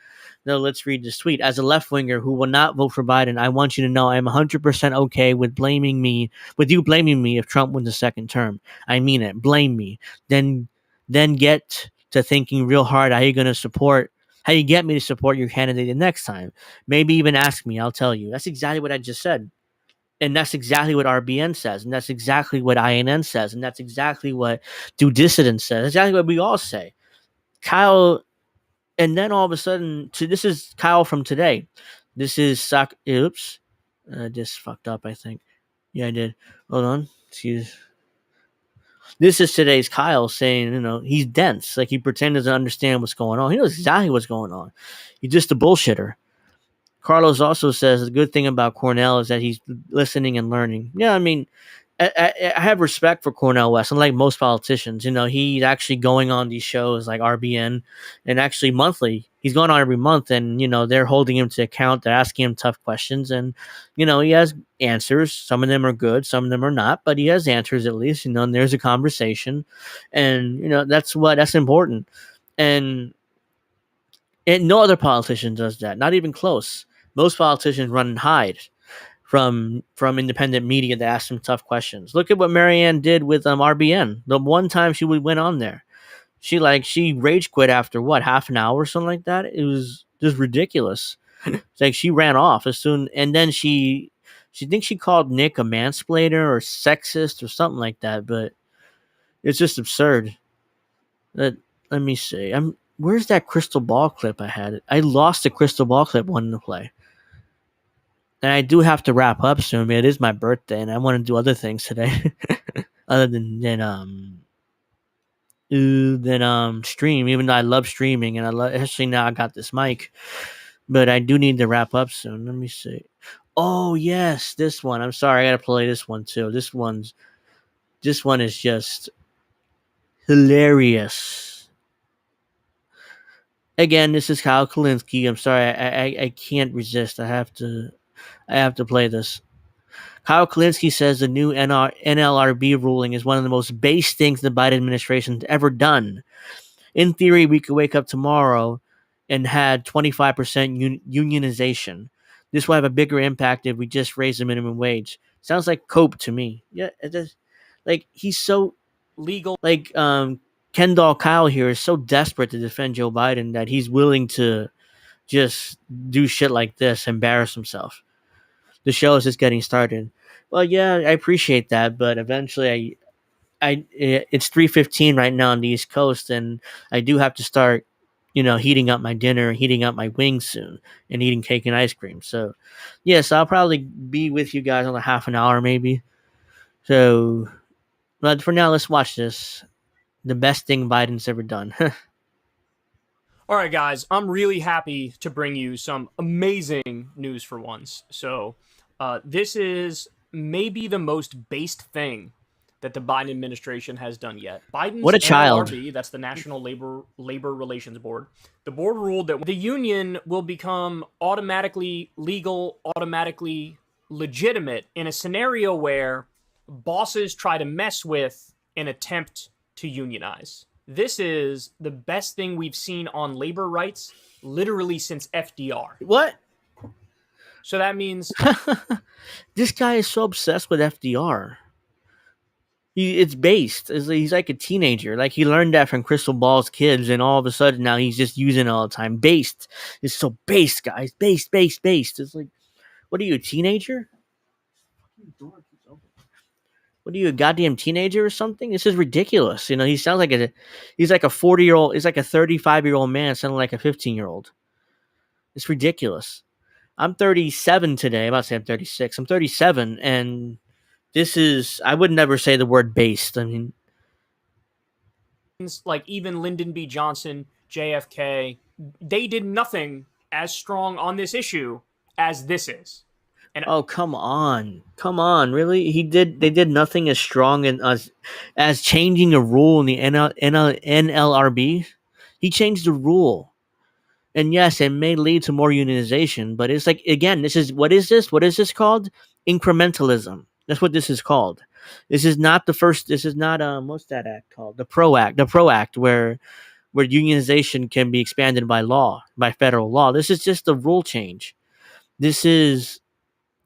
Now let's read this tweet. As a left winger who will not vote for Biden, I want you to know I am 100% okay with you blaming me if Trump wins a second term. I mean it. Blame me. Then get to thinking real hard how you get me to support your candidate the next time. Maybe even ask me. I'll tell you. That's exactly what I just said. And that's exactly what RBN says. And that's exactly what INN says. And that's exactly what Do Dissident says. That's exactly what we all say. Kyle, and then all of a sudden, this is Kyle from today. This is oops. I just fucked up, I think. Yeah, I did. Hold on. Excuse. This is today's Kyle saying, he's dense. Like he pretends to understand what's going on. He knows exactly what's going on. He's just a bullshitter. Carlos also says the good thing about Cornel is that he's listening and learning. Yeah, I mean, I have respect for Cornel West. Unlike most politicians, he's actually going on these shows like RBN, and actually monthly. He's going on every month, and they're holding him to account. They're asking him tough questions, and he has answers. Some of them are good, some of them are not, but he has answers at least. And there's a conversation, and that's important. And no other politician does that. Not even close. Most politicians run and hide from independent media that ask them tough questions. Look at what Marianne did with RBN. The one time she went on there, she rage quit after half an hour or something like that. It was just ridiculous. It's like she ran off as soon, and then she thinks she called Nick a mansplainer or sexist or something like that. But it's just absurd. Let me see. Where's that crystal ball clip I had? I lost the crystal ball clip wanting to play. And I do have to wrap up soon. It is my birthday, and I want to do other things today, other than stream. Even though I love streaming, and especially now I got this mic, but I do need to wrap up soon. Let me see. Oh yes, this one. I'm sorry, I gotta play this one too. This one is just hilarious. Again, this is Kyle Kulinski. I'm sorry, I can't resist. I have to play this. Kyle Kulinski says the new NLRB ruling is one of the most base things the Biden administration has ever done. In theory, we could wake up tomorrow and had 25% unionization. This will have a bigger impact if we just raise the minimum wage. Sounds like Cope to me. Yeah, it does. Like he's so legal. Like Kendall Kyle here is so desperate to defend Joe Biden that he's willing to just do shit like this, embarrass himself. The show is just getting started. Well, yeah, I appreciate that, but eventually it's 3:15 right now on the East Coast, and I do have to start, heating up my dinner, heating up my wings soon, and eating cake and ice cream. So, yes, I'll probably be with you guys on a half an hour maybe. So, but for now, let's watch this. The best thing Biden's ever done. All right, guys, I'm really happy to bring you some amazing news for once. So this is maybe the most based thing that the Biden administration has done yet. Biden's What a child. NLRB, that's the National Labor Relations Board, the board ruled that the union will become automatically legal, automatically legitimate in a scenario where bosses try to mess with an attempt to unionize. This is the best thing we've seen on labor rights literally since FDR. What? So that means This guy is so obsessed with FDR. It's based. He's like a teenager. Like he learned that from Crystal Ball's kids, and all of a sudden now he's just using it all the time. Based. It's so based, guys. Based. It's like, what are you, a teenager? What are you, a goddamn teenager or something? This is ridiculous. You know, he sounds like he's like a 40-year-old, he's like a 35-year-old man sounding like a 15-year-old. It's ridiculous. I'm 37 today. I'm about to say I'm 36. I'm 37, and this is, I would never say the word based. I mean, like even Lyndon B. Johnson, JFK, they did nothing as strong on this issue as this is. And oh, come on, really? They did nothing as strong and as changing a rule in the NLRB. He changed the rule, and yes, it may lead to more unionization. But it's like, again, this is what is this? What is this called? Incrementalism. That's what this is called. This is not the first. This is not what's that act called? The PRO Act. The PRO Act, where unionization can be expanded by law, by federal law. This is just a rule change. This is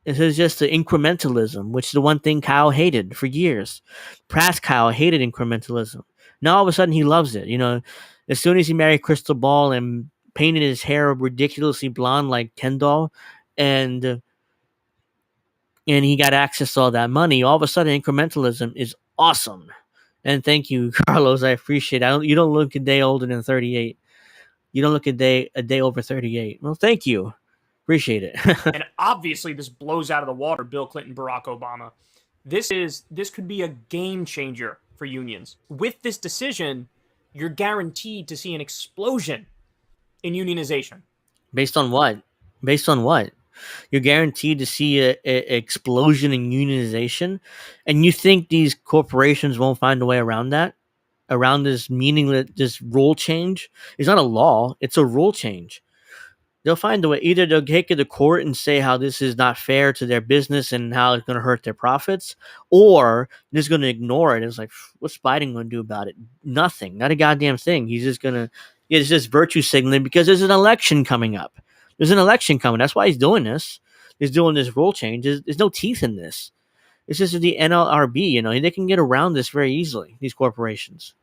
just the incrementalism, which is the one thing Kyle hated for years. Past Kyle hated incrementalism. Now all of a sudden he loves it. You know, as soon as he married Crystal Ball and painted his hair ridiculously blonde like Kendall, and he got access to all that money, all of a sudden incrementalism is awesome. And thank you, Carlos. I appreciate it. You don't look a day older than 38. You don't look a day over 38. Well, thank you. Appreciate it. And obviously this blows out of the water Bill Clinton, Barack Obama. This could be a game changer for unions. With this decision, you're guaranteed to see an explosion in unionization. Based on what? You're guaranteed to see an explosion in unionization, and you think these corporations won't find a way around that? Around this meaningless, this rule change? It's not a law, it's a rule change. They'll find a way. Either they'll take it to court and say how this is not fair to their business and how it's going to hurt their profits, or they're just going to ignore it. It's like, what's Biden going to do about it? Nothing. Not a goddamn thing. He's just going to, it's just virtue signaling because there's an election coming up. There's an election coming. That's why he's doing this. He's doing this rule change. There's no teeth in this. It's just the NLRB, you know, they can get around this very easily, these corporations.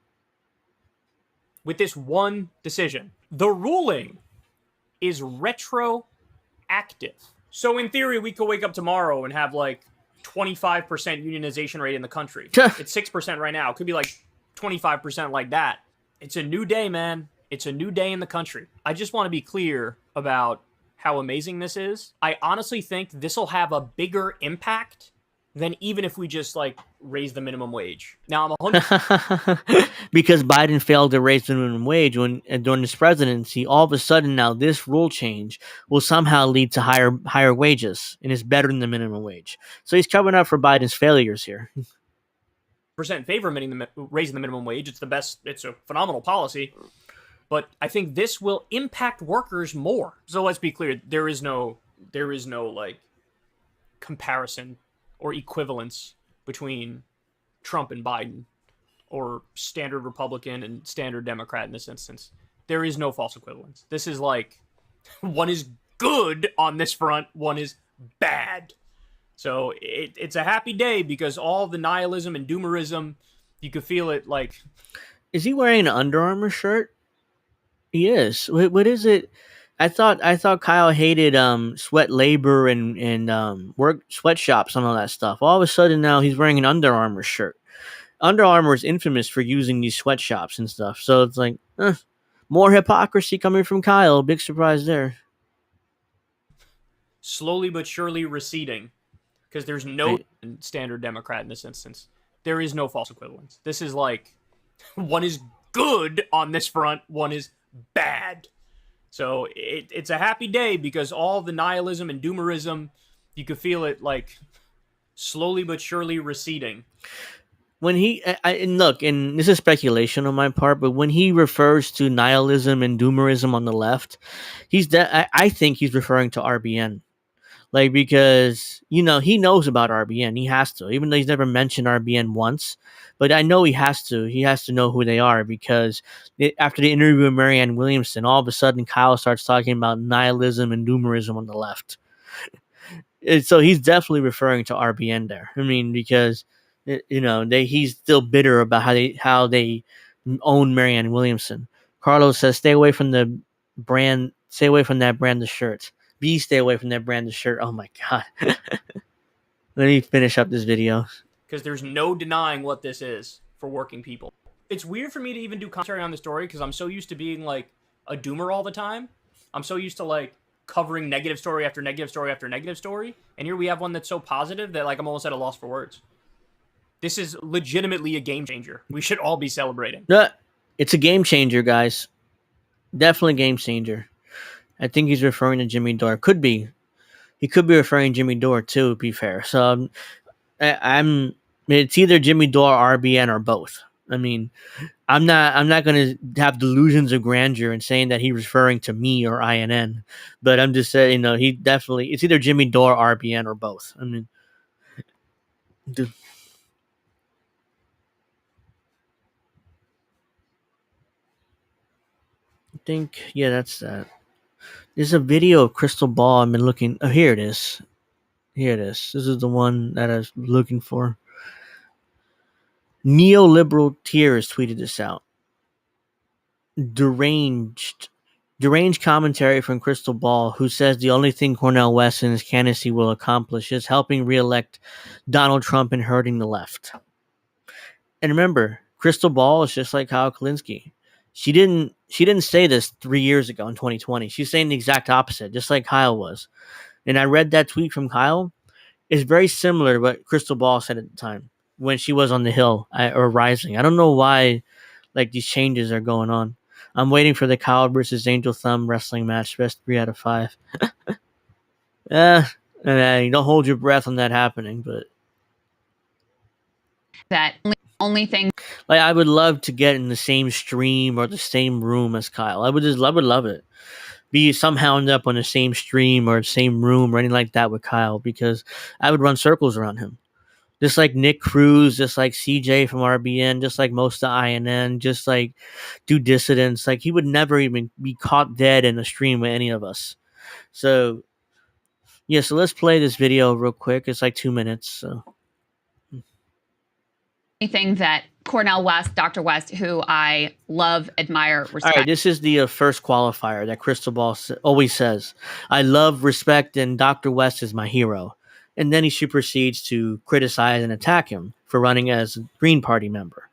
With this one decision, the ruling is retroactive. So in theory, we could wake up tomorrow and have like 25% unionization rate in the country. It's 6% right now. It could be like 25% like that. It's a new day, man. It's a new day in the country. I just want to be clear about how amazing this is. I honestly think this will have a bigger impact than even if we just like raise the minimum wage. Now I'm 100% because Biden failed to raise the minimum wage during his presidency. All of a sudden now this rule change will somehow lead to higher wages, and it's better than the minimum wage. So he's covering up for Biden's failures here. % in favor of raising the minimum wage. It's the best. It's a phenomenal policy. But I think this will impact workers more. So let's be clear. There is no like comparison or equivalence between Trump and Biden, or standard Republican and standard Democrat in this instance. There is no false equivalence. This is like, one is good on this front, one is bad. So it's a happy day because all the nihilism and doomerism, you could feel it like... Is he wearing an Under Armour shirt? He is. What is it? I thought Kyle hated sweat labor and work sweatshops and all that stuff. All of a sudden now he's wearing an Under Armour shirt. Under Armour is infamous for using these sweatshops and stuff. So it's like more hypocrisy coming from Kyle. Big surprise there. Slowly but surely receding, because there's no standard Democrat in this instance. There is no false equivalence. This is like, one is good on this front, one is bad. So it's a happy day because all the nihilism and doomerism, you could feel it like slowly but surely receding. When he and look, and this is speculation on my part, but when he refers to nihilism and doomerism on the left, I think he's referring to RBN. Like, because, you know, he knows about RBN. He has to, even though he's never mentioned RBN once. But I know he has to. He has to know who they are because after the interview with Marianne Williamson, all of a sudden Kyle starts talking about nihilism and doomerism on the left. So he's definitely referring to RBN there. I mean, because, you know, he's still bitter about how they own Marianne Williamson. Carlos says, stay away from that brand of shirts. B, stay away from that brand of shirt. Oh my God. Let me finish up this video. Because there's no denying what this is for working people. It's weird for me to even do commentary on the story because I'm so used to being like a doomer all the time. I'm so used to like covering negative story after negative story after negative story. And here we have one that's so positive that like I'm almost at a loss for words. This is legitimately a game changer. We should all be celebrating. It's a game changer, guys. Definitely a game changer. I think he's referring to Jimmy Dore. Could be. He could be referring to Jimmy Dore too, to be fair. So it's either Jimmy Dore, RBN, or both. I mean, I'm not going to have delusions of grandeur and saying that he's referring to me or INN, but I'm just saying, you know, it's either Jimmy Dore, RBN, or both. I mean, dude. I think, yeah, that's that. There's a video of Crystal Ball I've been looking. Oh, here it is. This is the one that I was looking for. Neoliberal Tears tweeted this out. Deranged commentary from Crystal Ball, who says the only thing Cornel West and his candidacy will accomplish is helping reelect Donald Trump and hurting the left. And remember, Crystal Ball is just like Kyle Kulinski. She didn't say this 3 years ago in 2020. She's saying the exact opposite, just like Kyle was. And I read that tweet from Kyle. It's very similar to what Crystal Ball said at the time when she was on the Hill or Rising. I don't know why like these changes are going on. I'm waiting for the Kyle versus Angel Thumb wrestling match. Best 3 out of 5. Don't hold your breath on that happening, but that only thing. Like, I would love to get in the same stream or the same room as Kyle. I would love it. Be somehow end up on the same stream or same room or anything like that with Kyle, because I would run circles around him. Just like Nick Cruz, just like CJ from RBN, just like most of INN, just like do dissidents. Like, he would never even be caught dead in a stream with any of us. So, yeah, so let's play this video real quick. It's like 2 minutes. So. Anything that Cornel West, Dr. West, who I love, admire, respect. All right, this is the first qualifier that Crystal Ball always says. I love, respect, and Dr. West is my hero. And then she proceeds to criticize and attack him for running as a Green Party member.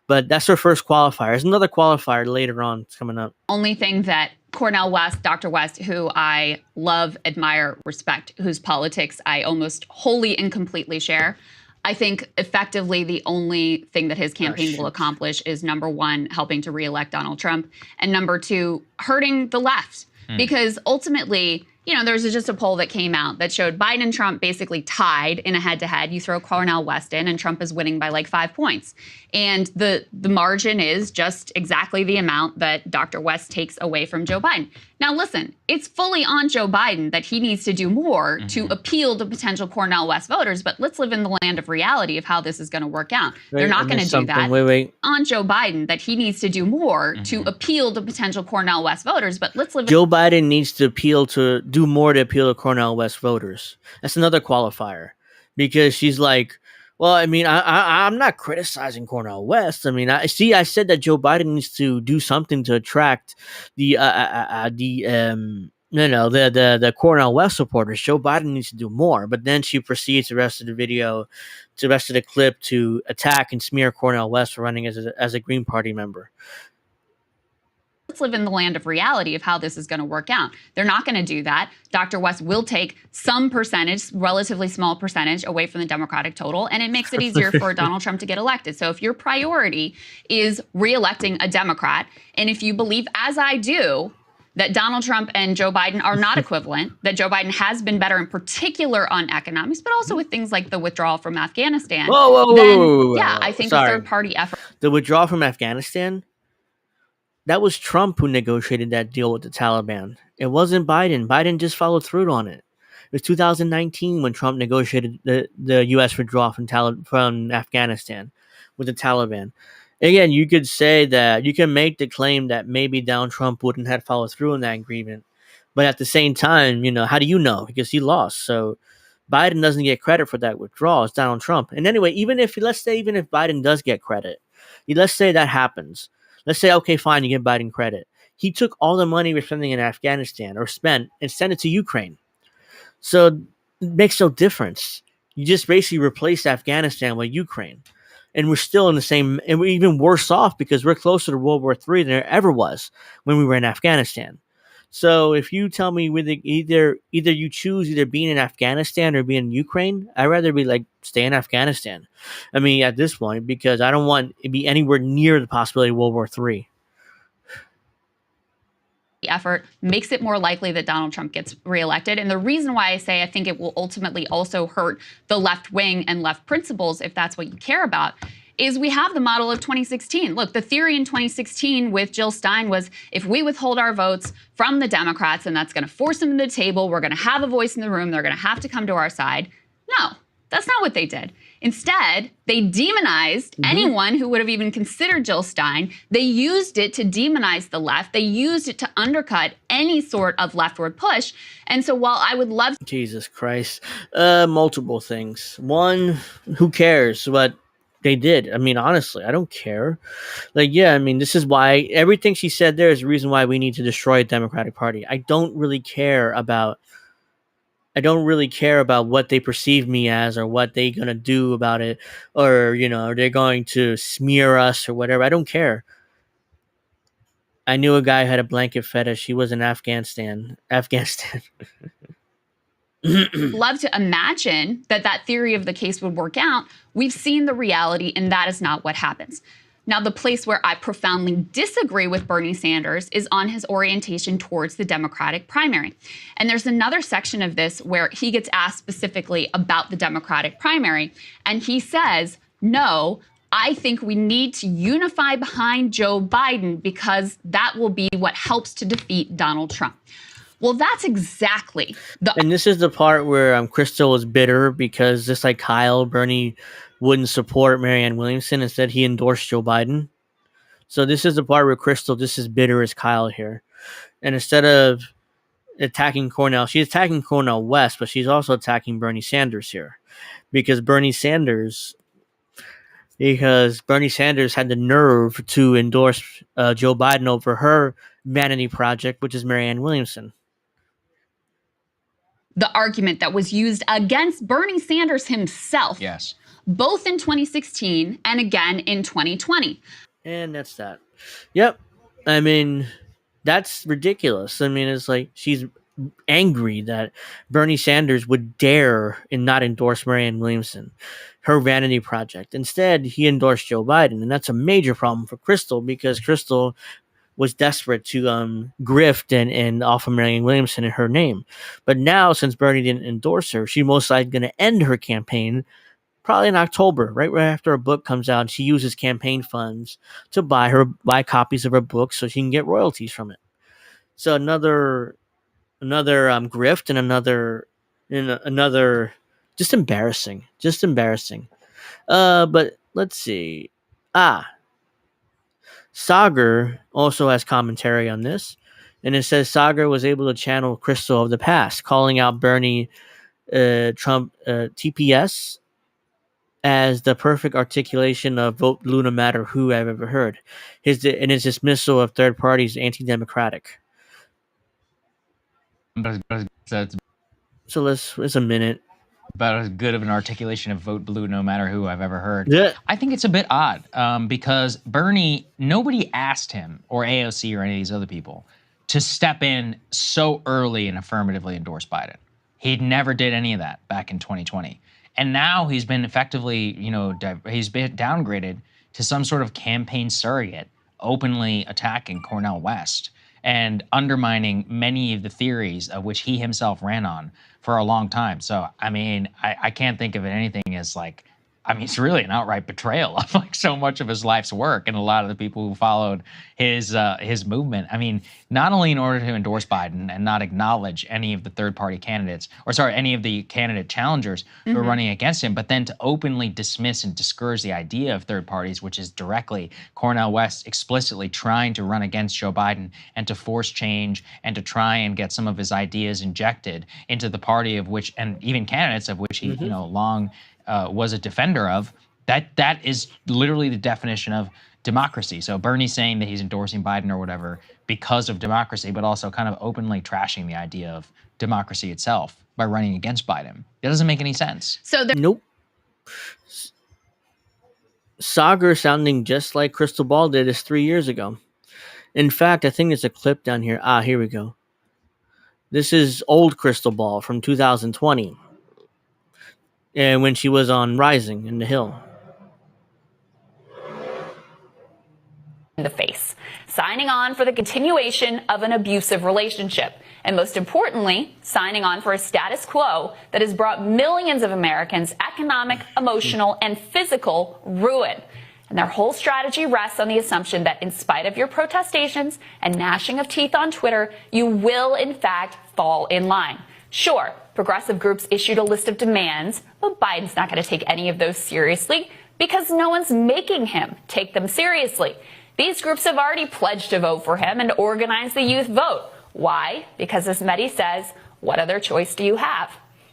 But that's her first qualifier. There's another qualifier later on. It's coming up. Only thing that Cornel West, Dr. West, who I love, admire, respect, whose politics I almost wholly and completely share. I think effectively the only thing that his campaign will accomplish is, number one, helping to reelect Donald Trump, and number two, hurting the left. Because ultimately, you know, there's just a poll that came out that showed Biden and Trump basically tied in a head-to-head. You throw Cornel West in, and Trump is winning by like 5 points. And the margin is just exactly the amount that Dr. West takes away from Joe Biden. Now, listen, it's fully on Joe Biden that he needs to do more to appeal to potential Cornel West voters. But let's live in the land of reality of how this is going to work out. They're not going to do that. Wait. On Joe Biden that he needs to do more to appeal to potential Cornel West voters. But let's live. Joe Biden needs to do more to appeal to Cornel West voters. That's another qualifier, because she's like, well, I mean, I'm not criticizing Cornel West. I mean, I said that Joe Biden needs to do something to attract the Cornel West supporters. Joe Biden needs to do more. But then she proceeds the rest of the clip to attack and smear Cornel West for running as a Green Party member. let's live in the land of reality of how this is going to work out. They're not going to do that. Dr. West will take some percentage, relatively small percentage, away from the Democratic total, and it makes it easier for Donald Trump to get elected. So if your priority is reelecting a Democrat, and if you believe, as I do, that Donald Trump and Joe Biden are not equivalent, that Joe Biden has been better in particular on economics, but also with things like the withdrawal from Afghanistan. Whoa. Yeah, I think Sorry. a third-party effort. The withdrawal from Afghanistan, that was Trump who negotiated that deal with the Taliban. It wasn't Biden. Biden just followed through on it. It was 2019 when Trump negotiated the U.S. withdrawal from Afghanistan with the Taliban. Again, you could say that you can make the claim that maybe Donald Trump wouldn't have followed through on that agreement. But at the same time, how do you know? Because he lost. So Biden doesn't get credit for that withdrawal. It's Donald Trump. And anyway, even if Biden does get credit, let's say that happens. Let's say, okay, fine, you give Biden credit. He took all the money we're spending in Afghanistan or spent and sent it to Ukraine. So it makes no difference. You just basically replace Afghanistan with Ukraine. And we're still in the same, and we're even worse off because we're closer to World War III than there ever was when we were in Afghanistan. So if you tell me either you choose either being in Afghanistan or being in Ukraine, I'd rather stay in Afghanistan. I mean, at this point, because I don't want to be anywhere near the possibility of World War III. Effort makes it more likely that Donald Trump gets reelected. And the reason why I say I think it will ultimately also hurt the left wing and left principles, if that's what you care about, is we have the model of 2016. Look, the theory in 2016 with Jill Stein was if we withhold our votes from the Democrats, and that's going to force them to the table, we're going to have a voice in the room, they're going to have to come to our side. No, that's not what they did. Instead, they demonized anyone who would have even considered Jill Stein. They used it to demonize the left. They used it to undercut any sort of leftward push. And so while I would love... Jesus Christ. Multiple things. One, who cares what they did? I mean, honestly, I don't care. This is why everything she said there is the reason why we need to destroy the Democratic Party. I don't really care about what they perceive me as or what they're going to do about it or, they're going to smear us or whatever. I don't care. I knew a guy who had a blanket fetish. He was in Afghanistan. Love to imagine that theory of the case would work out. We've seen the reality, and that is not what happens. Now, the place where I profoundly disagree with Bernie Sanders is on his orientation towards the Democratic primary. And there's another section of this where he gets asked specifically about the Democratic primary, and he says, no, I think we need to unify behind Joe Biden because that will be what helps to defeat Donald Trump. Well, that's exactly And this is the part where Crystal is bitter because just like Kyle, Bernie wouldn't support Marianne Williamson. Instead, he endorsed Joe Biden. So this is the part where Crystal just as bitter as Kyle here. And instead of attacking Cornel, she's attacking Cornel West, but she's also attacking Bernie Sanders here. Because Bernie Sanders had the nerve to endorse Joe Biden over her vanity project, which is Marianne Williamson. The argument that was used against Bernie Sanders himself. Yes. Both in 2016 and again in 2020. And that's that. Yep. I mean, that's ridiculous. I mean, it's like she's angry that Bernie Sanders would dare and not endorse Marianne Williamson, her vanity project. Instead, he endorsed Joe Biden. And that's a major problem for Crystal because Crystal was desperate to grift and offer Marianne Williamson in her name. But now, since Bernie didn't endorse her, she's most likely going to end her campaign probably in October, right after her book comes out. And she uses campaign funds to buy copies of her book so she can get royalties from it. So another grift and another just embarrassing. But let's see. Saagar also has commentary on this, and it says Saagar was able to channel Crystal of the past, calling out Bernie Trump TPS as the perfect articulation of vote blue no matter who I've ever heard. His dismissal of third parties anti-democratic. So it's a minute. about as good of an articulation of vote blue no matter who I've ever heard. Yeah. I think it's a bit odd because Bernie, nobody asked him or AOC or any of these other people to step in so early and affirmatively endorse Biden. He never did any of that back in 2020. And now he's been effectively, he's been downgraded to some sort of campaign surrogate, openly attacking Cornel West and undermining many of the theories of which he himself ran on for a long time. So, I mean, I can't think of anything as like, it's really an outright betrayal of like so much of his life's work and a lot of the people who followed his movement. I mean, not only in order to endorse Biden and not acknowledge any of the third-party candidates, any of the candidate challengers who are running against him, but then to openly dismiss and discourage the idea of third parties, which is directly Cornel West explicitly trying to run against Joe Biden and to force change and to try and get some of his ideas injected into the party of which, and even candidates of which he, long was a defender of. That is literally the definition of democracy. So Bernie's saying that he's endorsing Biden or whatever because of democracy, but also kind of openly trashing the idea of democracy itself by running against Biden. That doesn't make any sense. So Nope. Sagar sounding just like Crystal Ball did this 3 years ago. In fact, I think there's a clip down here. Here we go. This is old Crystal Ball from 2020. And when she was on Rising in the Hill. In the face, signing on for the continuation of an abusive relationship, and most importantly, signing on for a status quo that has brought millions of Americans economic, emotional, and physical ruin. And their whole strategy rests on the assumption that in spite of your protestations and gnashing of teeth on Twitter, you will in fact fall in line. Sure, progressive groups issued a list of demands, but Biden's not going to take any of those seriously because no one's making him take them seriously. These groups have already pledged to vote for him and organize the youth vote. Why? Because as Mehdi says, what other choice do you have?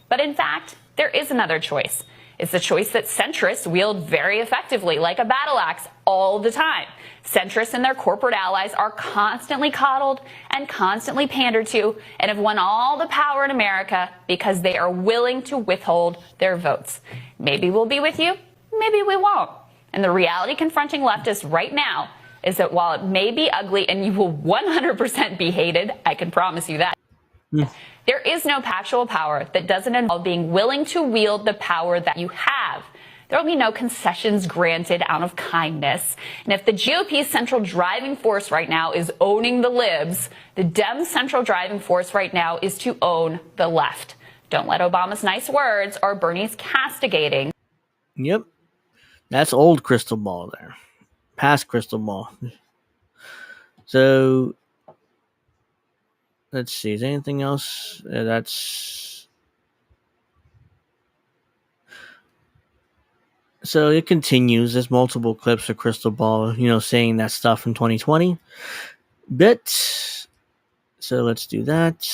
But in fact, there is another choice. It's the choice that centrists wield very effectively, like a battle axe, all the time. Centrists and their corporate allies are constantly coddled and constantly pandered to and have won all the power in America because they are willing to withhold their votes. Maybe we'll be with you, maybe we won't. And the reality confronting leftists right now is that while it may be ugly and you will 100% be hated, I can promise you that. There is no actual power that doesn't involve being willing to wield the power that you have. There will be no concessions granted out of kindness. And if the GOP's central driving force right now is owning the libs, the Dems' central driving force right now is to own the left. Don't let Obama's nice words or Bernie's castigating. Yep. That's old Crystal Ball there. Past Crystal Ball. So, let's see. Is there anything else? So it continues. There's multiple clips of Crystal Ball, saying that stuff from 2020. So let's do that.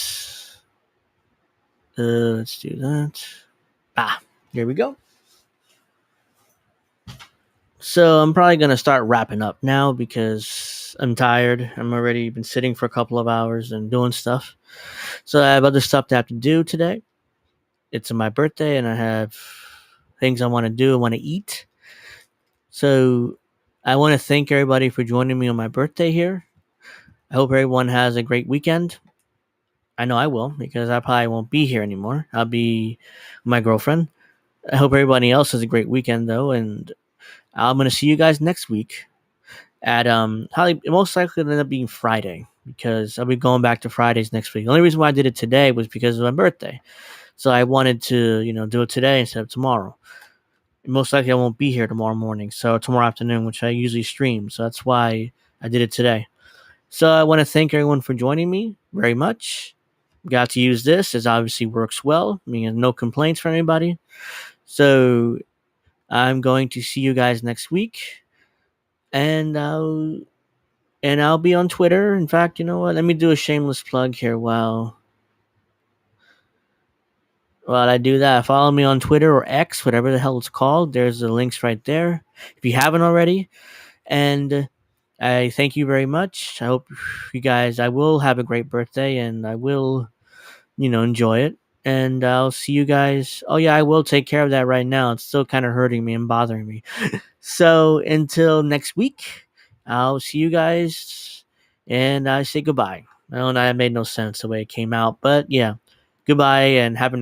Here we go. So I'm probably going to start wrapping up now because I'm tired. I'm already been sitting for a couple of hours and doing stuff. So I have other stuff to have to do today. It's my birthday and I have things I want to do. I want to eat. So I want to thank everybody for joining me on my birthday here. I hope everyone has a great weekend. I know I will because I probably won't be here anymore. I'll be with my girlfriend. I hope everybody else has a great weekend though, and I'm going to see you guys next week at probably most likely it'll end up being Friday because I'll be going back to Fridays next week. The only reason why I did it today was because of my birthday. So I wanted to, do it today instead of tomorrow. Most likely I won't be here tomorrow morning. So tomorrow afternoon, which I usually stream. So that's why I did it today. So I want to thank everyone for joining me very much. Got to use this. It obviously works well. No complaints from anybody. So I'm going to see you guys next week, and I'll be on Twitter. In fact, you know what? Let me do a shameless plug here while I do that. Follow me on Twitter or X, whatever the hell it's called. There's the links right there if you haven't already. And I thank you very much. I hope you guys. I will have a great birthday, and I will, enjoy it. And I'll see you guys. Oh, yeah, I will take care of that right now. It's still kind of hurting me and bothering me. So until next week, I'll see you guys. And I say goodbye. I know that made no sense the way it came out. But yeah, goodbye and have a nice